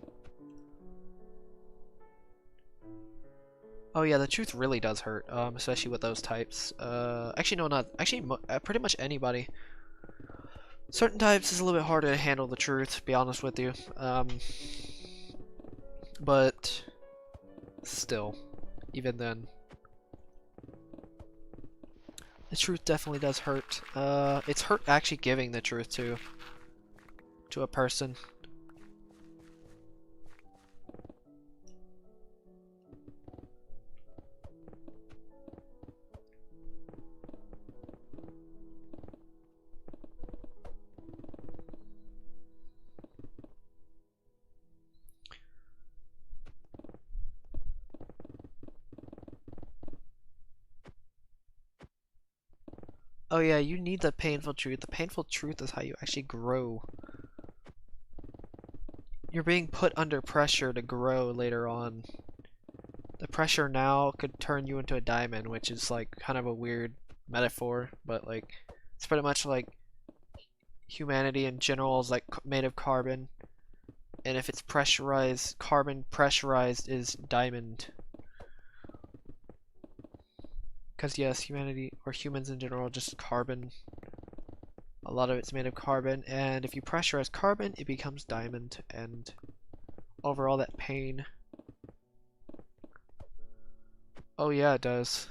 Oh yeah, the truth really does hurt, especially with those types. Actually no, not actually. Pretty much anybody. Certain types is a little bit harder to handle the truth, to be honest with you. But still, even then, the truth definitely does hurt. It's hurt actually giving the truth to a person. Oh yeah, you need the painful truth. The painful truth is how you actually grow. You're being put under pressure to grow later on. The pressure now could turn you into a diamond, which is like kind of a weird metaphor, but like it's pretty much like humanity in general is like made of carbon, and if it's pressurized, carbon pressurized is diamond. Because yes, humanity, or humans in general, just carbon. A lot of it's made of carbon, and if you pressurize carbon, it becomes diamond, and overall that pain. Oh yeah, it does.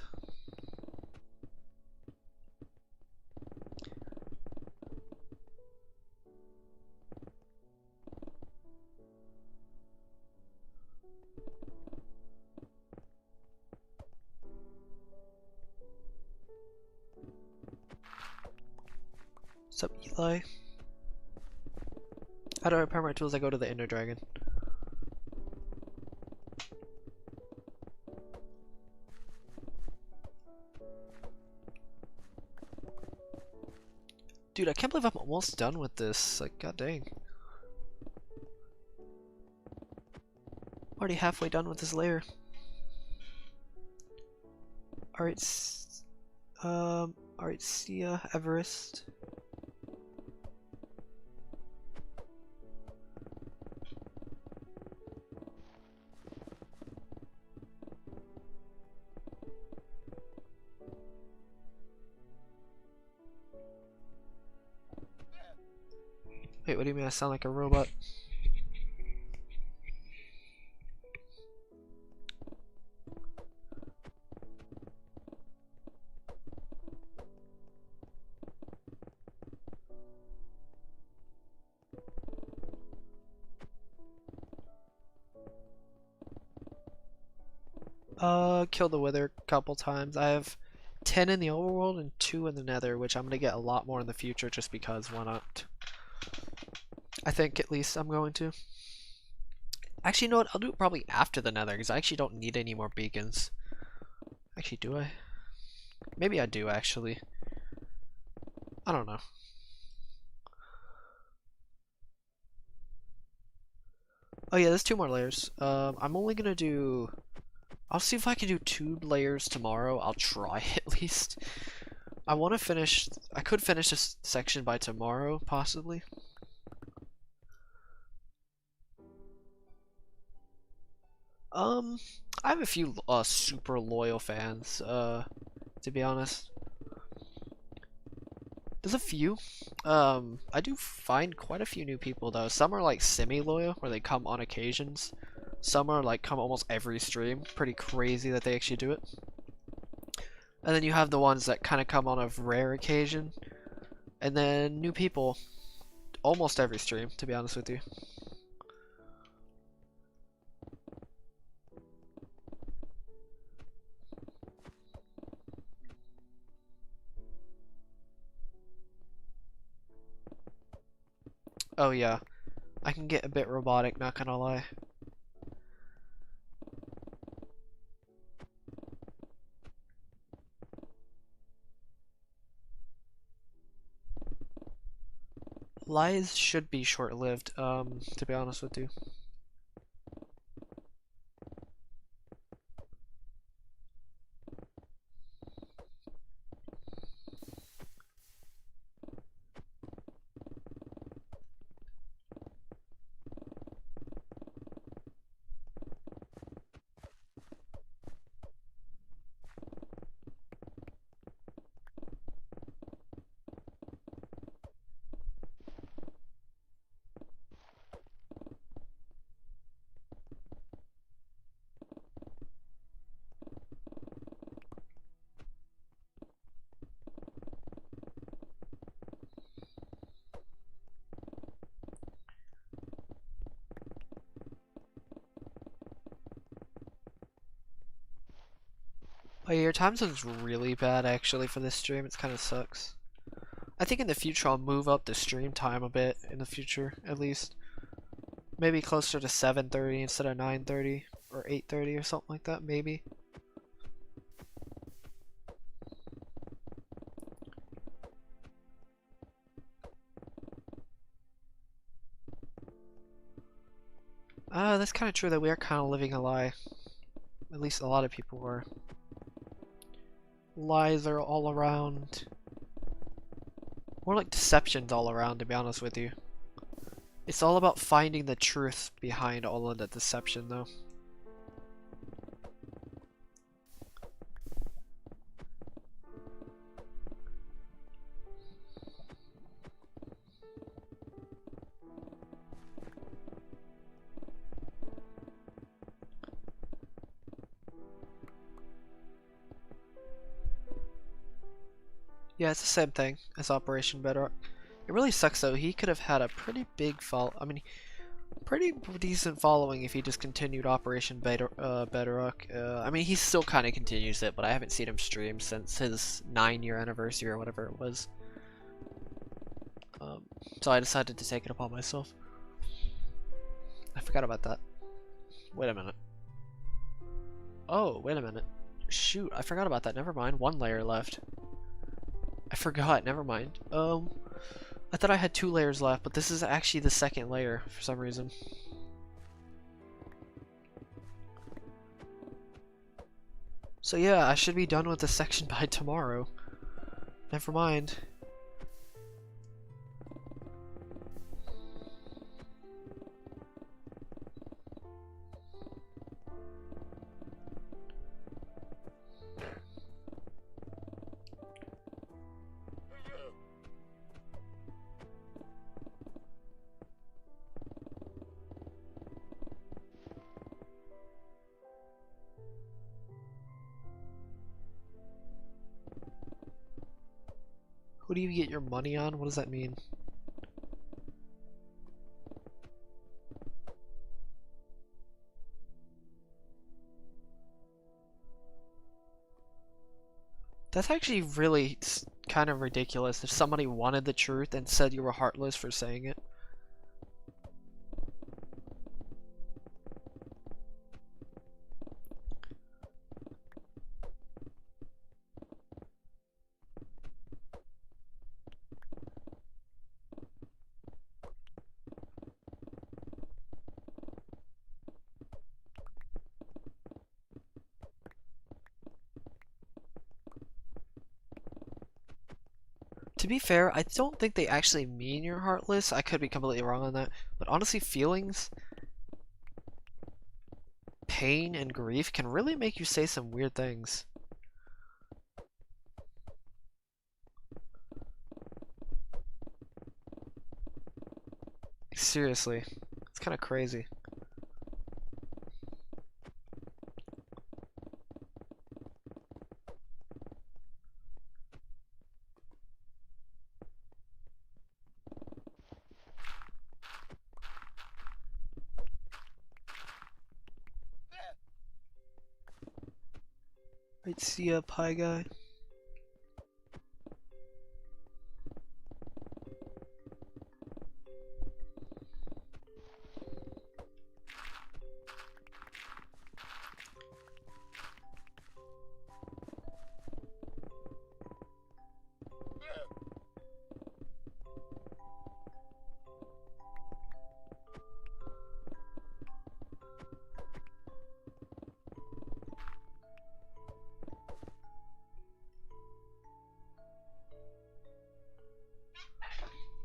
What's up, Eli? How do I repair my tools? I go to the Inner Dragon. Dude, I can't believe I'm almost done with this. Like, god dang. Already halfway done with this layer. Alright, alright, see ya, Everest. Wait, what do you mean I sound like a robot? Killed the Wither a couple times. I have 10 in the overworld and 2 in the Nether, which I'm gonna get a lot more in the future just because, why not? I think at least I'm going to. Actually, you know what? I'll do it probably after the Nether, because I actually don't need any more beacons. Actually, do I? Maybe I do, actually. I don't know. Oh yeah, there's 2 more layers. I'm only gonna do... I'll see if I can do 2 layers tomorrow. I'll try at least. I want to finish... I could finish this section by tomorrow, possibly. I have a few super loyal fans, to be honest. There's a few. I do find quite a few new people though. Some are like semi-loyal, where they come on occasions. Some are like come almost every stream. Pretty crazy that they actually do it. And then you have the ones that kind of come on a rare occasion. And then new people almost every stream, to be honest with you. Oh yeah, I can get a bit robotic, not gonna lie. Lies should be short-lived, to be honest with you. Oh yeah, your time zone's really bad actually for this stream. It kind of sucks. I think in the future I'll move up the stream time a bit in the future, at least. Maybe closer to 7:30 instead of 9:30 or 8:30 or something like that, maybe. That's kind of true that we are kind of living a lie. At least a lot of people were. Lies are all around. More like deceptions all around, to be honest with you. It's all about finding the truth behind all of the deception, though. Yeah, it's the same thing as Operation Bedrock. It really sucks though. He could have had a pretty big pretty decent following if he just continued Operation Bedrock. I mean, he still kind of continues it, but I haven't seen him stream since his 9-year anniversary or whatever it was. So I decided to take it upon myself. I forgot about that. Wait a minute. Oh, wait a minute. Shoot, I forgot about that. Never mind. 1 layer left. I forgot, never mind. I thought I had 2 layers left, but this is actually the 2nd layer for some reason. So yeah, I should be done with this section by tomorrow. Never mind. Who do you get your money on? What does that mean? That's actually really kind of ridiculous if somebody wanted the truth and said you were heartless for saying it. To be fair, I don't think they actually mean you're heartless. I could be completely wrong on that. But honestly, feelings, pain, and grief can really make you say some weird things. Seriously, it's kind of crazy. Right, see ya, pie guy.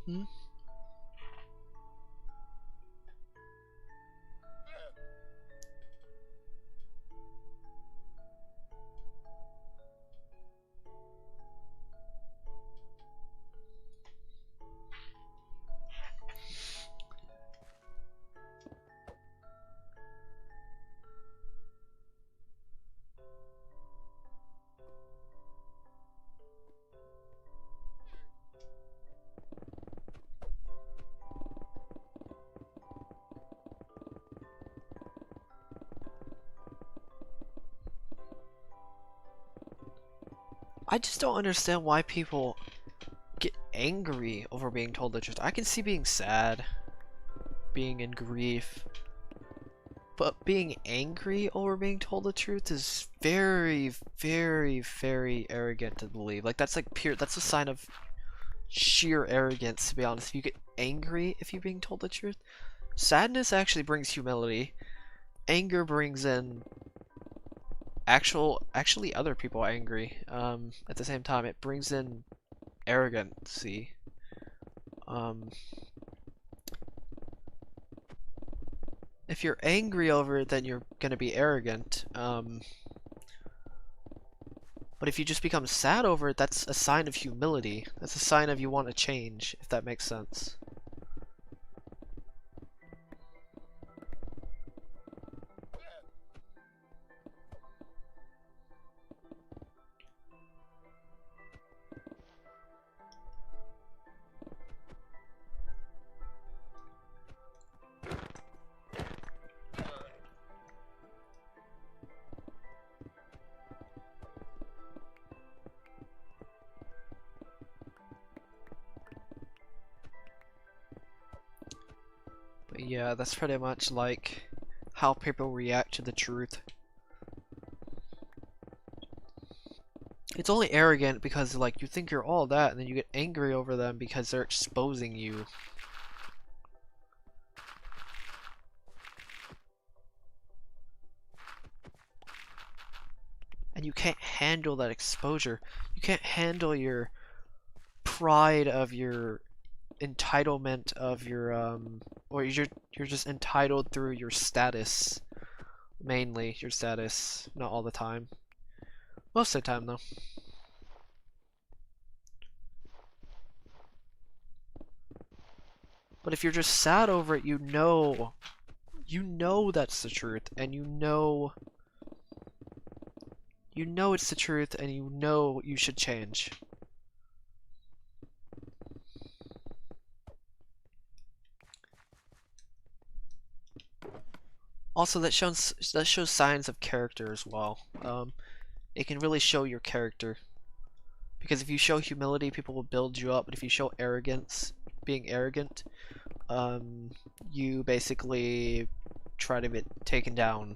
Hmm? I just don't understand why people get angry over being told the truth. I can see being sad, being in grief, but being angry over being told the truth is very, very, very arrogant to believe. Like, that's like pure, that's a sign of sheer arrogance, to be honest. If you get angry if you're being told the truth, sadness actually brings humility. Anger brings in actually other people angry. At the same time, it brings in arrogancy. If you're angry over it, then you're gonna be arrogant. But if you just become sad over it, that's a sign of humility. That's a sign of you want to change, if that makes sense. But yeah, that's pretty much like how people react to the truth. It's only arrogant because like you think you're all that and then you get angry over them because they're exposing you. And you can't handle that exposure. You can't handle your pride of your entitlement of your or you're just entitled through your status. Mainly your status, not all the time. Most of the time though. But if you're just sad over it, you know that's the truth, and you know it's the truth, and you know you should change. Also, that shows signs of character as well. It can really show your character. Because if you show humility, people will build you up. But if you show arrogance, being arrogant, you basically try to get taken down.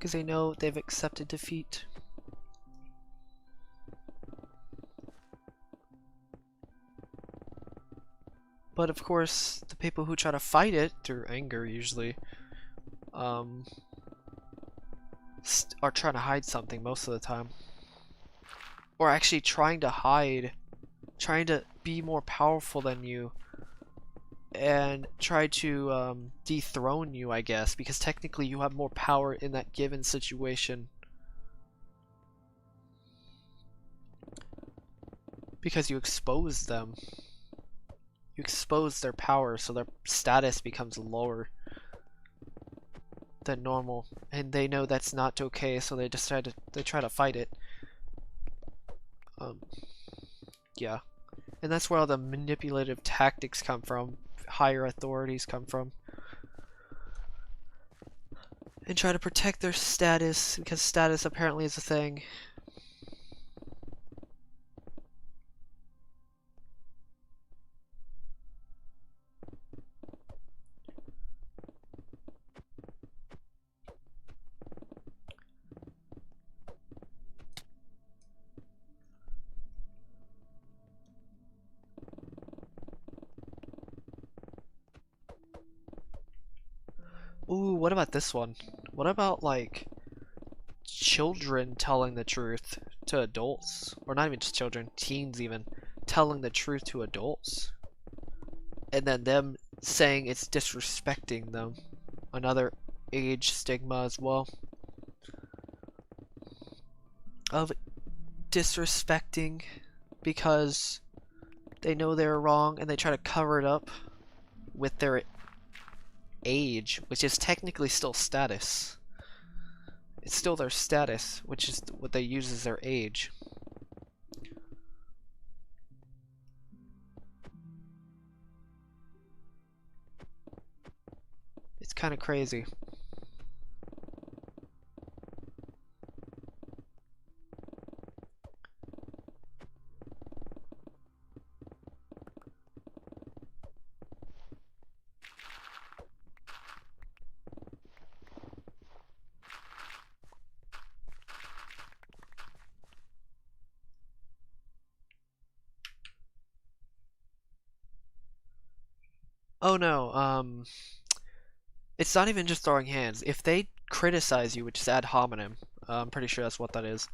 because they know they've accepted defeat. But of course, the people who try to fight it through anger usually are trying to hide something most of the time. Or actually trying to hide, trying to be more powerful than you and try to dethrone you, I guess, because technically you have more power in that given situation. Because you expose them. You expose their power, so their status becomes lower than normal, and they know that's not okay, so they try to fight it. Yeah, and that's where all the manipulative tactics come from, higher authorities come from, and try to protect their status, because status apparently is a thing. Ooh, what about this one? What about, like, children telling the truth to adults? Or not even just children, teens even, telling the truth to adults. And then them saying it's disrespecting them. Another age stigma as well. Of disrespecting because they know they're wrong and they try to cover it up with their age, which is technically still status. It's still their status, which is what they use as their age. It's kind of crazy. Oh no, it's not even just throwing hands. If they criticize you, which is ad hominem, I'm pretty sure that's what that is.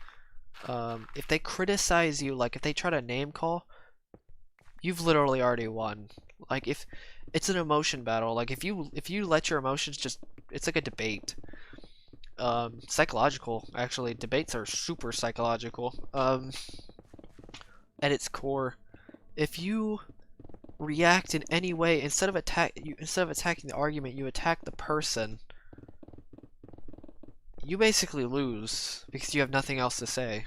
If they criticize you, like if they try to name call, you've literally already won. Like if it's an emotion battle, like if you let your emotions just, it's like a debate. Psychological, actually. Debates are super psychological. At its core, if you react in any way, instead of attacking the argument, you attack the person, you basically lose because you have nothing else to say.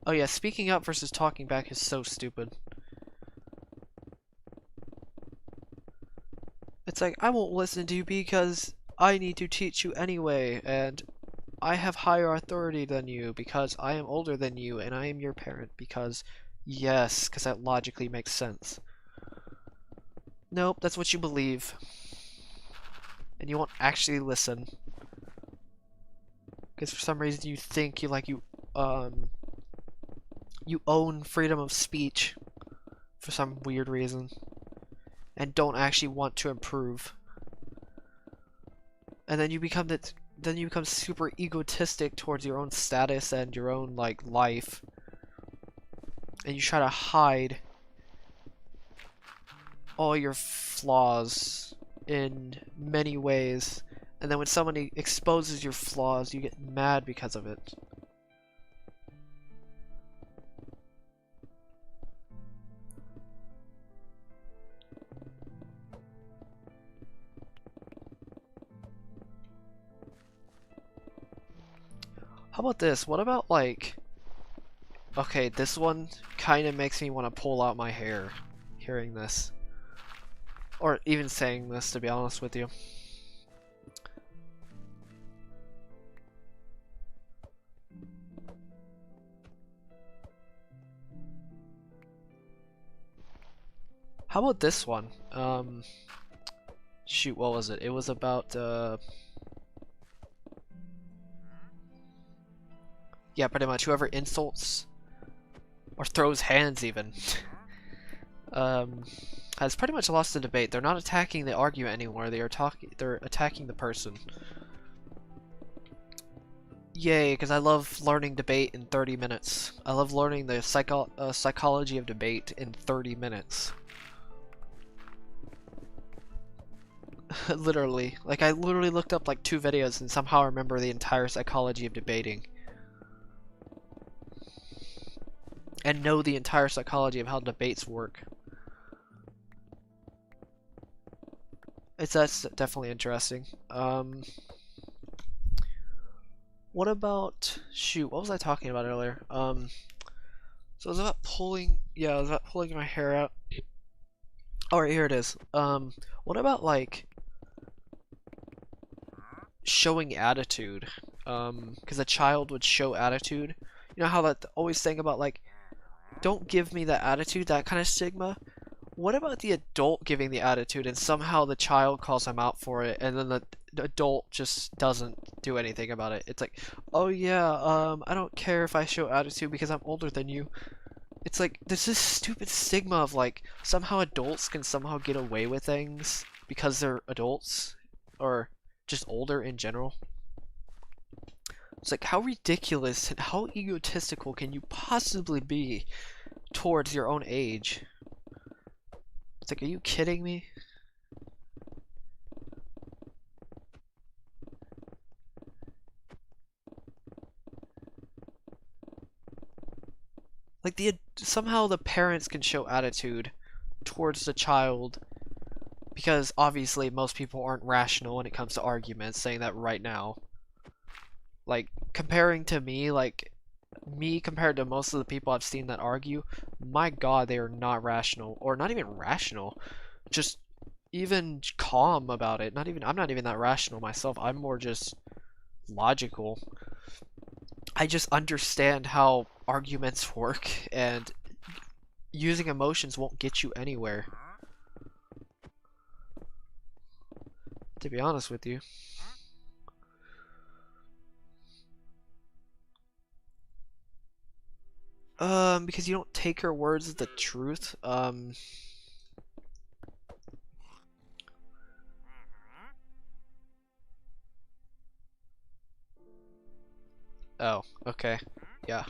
Oh yeah, speaking up versus talking back is so stupid. It's like, I won't listen to you because I need to teach you anyway, and I have higher authority than you because I am older than you and I am your parent because, yes, because that logically makes sense. Nope, that's what you believe. And you won't actually listen. Because for some reason you think you own freedom of speech for some weird reason and don't actually want to improve. And then you become super egotistic towards your own status and your own like life. And you try to hide all your flaws in many ways. And then when somebody exposes your flaws, you get mad because of it. How about this? What about like... Okay, this one kind of makes me want to pull out my hair hearing this. Or even saying this, to be honest with you. How about this one? Shoot, what was it? It was about, yeah, pretty much whoever insults or throws hands even has pretty much lost the debate. They're not attacking the argument anymore. They're attacking the person. Yay, because I love learning debate in 30 minutes. I love learning the psychology of debate in 30 minutes. Literally. Like, I literally looked up like 2 videos and somehow remember the entire psychology of debating. And know the entire psychology of how debates work. That's definitely interesting. What about, shoot, what was I talking about earlier? So it was about pulling, yeah, it was about pulling my hair out. Oh, right, here it is. What about, like, showing attitude? Because a child would show attitude. You know how that always saying about, like, don't give me that attitude, that kind of stigma? What about the adult giving the attitude and somehow the child calls him out for it and then the adult just doesn't do anything about it? It's like, oh yeah, I don't care if I show attitude because I'm older than you. It's like, there's this stupid stigma of like, somehow adults can somehow get away with things because they're adults or just older in general. It's like, how ridiculous and how egotistical can you possibly be towards your own age? It's like, are you kidding me? Like, somehow the parents can show attitude towards the child because obviously most people aren't rational when it comes to arguments, saying that right now. Like, comparing to me, like, me compared to most of the people I've seen that argue, my god, they are not rational, or not even rational, just even calm about it. I'm not even that rational myself. I'm more just logical. I just understand how arguments work, and using emotions won't get you anywhere. To be honest with you. Because you don't take her words as the truth. Oh, okay. Yeah.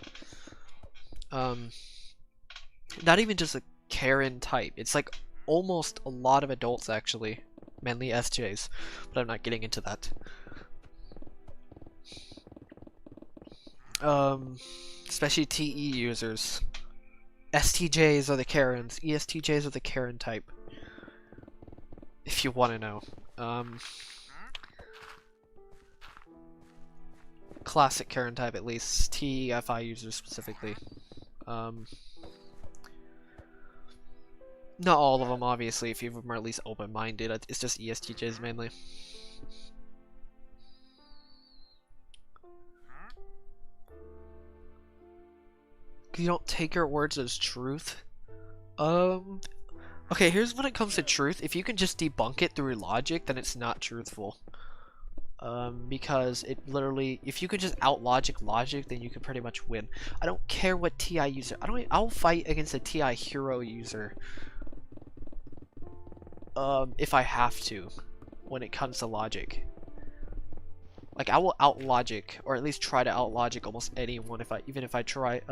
Not even just a Karen type. It's like almost a lot of adults actually. Mainly SJs. But I'm not getting into that. Especially TE users. STJs are the Karens. ESTJs are the Karen type. If you want to know. Classic Karen type at least. TFI users specifically. Not all of them, obviously. A few of them are at least open-minded. It's just ESTJs mainly. You don't take her words as truth. Okay, here's when it comes to truth. If you can just debunk it through logic, then it's not truthful. Because it literally, if you can just out-logic logic, then you can pretty much win. I don't care what TI user. I'll fight against a TI hero user. If I have to, when it comes to logic. Like, I will out-logic, or at least try to out-logic almost anyone even if I try,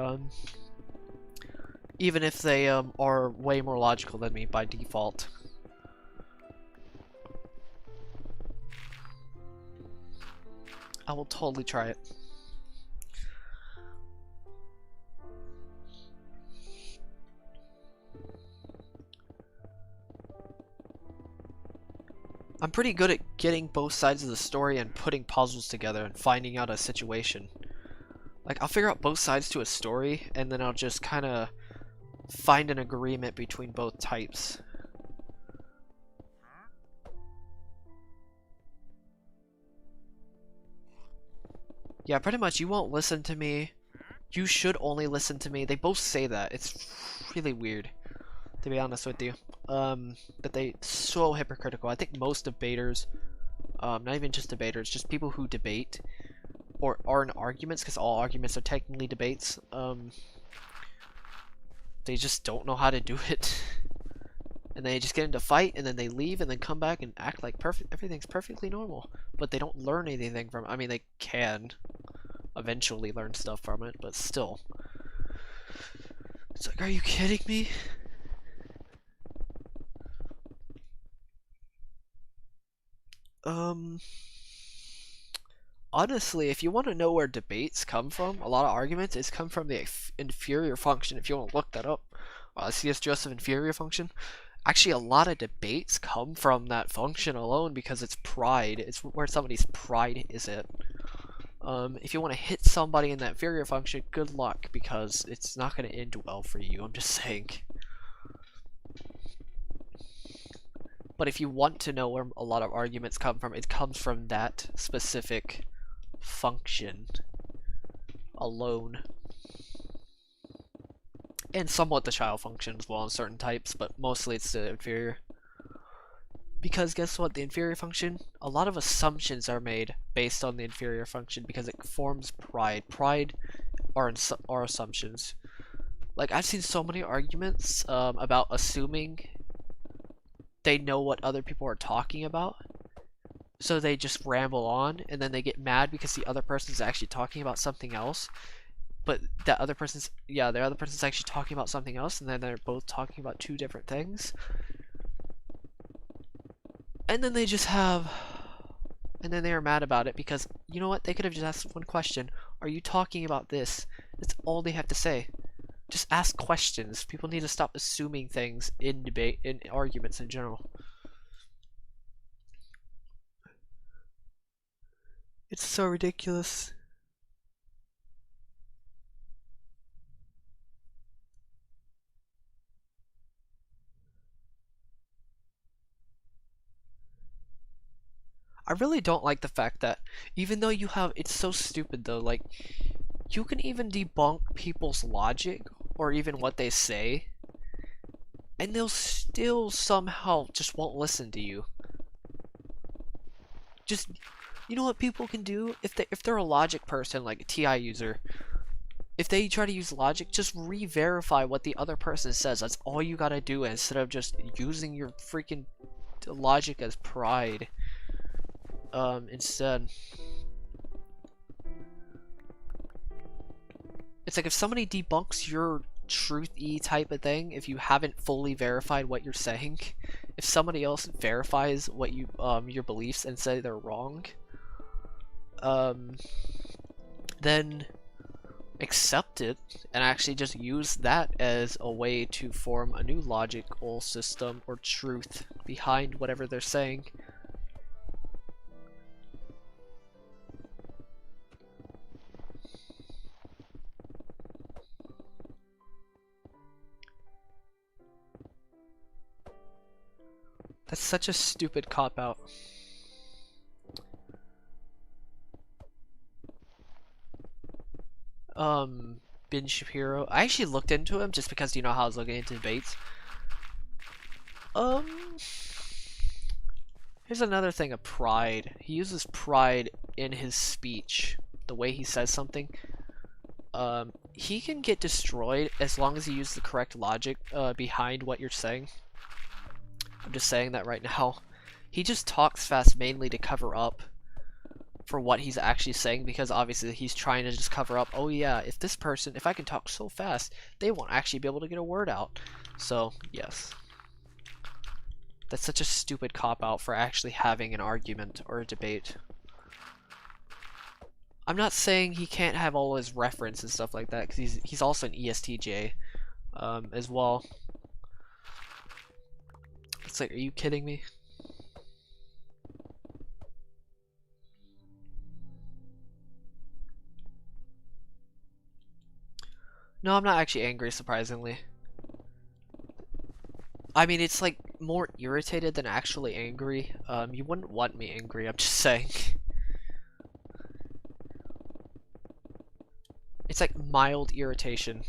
even if they, are way more logical than me by default. I will totally try it. I'm pretty good at getting both sides of the story and putting puzzles together and finding out a situation. Like, I'll figure out both sides to a story, and then I'll just kind of find an agreement between both types. Yeah, pretty much, you won't listen to me. You should only listen to me. They both say that. It's really weird, to be honest with you. that they so hypocritical. I think most debaters, not even just debaters, just people who debate or are in arguments, because all arguments are technically debates, they just don't know how to do it. And they just get into a fight, and then they leave, and then come back and act like everything's perfectly normal. But they don't learn anything from it. I mean, they can eventually learn stuff from it, but still. It's like, are you kidding me? Honestly, if you want to know where debates come from, a lot of arguments, it's come from the inferior function. If you want to look that up, C.S. Joseph inferior function. Actually, a lot of debates come from that function alone because it's pride. It's where somebody's pride is at. If you want to hit somebody in that inferior function, good luck, because it's not going to end well for you. I'm just saying. But if you want to know where a lot of arguments come from, it comes from that specific function alone. And somewhat the child function as well in certain types, but mostly it's the inferior. Because guess what? The inferior function, a lot of assumptions are made based on the inferior function because it forms pride. Pride are assumptions. Like, I've seen so many arguments about assuming they know what other people are talking about. So they just ramble on, and then they get mad because the other person's actually talking about something else. But the other person's actually talking about something else, and then they're both talking about two different things. And then they are mad about it because, you know what, they could have just asked one question. Are you talking about this? That's all they have to say. Just ask questions. People need to stop assuming things in debate, in arguments in general. It's so ridiculous. I really don't like the fact that even though you have, it's so stupid though, like, you can even debunk people's logic or even what they say, and they'll still somehow just won't listen to you. Just, you know what people can do? If they're a logic person, like a TI user, if they try to use logic, just re-verify what the other person says. That's all you gotta do instead of just using your freaking logic as pride. Instead. It's like if somebody debunks your truth-y type of thing, if you haven't fully verified what you're saying, if somebody else verifies what you your beliefs and say they're wrong, then accept it and actually just use that as a way to form a new logical system or truth behind whatever they're saying. That's such a stupid cop-out. Ben Shapiro. I actually looked into him just because, you know, how I was looking into debates. Here's another thing of pride. He uses pride in his speech. The way he says something. He can get destroyed as long as you use the correct logic behind what you're saying. I'm just saying that right now. He just talks fast mainly to cover up for what he's actually saying, because obviously he's trying to just cover up, oh yeah, if I can talk so fast, they won't actually be able to get a word out. So, yes. That's such a stupid cop-out for actually having an argument or a debate. I'm not saying he can't have all his reference and stuff like that, because he's also an ESTJ as well. It's like, are you kidding me? No, I'm not actually angry, surprisingly. I mean, it's like more irritated than actually angry. You wouldn't want me angry, I'm just saying. It's like mild irritation.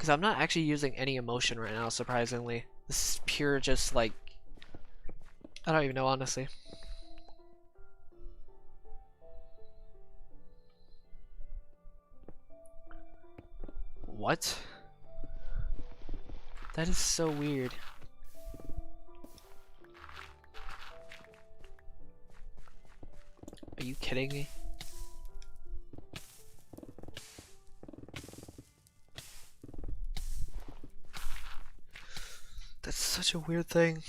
Because I'm not actually using any emotion right now, surprisingly. This is pure just like... I don't even know, honestly. What? That is so weird. Are you kidding me? That's such a weird thing.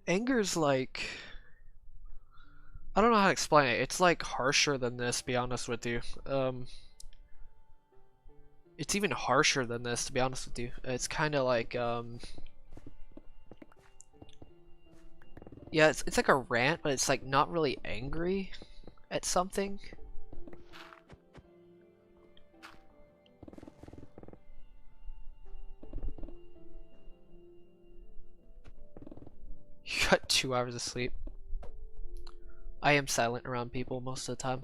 Anger's like... I don't know how to explain it. It's like harsher than this, to be honest with you. It's even harsher than this, to be honest with you. It's kind of like, yeah, it's like a rant, but it's like not really angry at something. You got 2 hours of sleep. I am silent around people most of the time.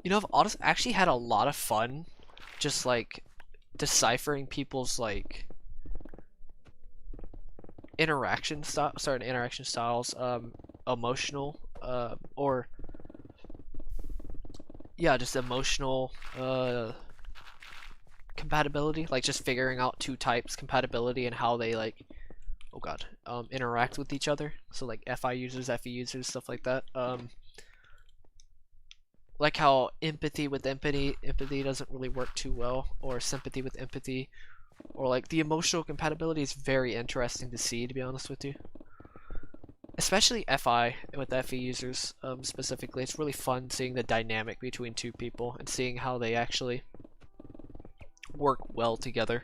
You know, I've actually had a lot of fun just like deciphering people's like interaction styles, emotional, or yeah, just emotional compatibility, like just figuring out two types compatibility and how they like, oh god, interact with each other. So like FI users, FE users, stuff like that. Like how empathy with empathy doesn't really work too well, or sympathy with empathy, or like the emotional compatibility is very interesting to see, to be honest with you. Especially FI with FE users specifically. It's really fun seeing the dynamic between two people and seeing how they actually work well together.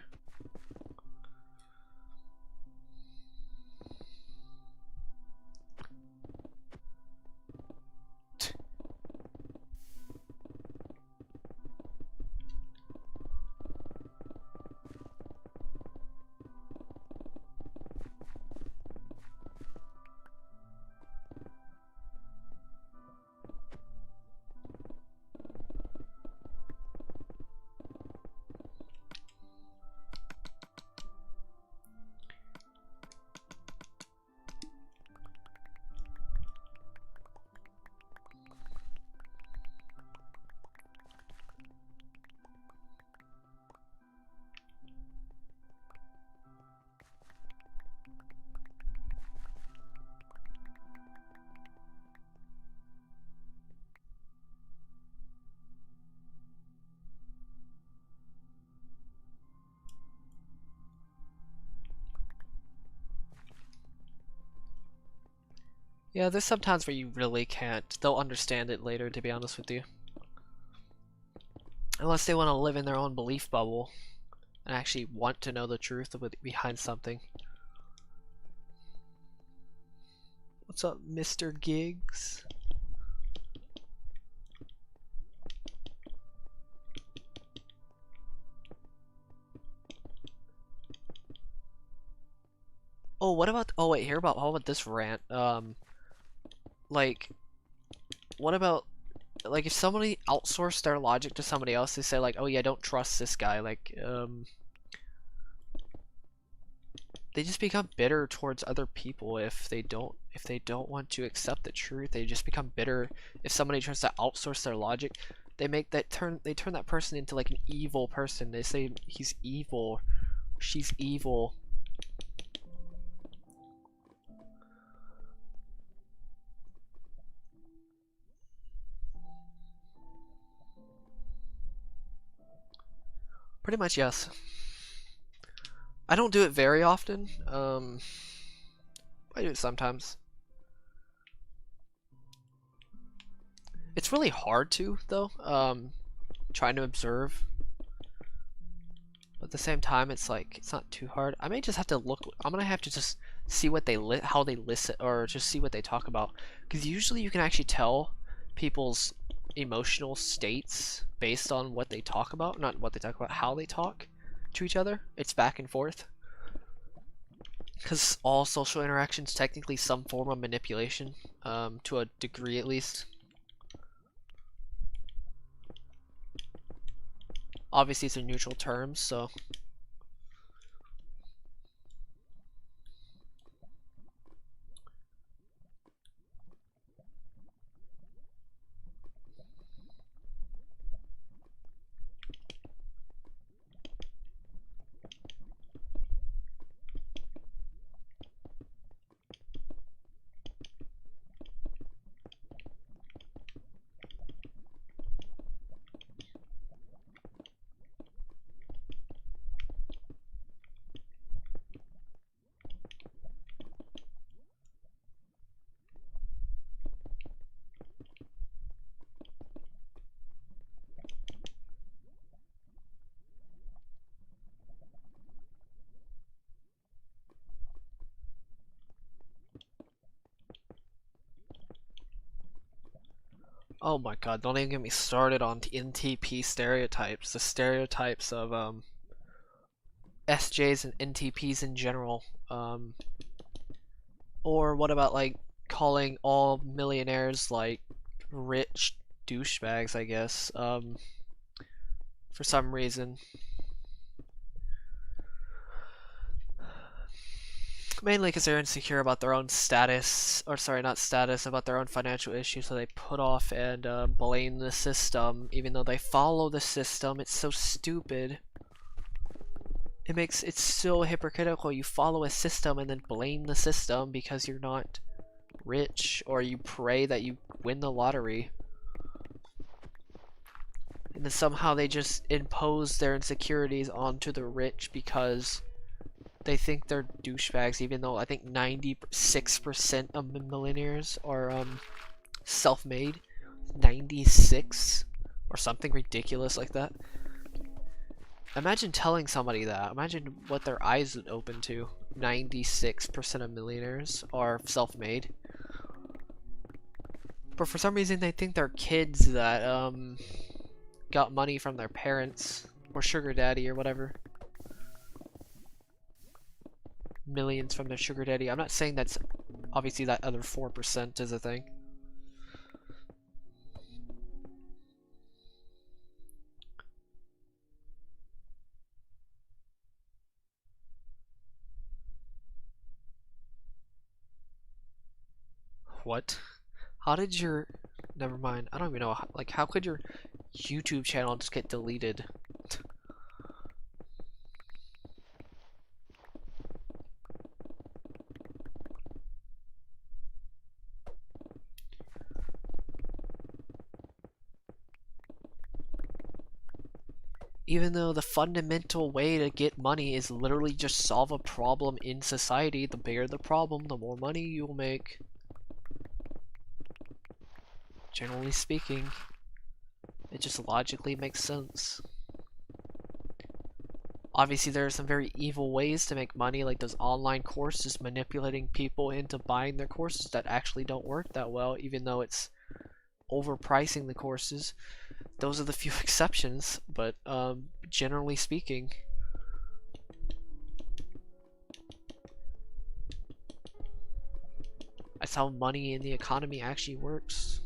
Yeah, there's some times where you really can't. They'll understand it later, to be honest with you. Unless they want to live in their own belief bubble and actually want to know the truth behind something. What's up, Mr. Giggs? Oh, what about, oh wait, how about this rant? Like, what about, like, if somebody outsourced their logic to somebody else, they say like, oh yeah, don't trust this guy, like, they just become bitter towards other people if they don't want to accept the truth. They just become bitter if somebody tries to outsource their logic. They turn that person into like an evil person. They say he's evil, she's evil. Pretty much, yes. I don't do it very often. I do it sometimes. It's really hard to, though, trying to observe. But at the same time, it's like, it's not too hard. I may just have to look, I'm gonna have to just see what they how they listen, or just see what they talk about. Because usually you can actually tell people's emotional states based on what they talk about. Not what they talk about, how they talk to each other. It's back and forth. Because all social interactions technically some form of manipulation, to a degree at least. Obviously, it's in neutral terms, so. Oh my god, don't even get me started on the NTP stereotypes. The stereotypes of SJs and NTPs in general. Or what about like calling all millionaires like rich douchebags, I guess, for some reason. Mainly because they're insecure about their own status, or sorry, not status, about their own financial issues, so they put off and blame the system, even though they follow the system. It's so stupid. It's so hypocritical. You follow a system and then blame the system because you're not rich, or you pray that you win the lottery. And then somehow they just impose their insecurities onto the rich because they think they're douchebags, even though I think 96% of millionaires are self-made. 96 or something ridiculous like that. Imagine telling somebody that. Imagine what their eyes would open to. 96% of millionaires are self-made. But for some reason they think they're kids that got money from their parents or sugar daddy or whatever. Millions from their sugar daddy. I'm not saying that's obviously that other 4% is a thing. What? How did your... Never mind. I don't even know. Like, how could your YouTube channel just get deleted? Even though the fundamental way to get money is literally just solve a problem in society, the bigger the problem, the more money you'll make. Generally speaking, it just logically makes sense. Obviously, there are some very evil ways to make money, like those online courses, manipulating people into buying their courses that actually don't work that well, even though it's overpricing the courses. Those are the few exceptions, but generally speaking, that's how money in the economy actually works.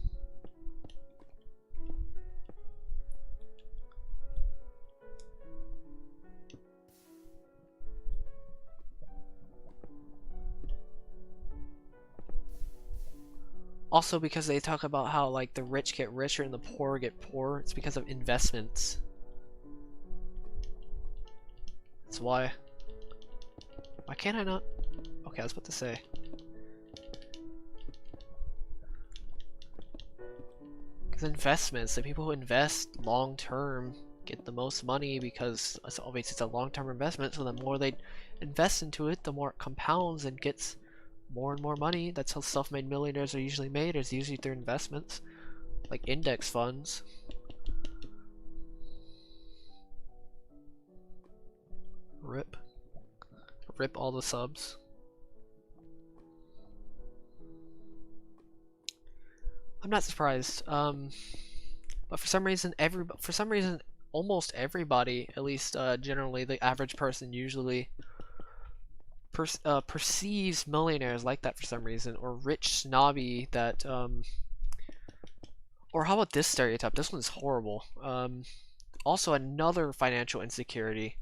Also, because they talk about how like the rich get richer and the poor get poorer, it's because of investments. That's why. Why can't I not? Okay, I was about to say. Because investments, the people who invest long term get the most money because obviously it's a long term investment, so the more they invest into it, the more it compounds and gets more and more money. That's how self-made millionaires are usually made, is usually through investments, like index funds. Rip all the subs. I'm not surprised. But for some reason, almost everybody, at least generally the average person, usually perceives millionaires like that for some reason, or rich snobby that or how about this stereotype? This one's horrible. Also another financial insecurity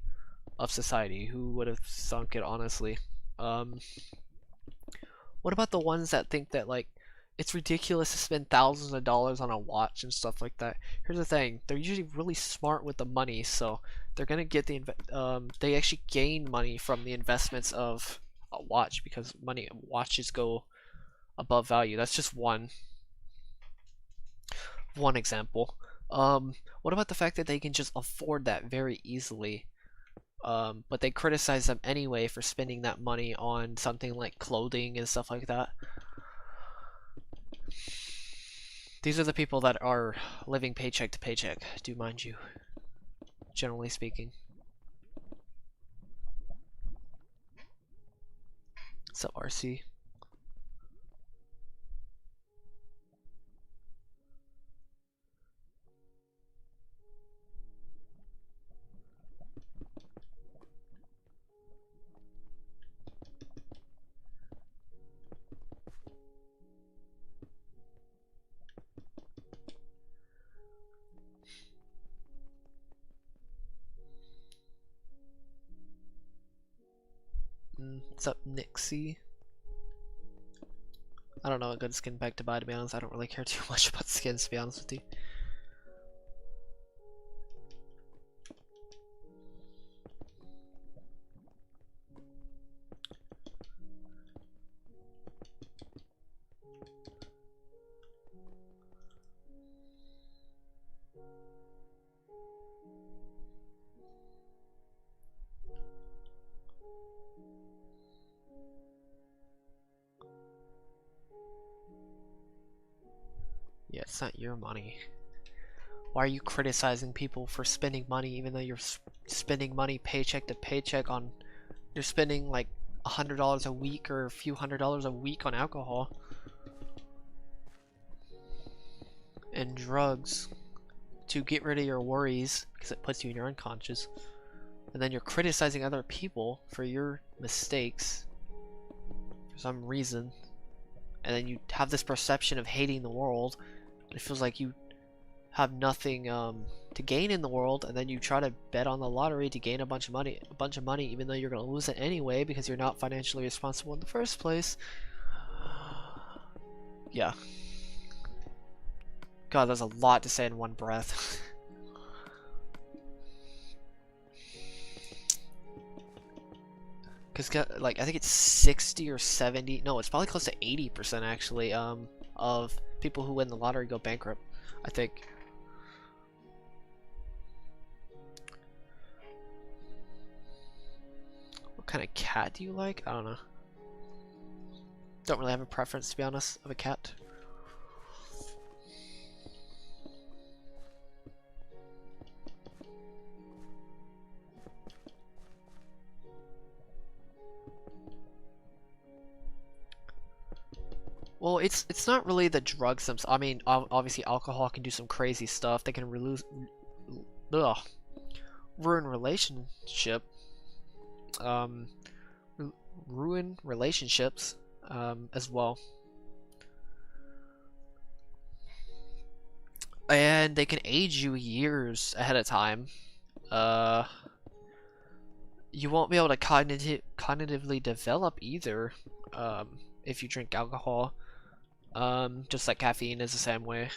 of society. Who would have thunk it, honestly? What about the ones that think that, like, it's ridiculous to spend thousands of dollars on a watch and stuff like that? Here's the thing: they're usually really smart with the money, so they're gonna get they actually gain money from the investments of a watch, because watches go above value. That's just one example. What about the fact that they can just afford that very easily? But they criticize them anyway for spending that money on something like clothing and stuff like that. These are the people that are living paycheck to paycheck, do mind you, generally speaking. What's up, RC? What's up, Nixie? I don't know what good skin pack to buy, to be honest. I don't really care too much about skins, to be honest with you. Yeah, it's not your money. Why are you criticizing people for spending money even though you're spending money paycheck to paycheck on... You're spending like $100 a week or a few $100s a week on alcohol and drugs to get rid of your worries, because it puts you in your unconscious. And then you're criticizing other people for your mistakes for some reason. And then you have this perception of hating the world. It feels like you have nothing to gain in the world, and then you try to bet on the lottery to gain a bunch of money, even though you're going to lose it anyway because you're not financially responsible in the first place. Yeah. God, there's a lot to say in one breath. Because, like, I think it's 60 or 70, no, it's probably close to 80% actually, of people who win the lottery go bankrupt, I think. What kind of cat do you like? I don't know. Don't really have a preference, to be honest, of a cat. Well, it's not really the drugs themselves. I mean, obviously alcohol can do some crazy stuff. They can ruin relationship, ruin relationships, as well. And they can age you years ahead of time. You won't be able to cognitively develop either, if you drink alcohol. Just like caffeine is the same way.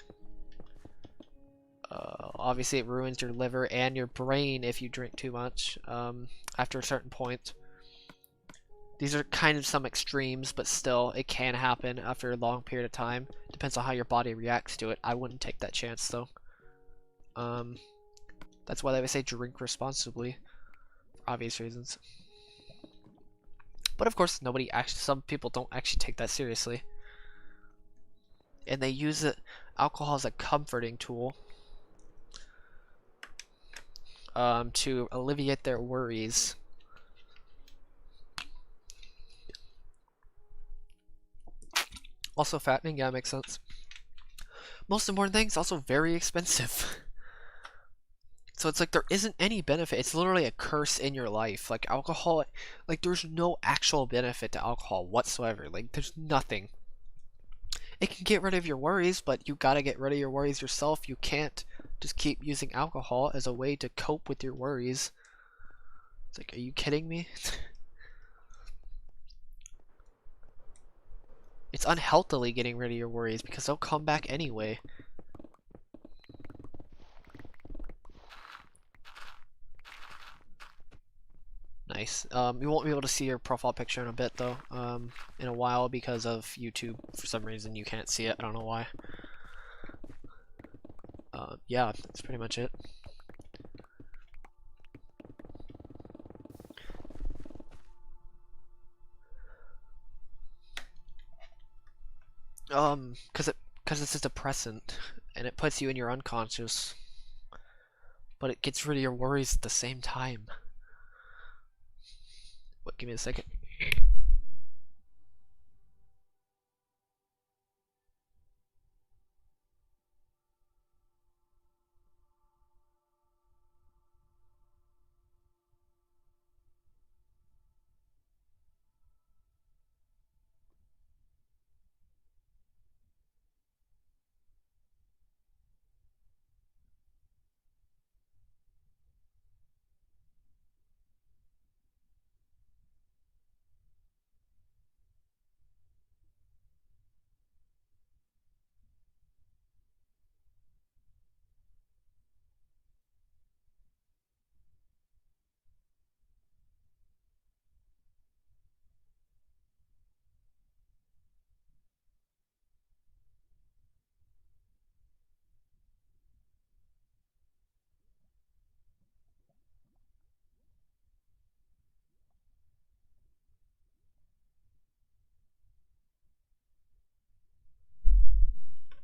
Obviously it ruins your liver and your brain if you drink too much, after a certain point. These are kind of some extremes, but still, it can happen after a long period of time. Depends on how your body reacts to it. I wouldn't take that chance, though. That's why they would say drink responsibly, for obvious reasons. But of course, some people don't actually take that seriously. And they use alcohol as a comforting tool, to alleviate their worries. Also fattening, yeah, makes sense. Most important thing, it's also very expensive. So it's like there isn't any benefit. It's literally a curse in your life. Like alcohol, like there's no actual benefit to alcohol whatsoever. Like there's nothing. It can get rid of your worries, but you gotta get rid of your worries yourself. You can't just keep using alcohol as a way to cope with your worries. It's like, are you kidding me? It's unhealthily getting rid of your worries because they'll come back anyway. Nice. You won't be able to see your profile picture in a bit though. In a while because of YouTube. For some reason you can't see it. I don't know why. Yeah, that's pretty much it. Cause it's a depressant, and it puts you in your unconscious, but it gets rid of your worries at the same time. What? Give me a second.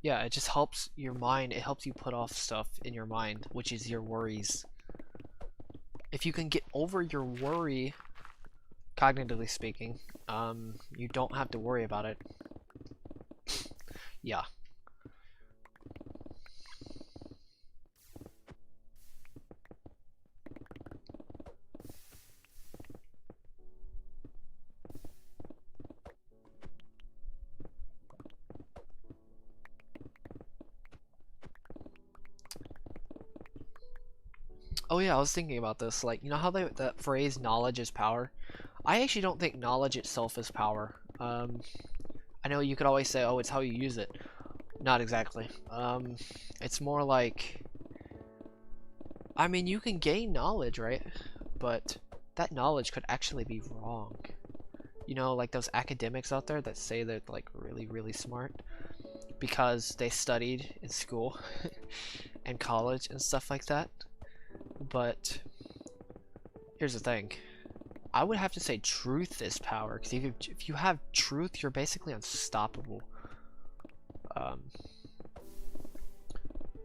Yeah, it just helps your mind. It helps you put off stuff in your mind, which is your worries. If you can get over your worry, cognitively speaking, you don't have to worry about it. Yeah. Oh yeah, I was thinking about this. Like, you know how that phrase "knowledge is power"? I actually don't think knowledge itself is power. I know you could always say, "Oh, it's how you use it." Not exactly. It's more like, I mean, you can gain knowledge, right? But that knowledge could actually be wrong. You know, like those academics out there that say they're like really, really smart because they studied in school and college and stuff like that. But here's the thing. I would have to say truth is power, because if you have truth, you're basically unstoppable.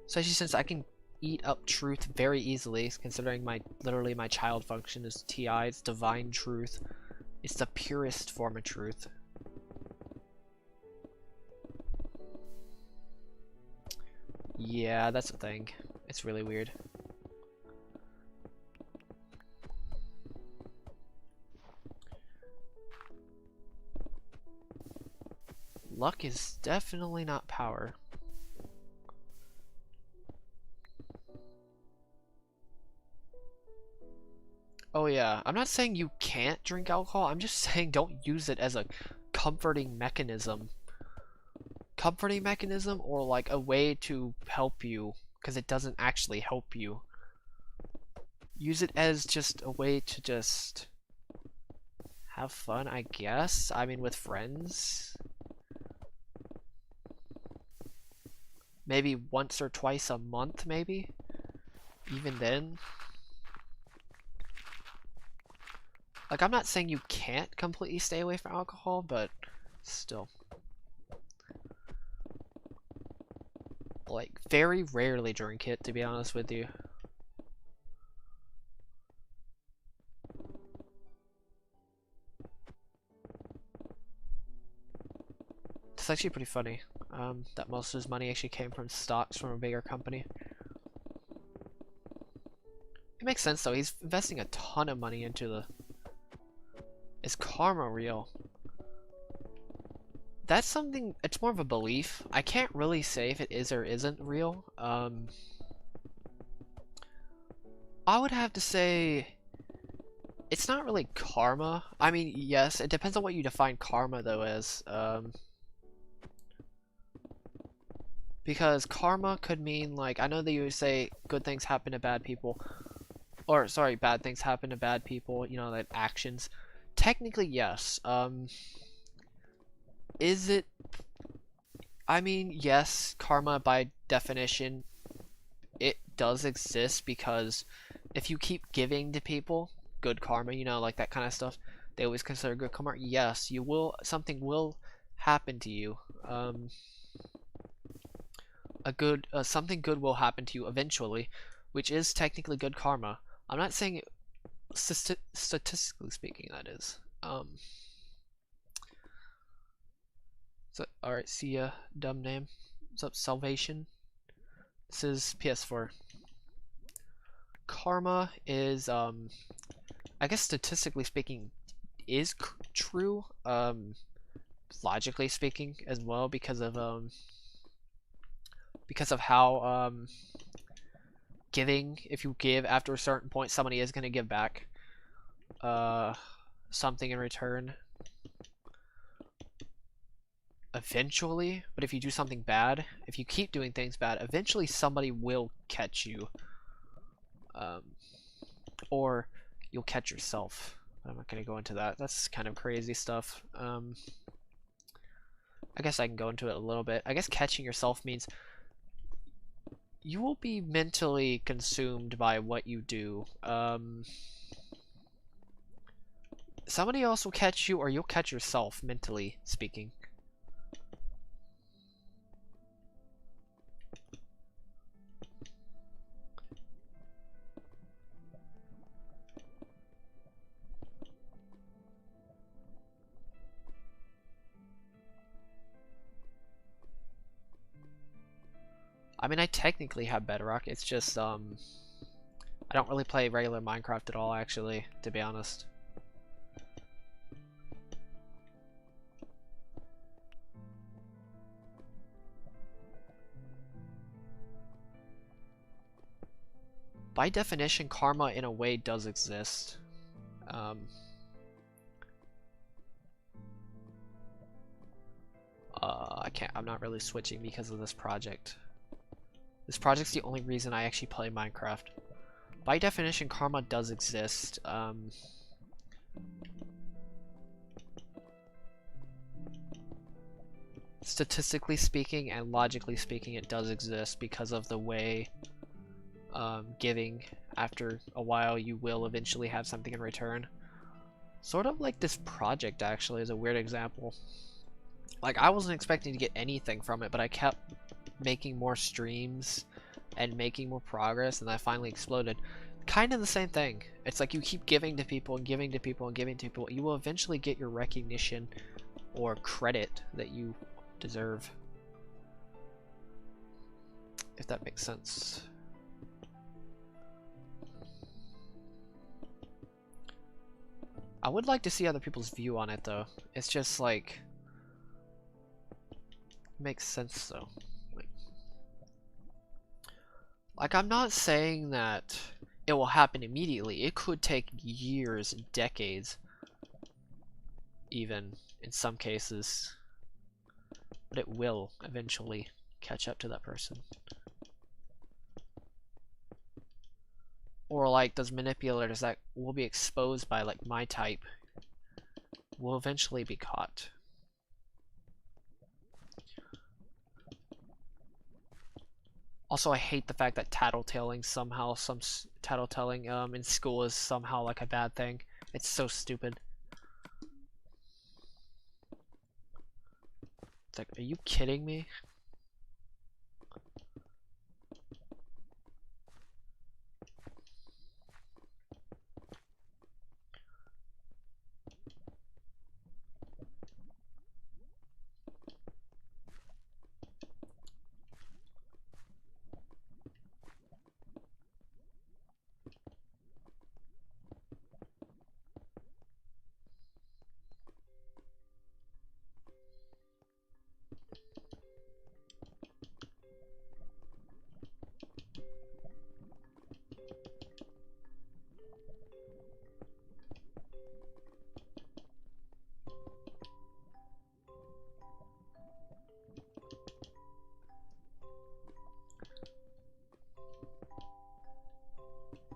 Especially since I can eat up truth very easily, considering literally my child function is TI, it's divine truth. It's the purest form of truth. Yeah, that's the thing. It's really weird. Luck is definitely not power. Oh yeah, I'm not saying you can't drink alcohol, I'm just saying don't use it as a comforting mechanism. Comforting mechanism or like a way to help you, because it doesn't actually help you. Use it as just a way to just have fun, I guess. I mean, with friends. Maybe once or twice a month, maybe? Even then. Like, I'm not saying you can't completely stay away from alcohol, but still. Like, very rarely drink it, to be honest with you. It's actually pretty funny that most of his money actually came from stocks from a bigger company. It makes sense though. He's investing a ton of money into the. Is karma real? That's something. It's more of a belief. I can't really say if it is or isn't real. I would have to say it's not really karma. I mean, yes, it depends on what you define karma though as. Because karma could mean, like, I know that you would say good things happen to bad people, or sorry, bad things happen to bad people, you know, like actions. Technically, yes. Is it? I mean, yes, karma by definition, it does exist because if you keep giving to people good karma, you know, like that kind of stuff, they always consider good karma. Yes, you will. Something will happen to you. Something good will happen to you eventually, which is technically good karma. I'm not saying it, statistically speaking, that is. So, alright, see ya, dumb name. What's up, Salvation? This is PS4. Karma is, I guess statistically speaking, is true, logically speaking as well, because of how, giving, if you give after a certain point, somebody is going to give back, something in return. Eventually, but if you do something bad, if you keep doing things bad, eventually somebody will catch you. Or you'll catch yourself. I'm not going to go into that. That's kind of crazy stuff. I guess I can go into it a little bit. I guess catching yourself means you will be mentally consumed by what you do. Somebody else will catch you, or you'll catch yourself, mentally speaking. I mean, I technically have Bedrock. It's just, I don't really play regular Minecraft at all, actually, to be honest. By definition, karma in a way does exist. I'm not really switching because of this project. This project's the only reason I actually play Minecraft. By definition, karma does exist. Statistically speaking and logically speaking, it does exist because of the way giving, after a while, you will eventually have something in return. Sort of like this project, actually, is a weird example. Like, I wasn't expecting to get anything from it, but I kept making more streams and making more progress, and I finally exploded. Kind of the same thing. It's like you keep giving to people and giving to people and giving to people. You will eventually get your recognition or credit that you deserve. If that makes sense. I would like to see other people's view on it, though. It's just like... makes sense, though. Like, I'm not saying that it will happen immediately. It could take years, decades, even, in some cases. But it will eventually catch up to that person. Or like those manipulators that will be exposed by like my type will eventually be caught. Also, I hate the fact that tattletaling somehow, tattletelling in school is somehow like a bad thing. It's so stupid. It's like, are you kidding me?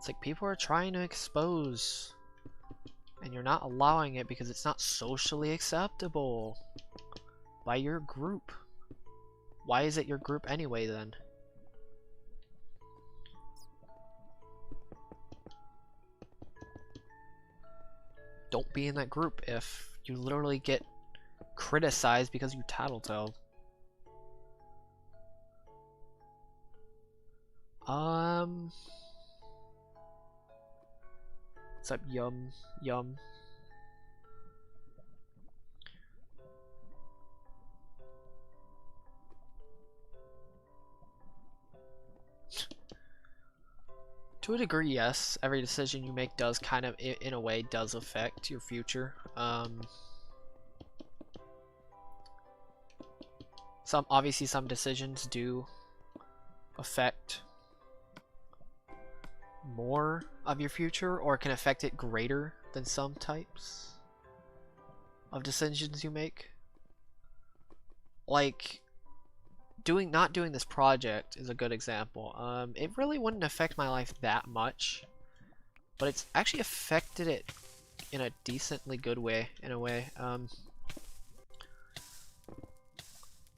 It's like people are trying to expose, and you're not allowing it because it's not socially acceptable by your group. Why is it your group anyway then? Don't be in that group if you literally get criticized because you tattletale. What's up, Yum? Yum. To a degree, yes. Every decision you make does kind of, in a way, does affect your future. Obviously some decisions do affect more of your future, or can affect it greater than some types of decisions you make. Like, not doing this project is a good example. It really wouldn't affect my life that much, but it's actually affected it in a decently good way, in a way.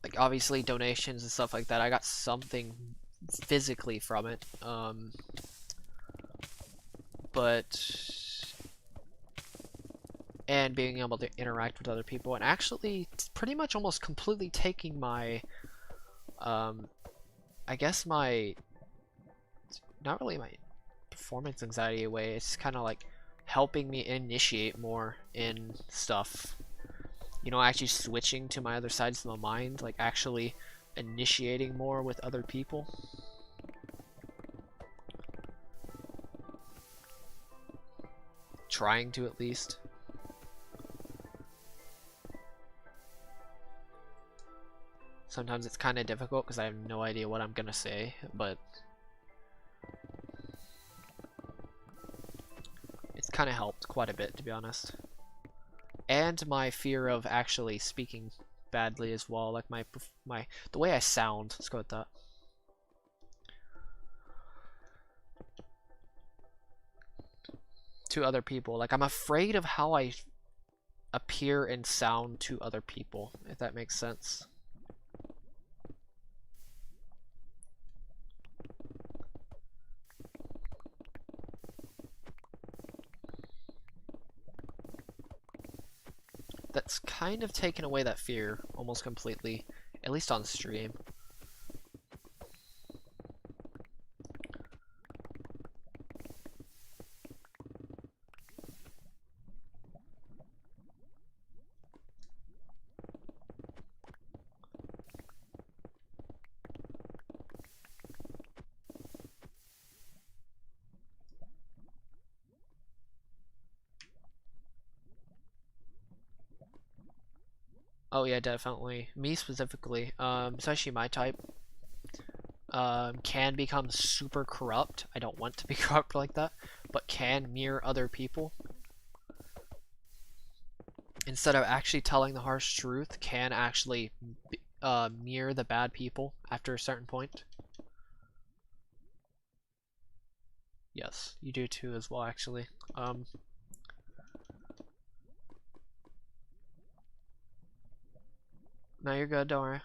Like, obviously donations and stuff like that, I got something physically from it. And being able to interact with other people, and actually pretty much almost completely taking my, I guess my, not really my performance anxiety away, it's kind of like helping me initiate more in stuff. You know, actually switching to my other sides of the mind, like actually initiating more with other people. Trying to, at least. Sometimes it's kind of difficult because I have no idea what I'm gonna say, but it's kind of helped quite a bit, to be honest. And my fear of actually speaking badly as well, like the way I sound. Let's go with that. To other people, like I'm afraid of how I appear and sound to other people, if that makes sense. That's kind of taken away that fear almost completely, at least on stream. Oh yeah, definitely. Me specifically, especially my type, can become super corrupt. I don't want to be corrupt like that, but can mirror other people. Instead of actually telling the harsh truth, can actually mirror the bad people after a certain point. Yes, you do too as well, actually. No, you're good, don't worry.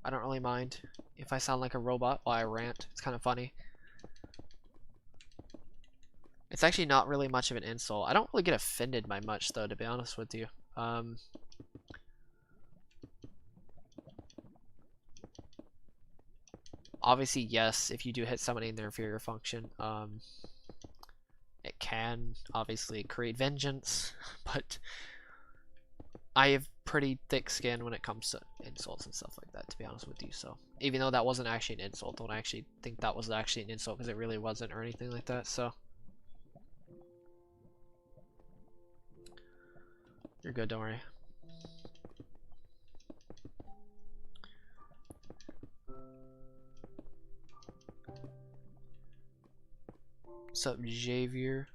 I don't really mind if I sound like a robot while I rant. It's kind of funny. It's actually not really much of an insult. I don't really get offended by much, though, to be honest with you. Obviously, yes, if you do hit somebody in their inferior function, it can obviously create vengeance, but I have pretty thick skin when it comes to insults and stuff like that, to be honest with you. So even though that wasn't actually an insult, I don't actually think that was actually an insult because it really wasn't or anything like that. So you're good, don't worry. What's up, Javier?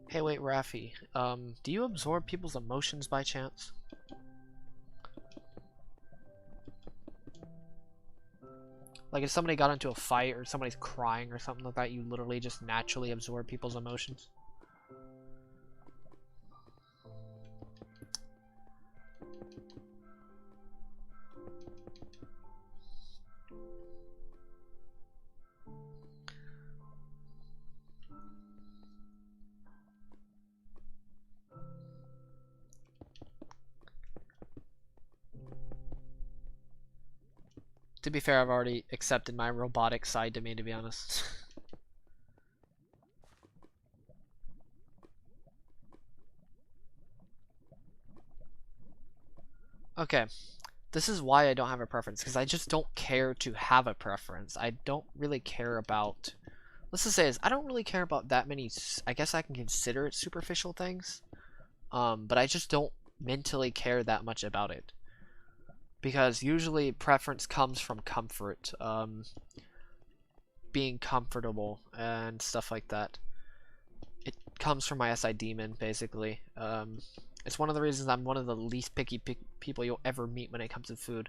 Hey, wait, Raffi. Do you absorb people's emotions by chance? Like, if somebody got into a fight or somebody's crying or something like that, you literally just naturally absorb people's emotions? To be fair, I've already accepted my robotic side to me, to be honest. Okay, this is why I don't have a preference, because I just don't care to have a preference. I don't really care about... Let's just say this, I don't really care about that many, I guess I can consider it superficial things, but I just don't mentally care that much about it. Because usually preference comes from comfort, being comfortable and stuff like that. It comes from my SI demon, basically. It's one of the reasons I'm one of the least picky people you'll ever meet when it comes to food.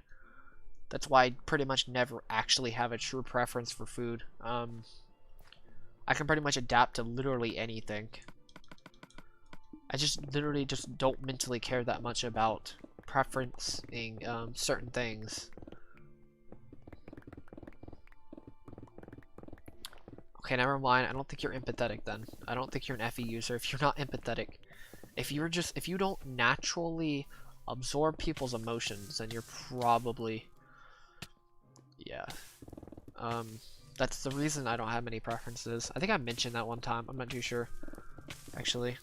That's why I pretty much never actually have a true preference for food. I can pretty much adapt to literally anything. I just literally just don't mentally care that much about preferencing certain things. Okay, never mind. I don't think you're empathetic then. I don't think you're an FE user if you're not empathetic. If you don't naturally absorb people's emotions, then you're probably, yeah. That's the reason I don't have many preferences. I think I mentioned that one time. I'm not too sure, actually.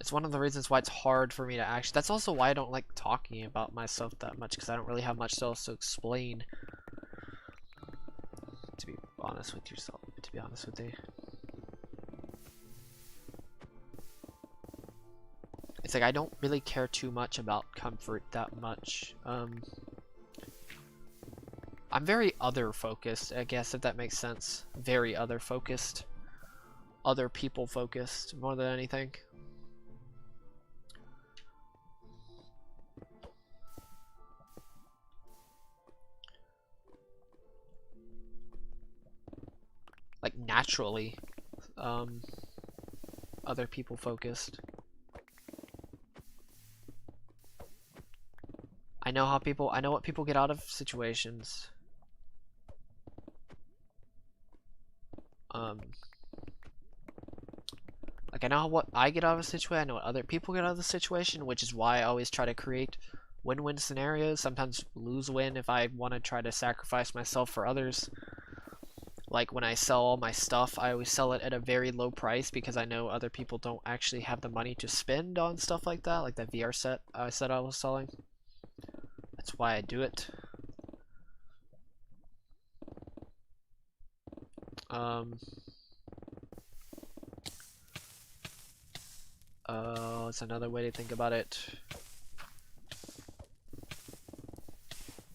It's one of the reasons why it's hard for me to actually... That's also why I don't like talking about myself that much, because I don't really have much else to explain. To be honest with yourself, to be honest with you. It's like I don't really care too much about comfort that much. I'm very other focused, I guess, if that makes sense. Very other focused. Other people focused more than anything. Like naturally, other people focused. I know what people get out of situations. Like I know what I get out of a situation, I know what other people get out of the situation, which is why I always try to create win-win scenarios, sometimes lose-win if I want to try to sacrifice myself for others. Like when I sell all my stuff, I always sell it at a very low price because I know other people don't actually have the money to spend on stuff like that, like that VR set I said I was selling. That's why I do it. It's another way to think about it.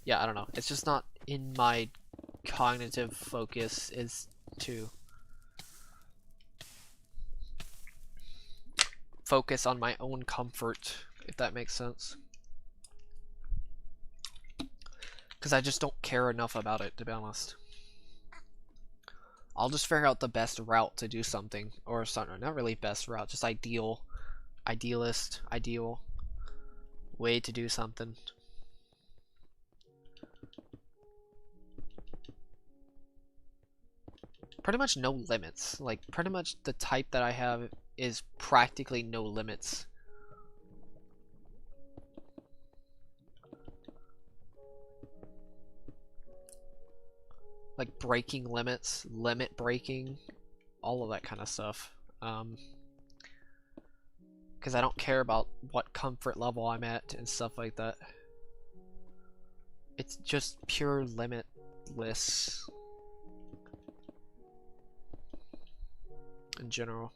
Yeah, I don't know. It's just not in my cognitive focus is to focus on my own comfort, if that makes sense. Because I just don't care enough about it, to be honest. I'll just figure out the best route to do something, or something. Not really best route, just ideal way to do something. Pretty much no limits. Like, pretty much the type that I have is practically no limits. Like breaking limits, limit breaking, all of that kind of stuff. Because I don't care about what comfort level I'm at and stuff like that. It's just pure limitless in general.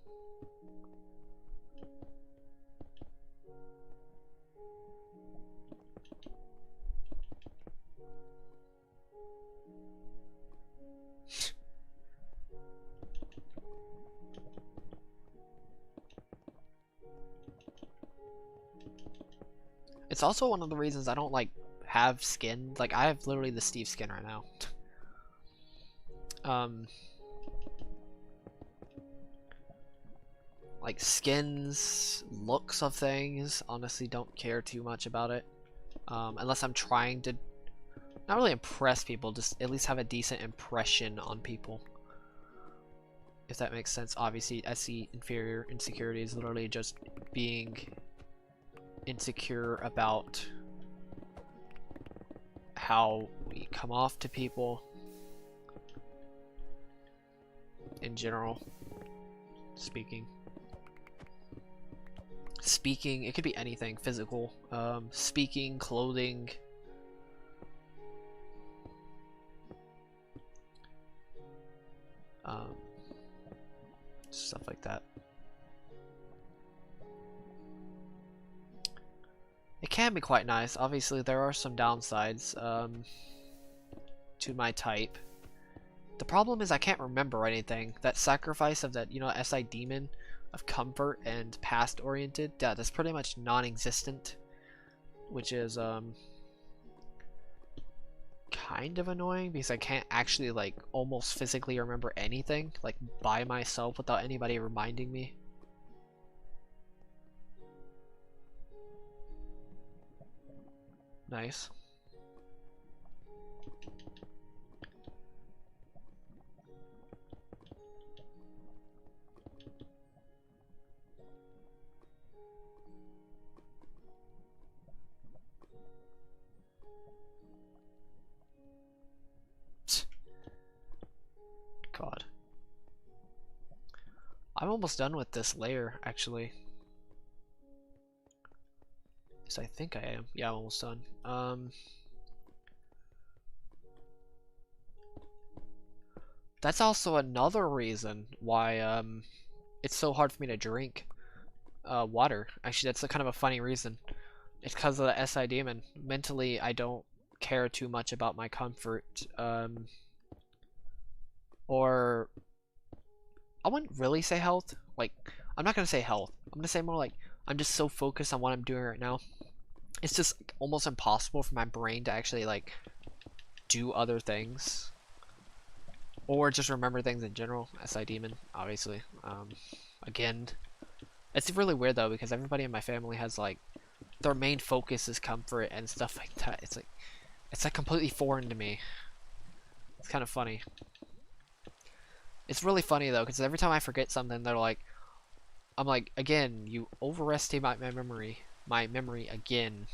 It's also one of the reasons I don't like have skin. Like I have literally the Steve skin right now. Like skins, looks of things, honestly don't care too much about it. Unless I'm trying to not really impress people, just at least have a decent impression on people. If that makes sense. Obviously, SE inferior insecurity is literally just being insecure about how we come off to people in general. Speaking, it could be anything physical. Speaking, clothing, stuff like that. It can be quite nice. Obviously, there are some downsides to my type. The problem is I can't remember anything. That sacrifice of that, you know, SI demon of comfort and past oriented, yeah, that's pretty much non-existent, which is kind of annoying because I can't actually like almost physically remember anything like by myself without anybody reminding me. Nice. God. I'm almost done with this layer, actually. Yes, I think I am. Yeah, I'm almost done. That's also another reason why it's so hard for me to drink water. Actually, that's kind of a funny reason. It's because of the SI demon. Mentally, I don't care too much about my comfort. Or I wouldn't really say health. Like, I'm not gonna say health. I'm gonna say more like I'm just so focused on what I'm doing right now. It's just almost impossible for my brain to actually like do other things. Or just remember things in general. SI demon, obviously. Again, it's really weird though because everybody in my family has like their main focus is comfort and stuff like that. It's like completely foreign to me. It's kind of funny. It's really funny though because every time I forget something, they're like, I'm like, again, you overestimate my memory again,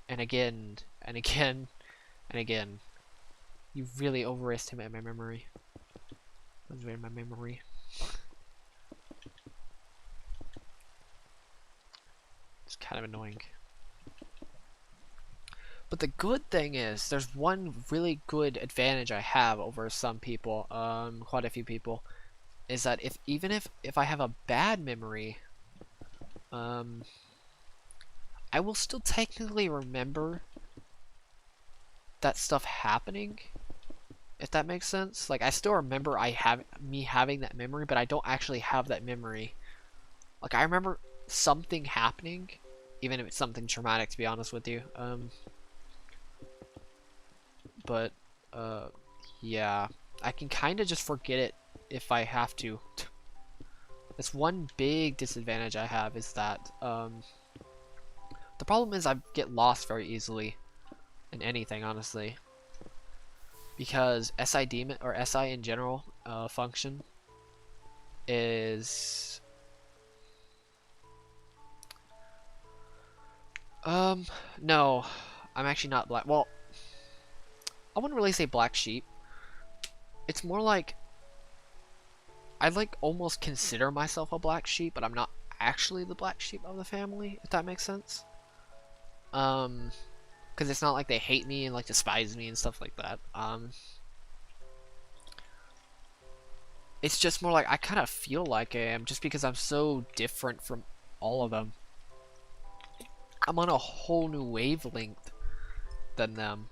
and again, and again, and again. You really overestimate my memory. My memory. It's kind of annoying. But the good thing is, there's one really good advantage I have over some people, quite a few people, is that even if I have a bad memory, I will still technically remember that stuff happening. If that makes sense. Like I still remember me having that memory, but I don't actually have that memory. Like I remember something happening, even if it's something traumatic, to be honest with you. But yeah, I can kind of just forget it if I have to. That's one big disadvantage I have, is that the problem is I get lost very easily in anything, honestly. Because SI demon, or SI in general, function is no, I'm actually not black. Well, I wouldn't really say black sheep. It's more like I'd like almost consider myself a black sheep, but I'm not actually the black sheep of the family, if that makes sense. Because it's not like they hate me and like despise me and stuff like that. It's just more like I kind of feel like I am, just because I'm so different from all of them. I'm on a whole new wavelength than them.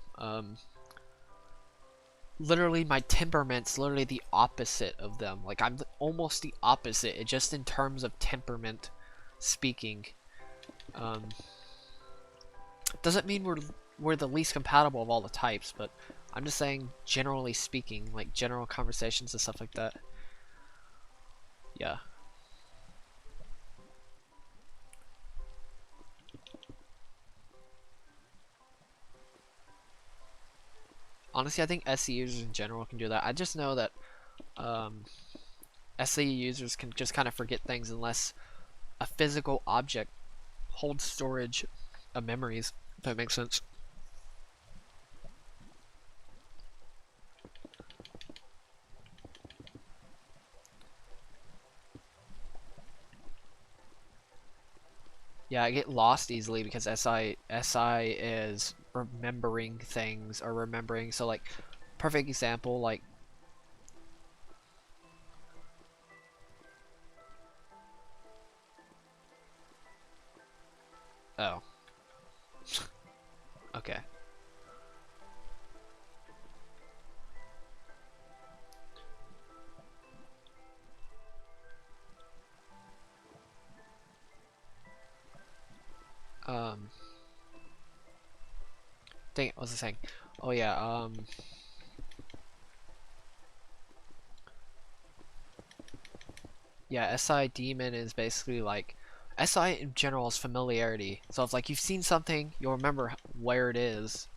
Literally my temperament's literally the opposite of them. Like I'm almost the opposite, just in terms of temperament speaking. Doesn't mean we're the least compatible of all the types, but I'm just saying, generally speaking, like general conversations and stuff like that. Yeah. Honestly, I think SE users in general can do that. I just know that SE users can just kind of forget things unless a physical object holds storage of memories, if that makes sense. Yeah, I get lost easily because SI is remembering things or remembering. So like, perfect example, like, oh, okay. Dang it, what was I saying? Oh yeah, yeah, SI demon is basically like, SI in general is familiarity. So if like you've seen something, you'll remember where it is,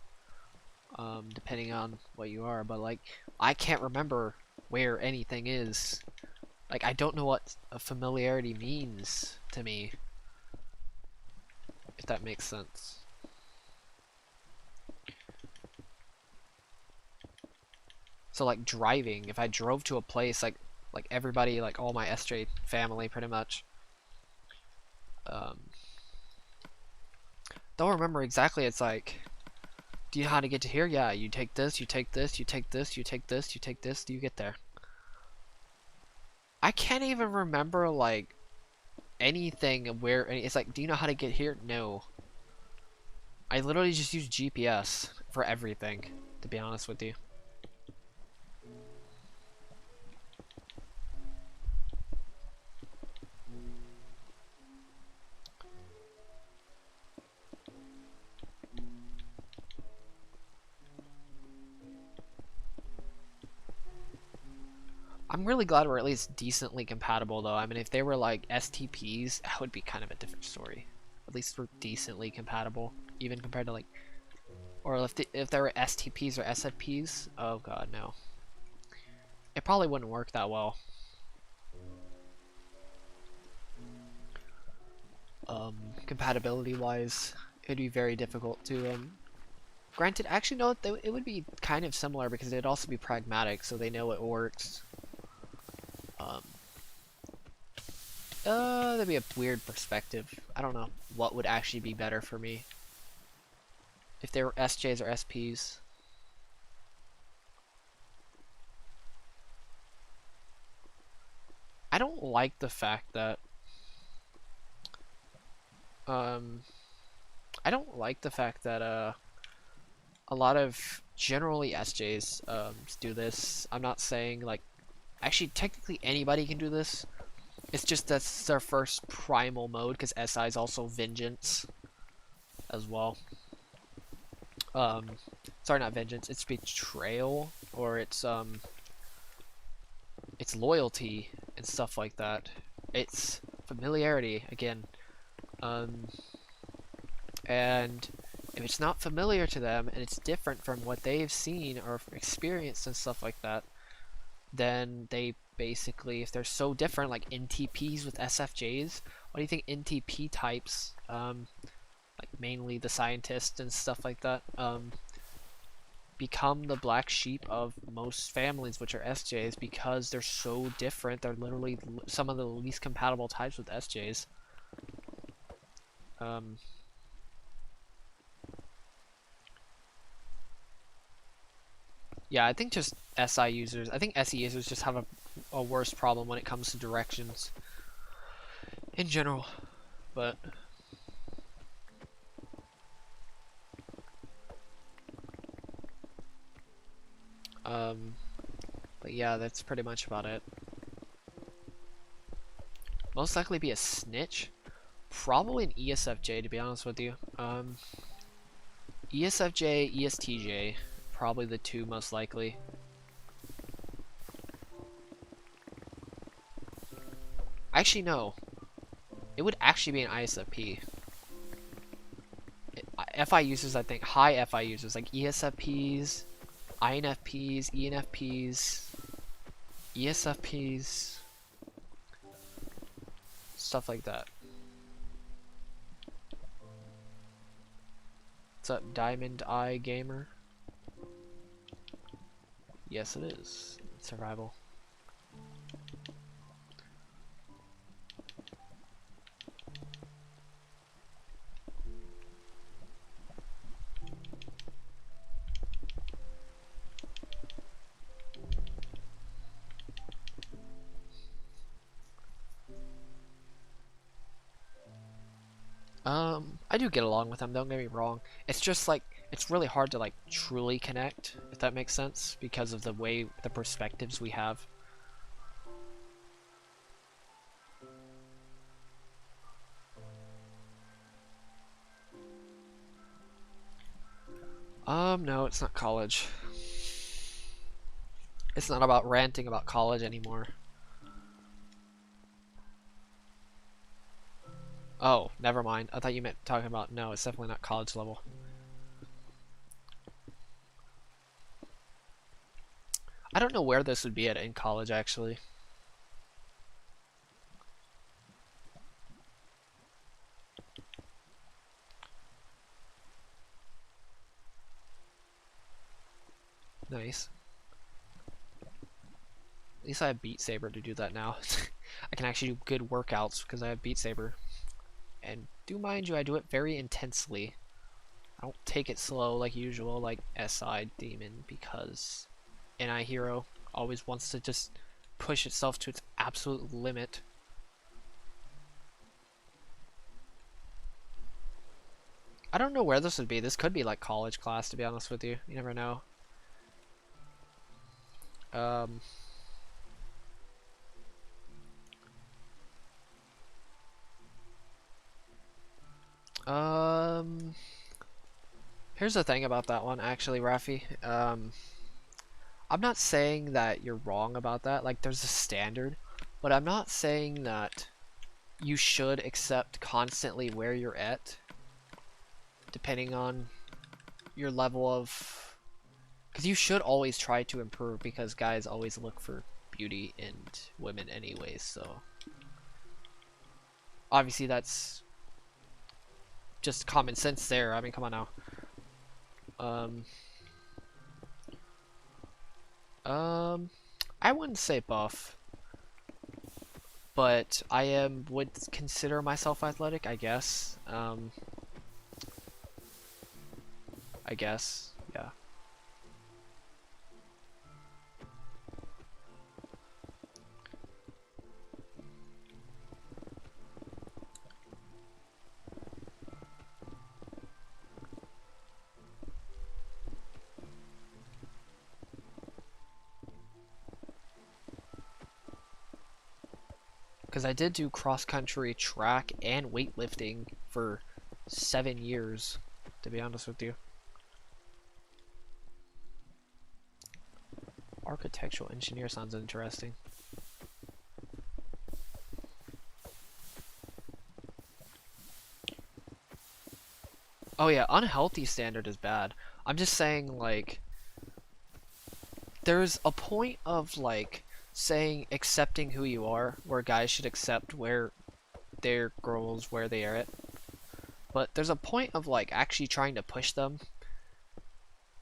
depending on what you are. But like, I can't remember where anything is. Like, I don't know what a familiarity means to me, if that makes sense. So like driving, if I drove to a place, like everybody, like all my SJ family pretty much, they'll remember exactly. It's like, do you know how to get to here? Yeah, you take this, you take this, you take this, you take this, you take this, do you get there? I can't even remember like anything where it's like, do you know how to get here? No. I literally just use GPS for everything, to be honest with you. I'm really glad we're at least decently compatible, though. I mean, if they were like STPs, that would be kind of a different story. At least we're decently compatible, even compared to like, or if there were STPs or SFPs. Oh god, no. It probably wouldn't work that well. Compatibility-wise, it'd be very difficult to. Granted, actually, no, it would be kind of similar because it'd also be pragmatic, so they know it works. That'd be a weird perspective. I don't know what would actually be better for me. If they were SJs or SPs. I don't like the fact that I don't like the fact that a lot of generally SJs do this. I'm not saying like, actually technically anybody can do this. It's just that's their first primal mode because SI is also vengeance as well. Sorry, not vengeance. It's betrayal, or it's loyalty and stuff like that. It's familiarity again. And if it's not familiar to them and it's different from what they've seen or experienced and stuff like that, then they basically, if they're so different, like NTPs with SFJs, what do you think NTP types, like mainly the scientists and stuff like that, become the black sheep of most families, which are SJs, because they're so different. They're literally some of the least compatible types with SJs. Yeah, I think just SI users, I think SE users just have a worse problem when it comes to directions in general, but yeah, that's pretty much about it. Most likely be a snitch, probably an ESFJ to be honest with you. ESFJ, ESTJ, probably the two most likely. Actually, no. It would actually be an ISFP. FI users, I think, high FI users, like ESFPs, INFPs, ENFPs, ESFPs, stuff like that. What's up, Diamond Eye Gamer? Yes, it is. Survival. I do get along with them, don't get me wrong. It's just like, it's really hard to like truly connect, if that makes sense, because of the way, the perspectives we have. No, it's not college. It's not about ranting about college anymore. Oh, never mind. I thought you meant talking about, no, it's definitely not college level. I don't know where this would be at in college, actually. Nice. At least I have Beat Saber to do that now. I can actually do good workouts because I have Beat Saber. And do mind you, I do it very intensely. I don't take it slow like usual, like SI Demon, because NI Hero always wants to just push itself to its absolute limit. I don't know where this would be. This could be like college class, to be honest with you. You never know. Here's the thing about that one, actually, Rafi. I'm not saying that you're wrong about that. Like, there's a standard, but I'm not saying that you should accept constantly where you're at, depending on your level of... Because you should always try to improve, because guys always look for beauty in women anyways, so... Obviously, that's just common sense there. I mean, come on now. I wouldn't say buff, but I would consider myself athletic, I guess. I guess, yeah. Because I did do cross-country, track, and weightlifting for 7 years, to be honest with you. Architectural engineer sounds interesting. Oh yeah, unhealthy standard is bad. I'm just saying, like, there's a point of, like, saying accepting who you are, where guys should accept where their girls where they are at. But there's a point of like actually trying to push them,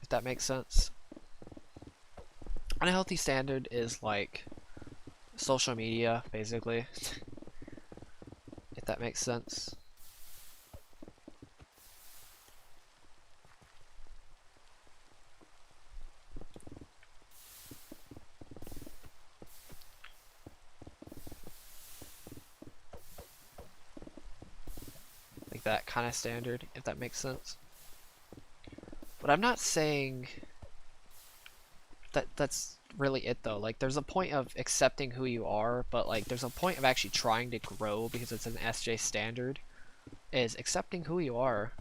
if that makes sense. Unhealthy standard is like social media, basically. If that makes sense. That kind of standard, if that makes sense. But I'm not saying that that's really it though. Like, there's a point of accepting who you are, but like there's a point of actually trying to grow, because it's an SJ standard, is accepting who you are.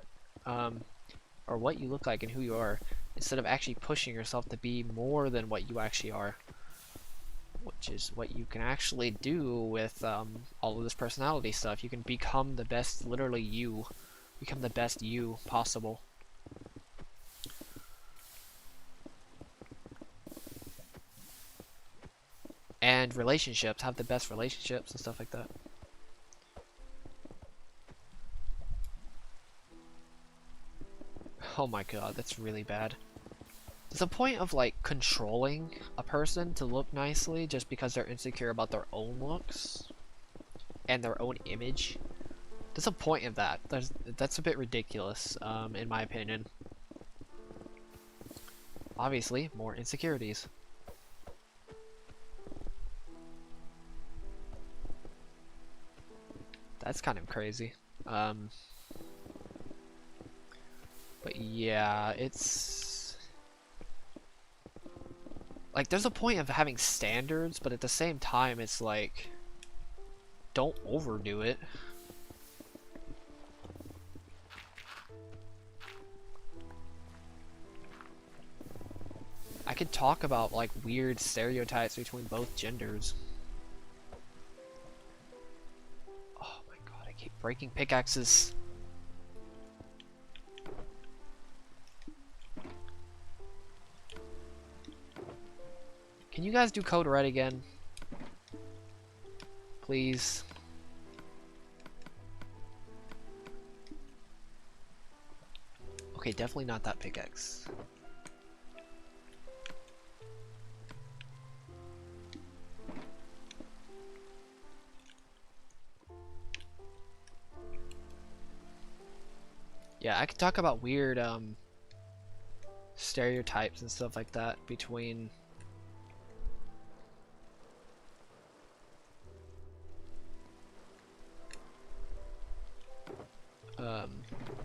or what you look like and who you are, instead of actually pushing yourself to be more than what you actually are, which is what you can actually do with all of this personality stuff. You can become the best, literally you, become the best you possible. And relationships, have the best relationships and stuff like that. Oh my god, that's really bad. There's a point of like controlling a person to look nicely just because they're insecure about their own looks and their own image. There's a point of that. That's a bit ridiculous, in my opinion. Obviously, more insecurities. That's kind of crazy. But yeah, it's like there's a point of having standards, but at the same time, it's like don't overdo it. I could talk about like weird stereotypes between both genders. Oh my god, I keep breaking pickaxes. Can you guys do code red again? Please. Okay, definitely not that pickaxe. Yeah, I could talk about weird stereotypes and stuff like that between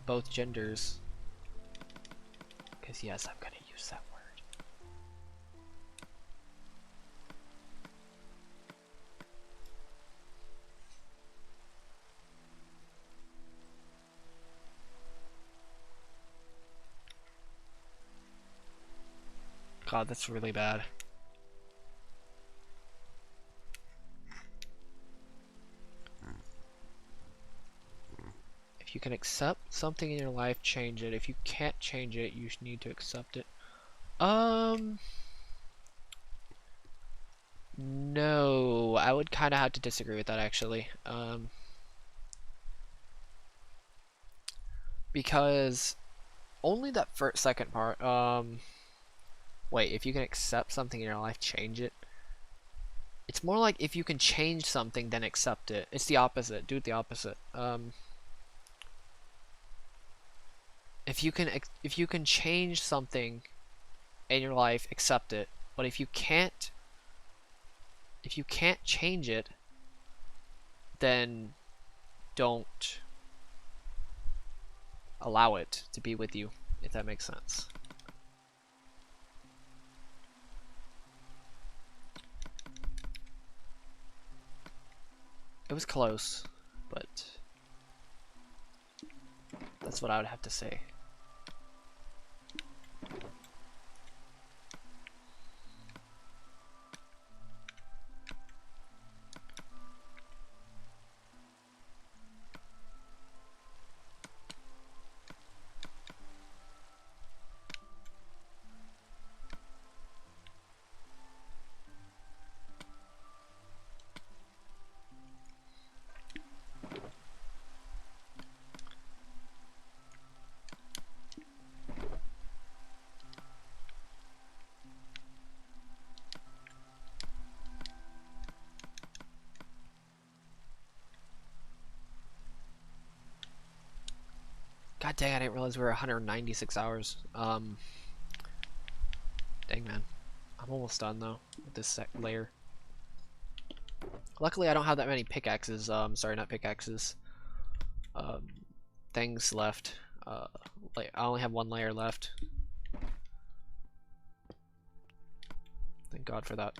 both genders. Because yes, I'm gonna use that word. God, that's really bad. If you can accept something in your life, change it. If you can't change it, you need to accept it. No, I would kind of have to disagree with that actually. Because only that second part. Wait, if you can accept something in your life, change it. It's more like if you can change something, then accept it. It's the opposite. Do it the opposite. If you can change something in your life, accept it. But if you can't change it, then don't allow it to be with you, if that makes sense. It was close, but that's what I would have to say. God dang, I didn't realize we were 196 hours. Dang man. I'm almost done though with this layer. Luckily I don't have that many pickaxes, sorry, not pickaxes. Things left. Like I only have one layer left. Thank God for that.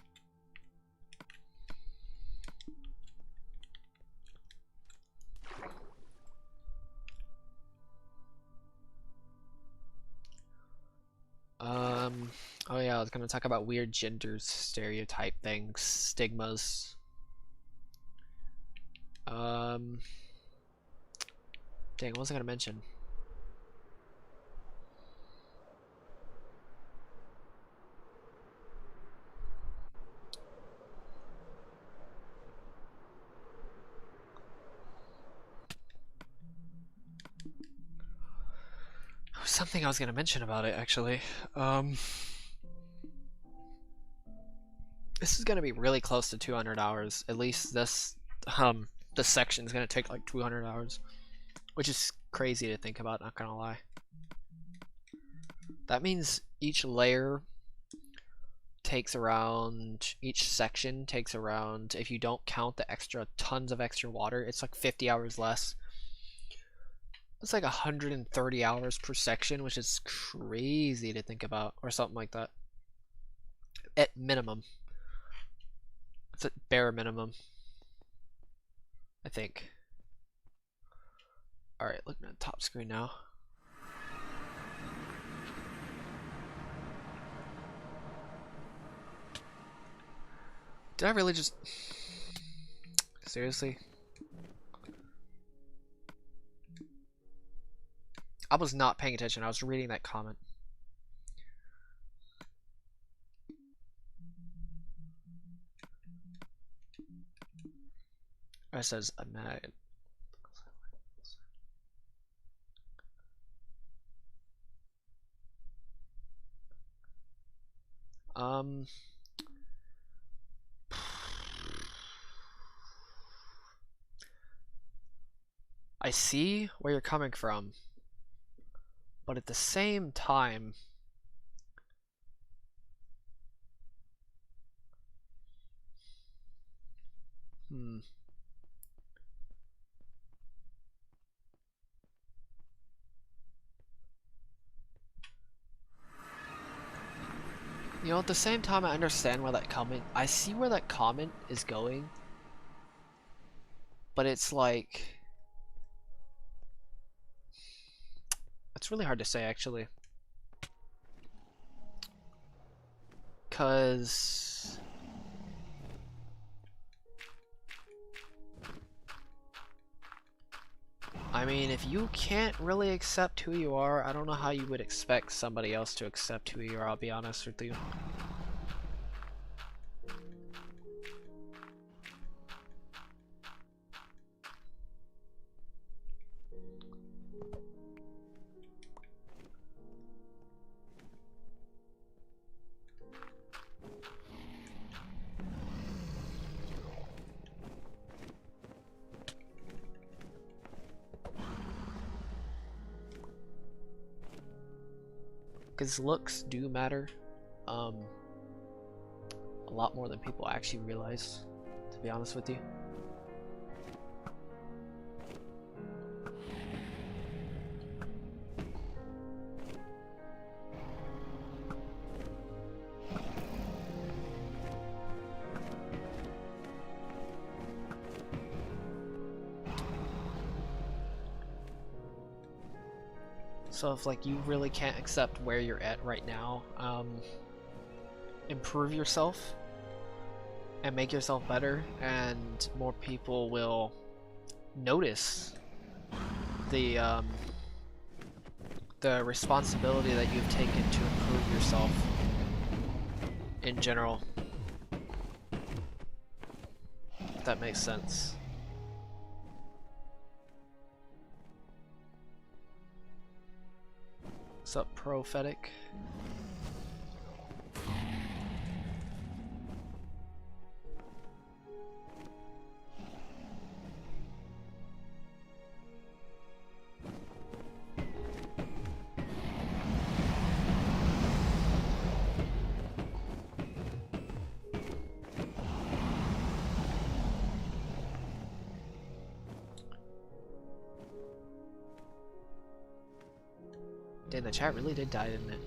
Oh yeah, I was gonna talk about weird genders, stereotype things, stigmas. Dang, what was I gonna mention? Something I was gonna mention about it actually. This is gonna be really close to 200 hours. At least this this section is gonna take like 200 hours, which is crazy to think about. Not gonna lie. That means each layer takes around, each section takes around, if you don't count the extra tons of extra water, it's like 50 hours less. It's like 130 hours per section, which is crazy to think about, or something like that. At minimum. It's a bare minimum, I think. Alright, looking at the top screen now. Did I really just... Seriously? I was not paying attention, I was reading that comment. It says, I'm mad. I see where you're coming from, but at the same time, you know, at the same time, I understand where that comment, I see where that comment is going, but it's like, it's really hard to say actually, cause I mean, if you can't really accept who you are, I don't know how you would expect somebody else to accept who you are, I'll be honest with you. Because looks do matter, a lot more than people actually realize, to be honest with you. So if like you really can't accept where you're at right now, improve yourself and make yourself better, and more people will notice the responsibility that you've taken to improve yourself in general. If that makes sense. What's up, prophetic? Dang, the chat really did die, didn't it?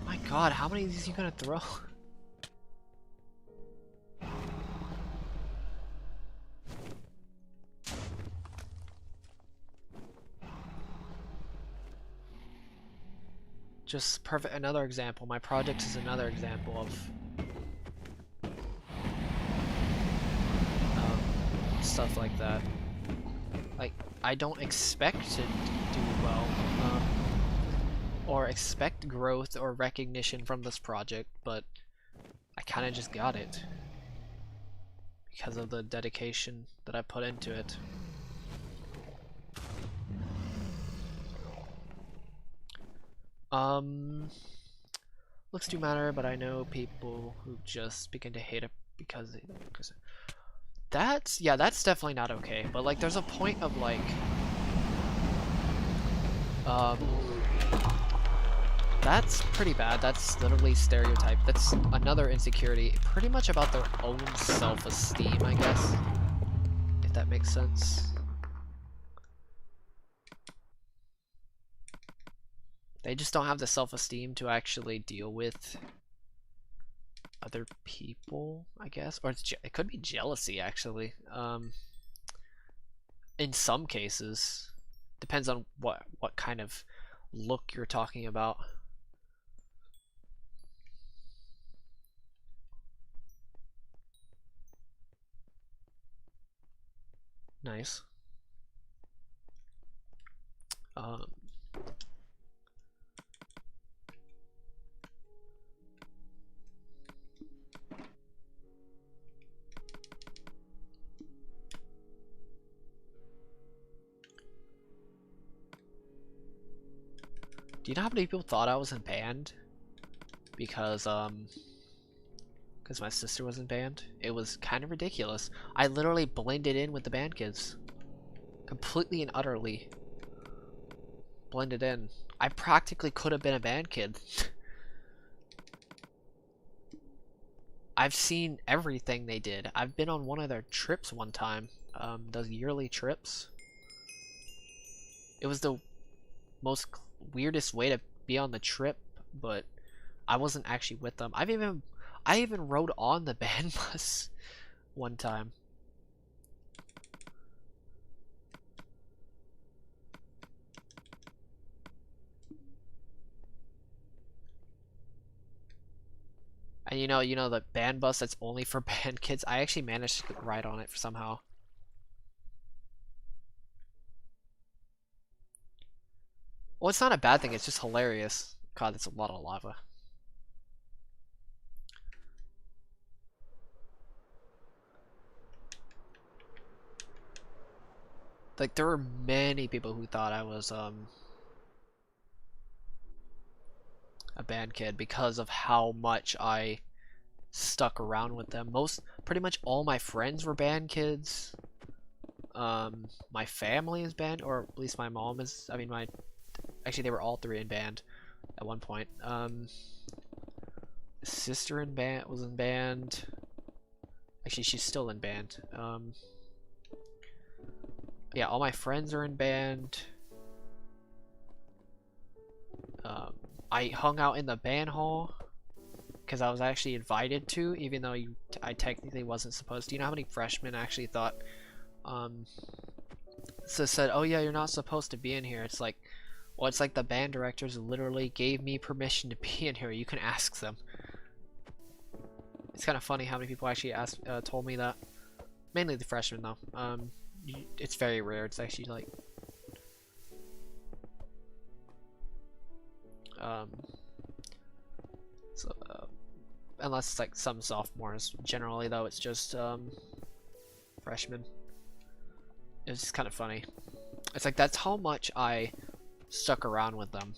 My god, how many of these are you gonna throw? Just perfect. Another example. My project is another example of stuff like that. Like, I don't expect to do well, or expect growth or recognition from this project, but I kind of just got it because of the dedication that I put into it. Looks do matter, but I know people who just begin to hate it because that's, yeah, that's definitely not okay. But like, there's a point of like, that's pretty bad. That's literally stereotype. That's another insecurity, pretty much about their own self-esteem, I guess, if that makes sense. They just don't have the self-esteem to actually deal with other people, I guess, or it could be jealousy actually. In some cases, depends on what kind of look you're talking about. Nice. Do you know how many people thought I was in band? Because my sister was in band. It was kind of ridiculous. I literally blended in with the band kids. Completely and utterly blended in. I practically could have been a band kid. I've seen everything they did. I've been on one of their trips one time. Those yearly trips. It was the most weirdest way to be on the trip, but I wasn't actually with them. I even rode on the band bus one time. And you know the band bus that's only for band kids. I actually managed to ride on it somehow. Well, it's not a bad thing. It's just hilarious. God, that's a lot of lava. Like, there were many people who thought I was a band kid because of how much I stuck around with them. Pretty much all my friends were band kids. My family is band, or at least my mom is. I mean, actually they were all three in band at one point. Sister was in band. Actually, she's still in band. Yeah, all my friends are in band. I hung out in the band hall because I was actually invited to, even though I technically wasn't supposed to. You know how many freshmen actually thought, so said, oh yeah, you're not supposed to be in here. It's like, well, it's like the band directors literally gave me permission to be in here. You can ask them. It's kind of funny how many people actually told me that. Mainly the freshmen though. It's very rare. It's actually like unless it's like some sophomores. Generally though, it's just freshmen. It's just kind of funny. It's like that's how much I stuck around with them.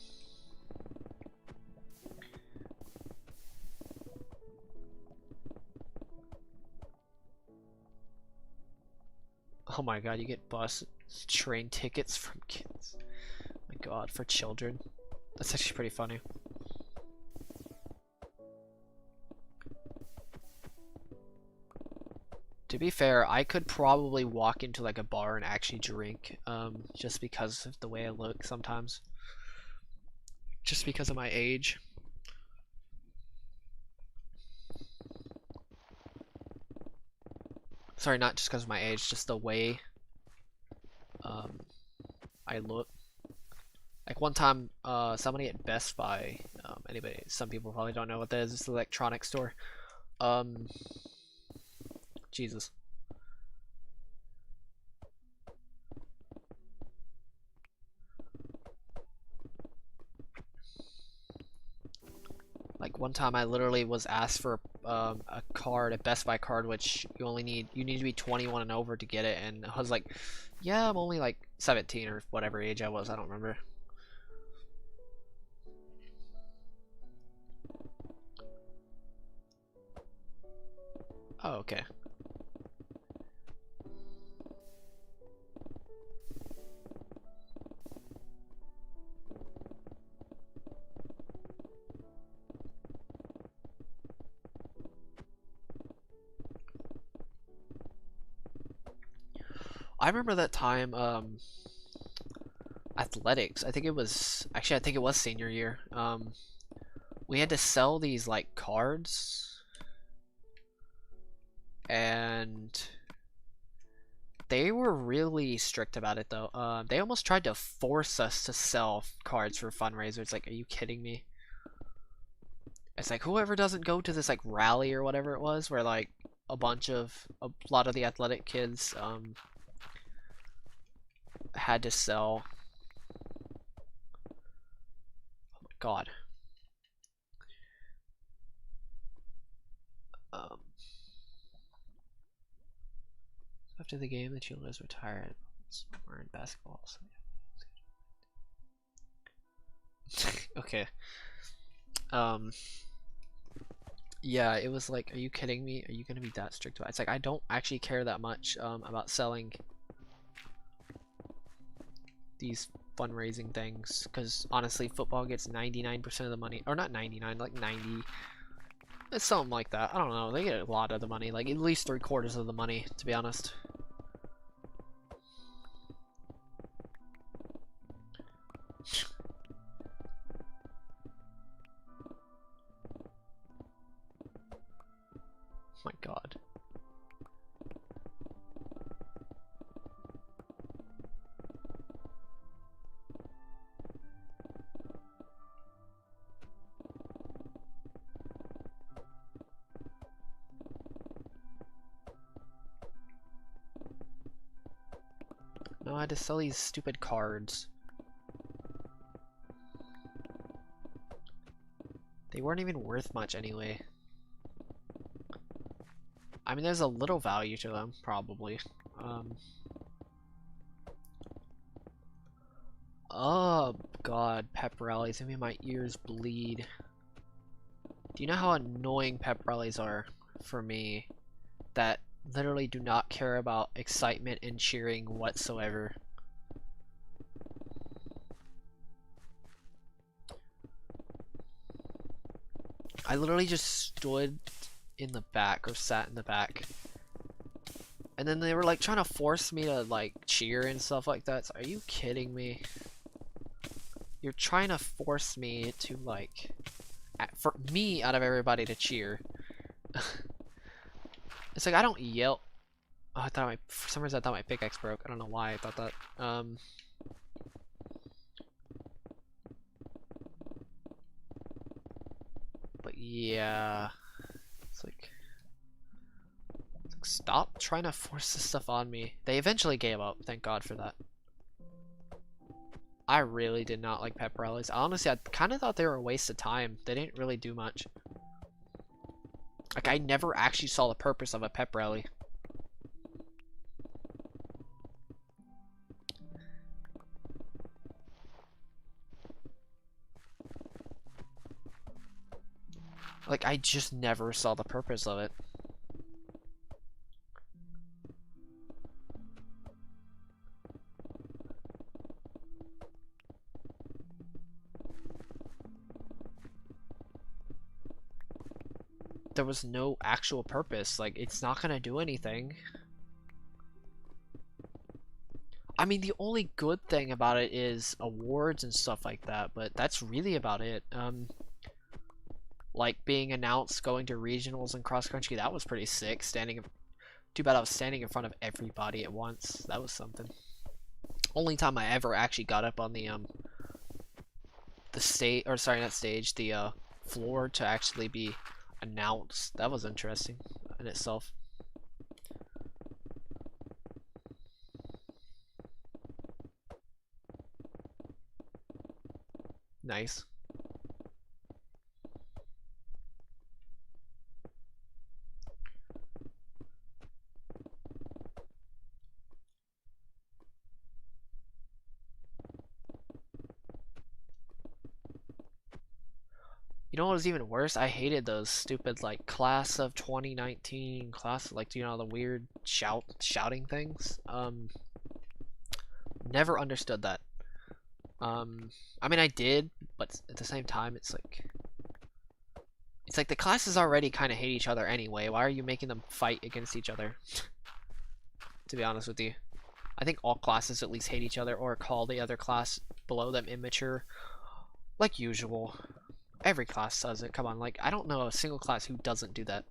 Oh my god, you get bus train tickets from kids. Oh my god, for children. That's actually pretty funny. To be fair, I could probably walk into like a bar and actually drink, just because of the way I look sometimes. Just because of my age. Sorry, not just because of my age, just the way I look. Like one time, somebody at Best Buy, some people probably don't know what that is. It's an electronics store. Um, Jesus. Like one time I literally was asked for a card, a Best Buy card, which you need to be 21 and over to get it, and I was like, yeah, I'm only like 17 or whatever age I was, I don't remember. Oh, okay. I remember that time, athletics. I think it was senior year. We had to sell these like cards, and they were really strict about it though. They almost tried to force us to sell cards for fundraisers. Like, are you kidding me? It's like whoever doesn't go to this like rally or whatever it was, where like a lot of the athletic kids had to sell. Oh my god. After the game, the cheerleaders retired. We're in basketball. So okay. Yeah, it was like, are you kidding me? Are you gonna be that strict about it? It's like, I don't actually care that much about selling these fundraising things, because honestly, football gets 99% of the money, or not 99, like 90. It's something like that. I don't know. They get a lot of the money, like at least 3/4 of the money, to be honest. Oh my god. No, I had to sell these stupid cards. They weren't even worth much anyway. I mean, there's a little value to them, probably. Oh god, pep rallies. I mean, my ears bleed. Do you know how annoying pep rallies are for me? That literally do not care about excitement and cheering whatsoever. I literally just stood in the back, or sat in the back, and then they were like trying to force me to like cheer and stuff like that. So, are you kidding me? You're trying to force me to like, for me out of everybody to cheer. It's like, I don't yell. Oh, for some reason I thought my pickaxe broke. I don't know why I thought that. But yeah, it's like stop trying to force this stuff on me. They eventually gave up. Thank God for that. I really did not like pep rallies. Honestly, I kind of thought they were a waste of time. They didn't really do much. Like, I never actually saw the purpose of a pep rally. Like, I just never saw the purpose of it. There was no actual purpose. Like, it's not gonna do anything. I mean, the only good thing about it is awards and stuff like that, but that's really about it. Like being announced, going to regionals and cross country, that was pretty sick. Too bad I was standing in front of everybody at once. That was something. Only time I ever actually got up on the the stage, or sorry, not stage, the floor to actually be announced. That was interesting in itself. Nice. You know what was even worse? I hated those stupid like class of 2019 class, like, you know, the weird shouting things. Never understood that. I mean, I did, but at the same time, it's like the classes already kind of hate each other anyway. Why are you making them fight against each other? To be honest with you, I think all classes at least hate each other or call the other class below them immature, like usual. Every class does it. Come on, like, I don't know a single class who doesn't do that.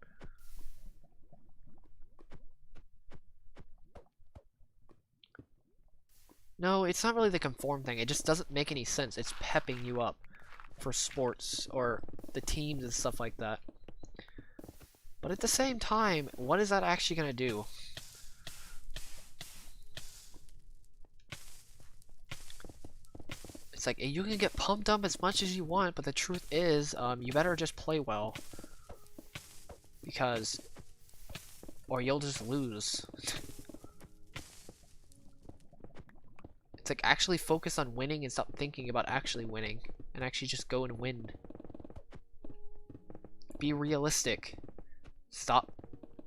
No, it's not really the conform thing. It just doesn't make any sense. It's pepping you up for sports or the teams and stuff like that. But at the same time, what is that actually going to do? It's like, you can get pumped up as much as you want, but the truth is, you better just play well. Because, or you'll just lose. It's like, actually focus on winning and stop thinking about actually winning. And actually just go and win. Be realistic. Stop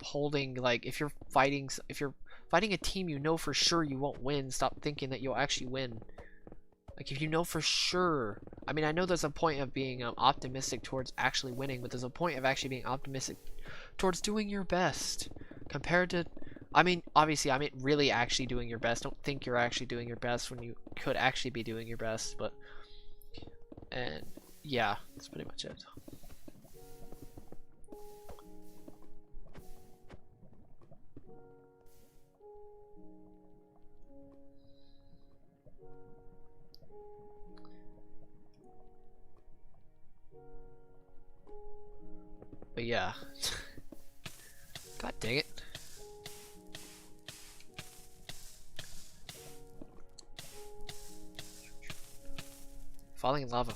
holding, like, if you're fighting a team you know for sure you won't win, stop thinking that you'll actually win. Like, if you know for sure, I mean, I know there's a point of being optimistic towards actually winning, but there's a point of actually being optimistic towards doing your best. Compared to, I mean, obviously, I mean, really actually doing your best. Don't think you're actually doing your best when you could actually be doing your best, but, and yeah, that's pretty much it. But yeah. God dang it. Falling in lava.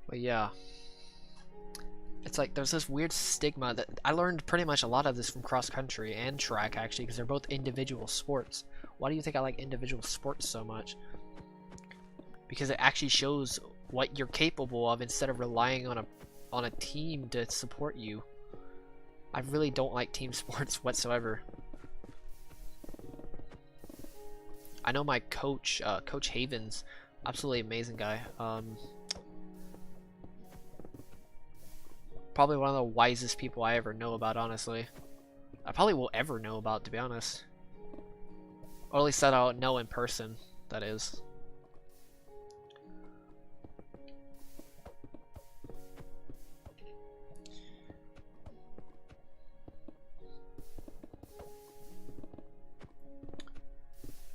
But yeah, it's like there's this weird stigma that I learned pretty much a lot of this from cross country and track, actually, because they're both individual sports. Why do you think I like individual sports so much? Because it actually shows what you're capable of instead of relying on a team to support you. I really don't like team sports whatsoever. I know my coach, Coach Havens, absolutely amazing guy. Probably one of the wisest people I ever know about, honestly. I probably will ever know about, to be honest. Or at least that I'll know in person, that is.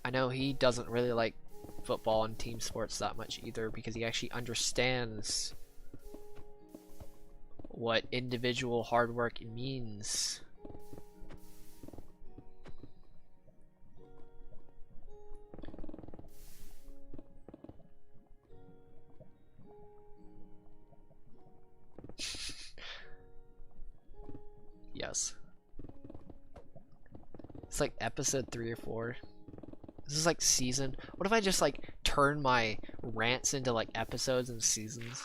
I know he doesn't really like football and team sports that much either, because he actually understands what individual hard work means. Yes. It's like episode 3 or 4. This is like season. What if I just like turn my rants into like episodes and seasons?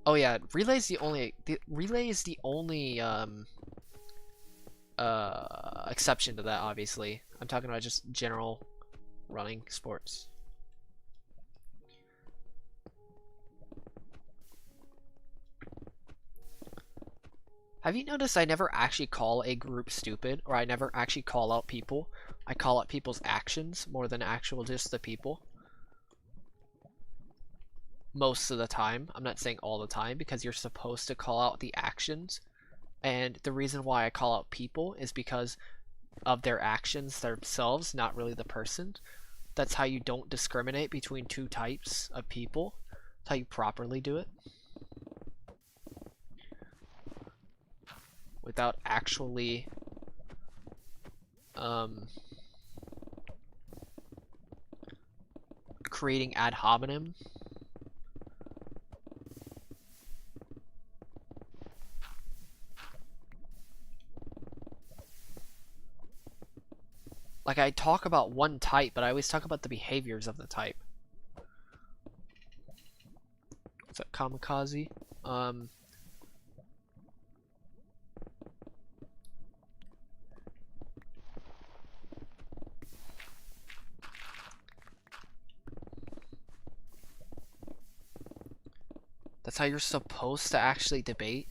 Oh yeah, relay is the only exception to that, obviously. I'm talking about just general running sports. Have you noticed I never actually call a group stupid, or I never actually call out people? I call out people's actions more than actual just the people. Most of the time. I'm not saying all the time, because you're supposed to call out the actions. And the reason why I call out people is because of their actions themselves, not really the person. That's how you don't discriminate between two types of people. That's how you properly do it. Without actually creating ad hominem. Like, I talk about one type, but I always talk about the behaviors of the type. What's up, Kamikaze? That's how you're supposed to actually debate.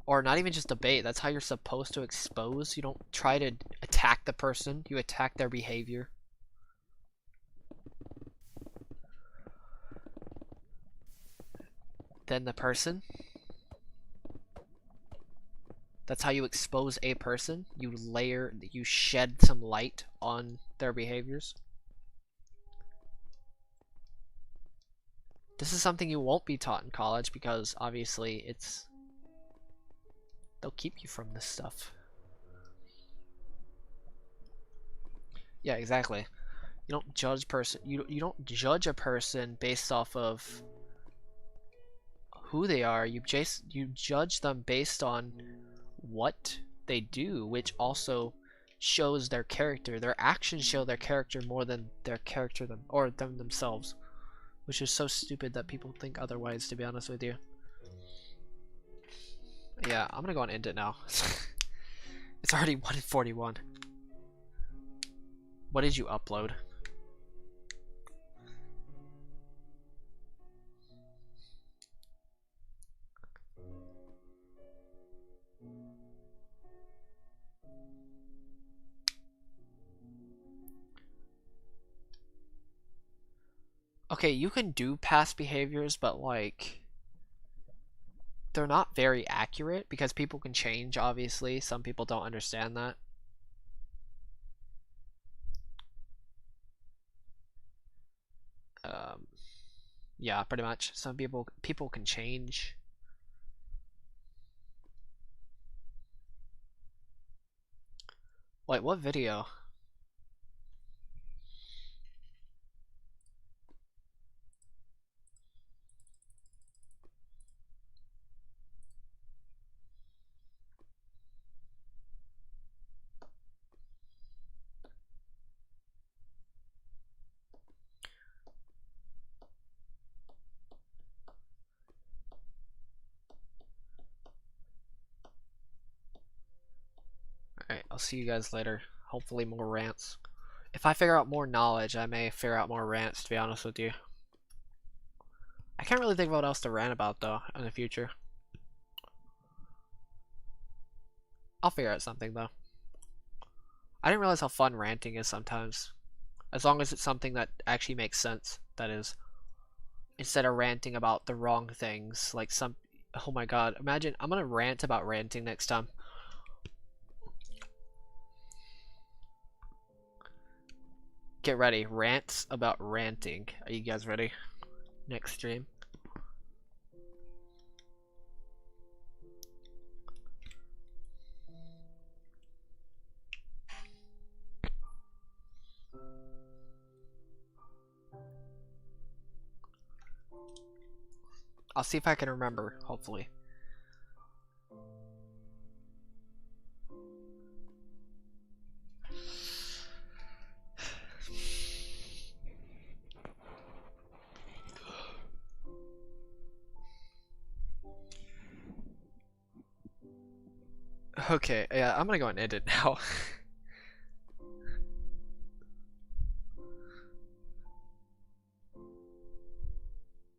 Or not even just debate, that's how you're supposed to expose. You don't try to attack the person, you attack their behavior. Then the person. That's how you expose a person. You shed some light on their behaviors. This is something you won't be taught in college because obviously they'll keep you from this stuff. Yeah, exactly. You don't judge you don't judge a person based off of who they are. You judge them based on what they do, which also shows their character. Their actions show their character more than their character them themselves. Which is so stupid that people think otherwise, to be honest with you. Yeah, I'm gonna go and end it now. It's already 1:41. What did you upload? Okay, you can do past behaviors, but like they're not very accurate because people can change, obviously. Some people don't understand that. Yeah, pretty much. Some people can change. Wait, what video? Alright, I'll see you guys later. Hopefully more rants. If I figure out more knowledge, I may figure out more rants, to be honest with you. I can't really think of what else to rant about, though, in the future. I'll figure out something, though. I didn't realize how fun ranting is sometimes. As long as it's something that actually makes sense, that is. Instead of ranting about the wrong things, like some... Oh my god, imagine, I'm gonna rant about ranting next time. Get ready, rants about ranting. Are you guys ready? Next stream. I'll see if I can remember, hopefully. Okay, yeah, I'm gonna go and end it now.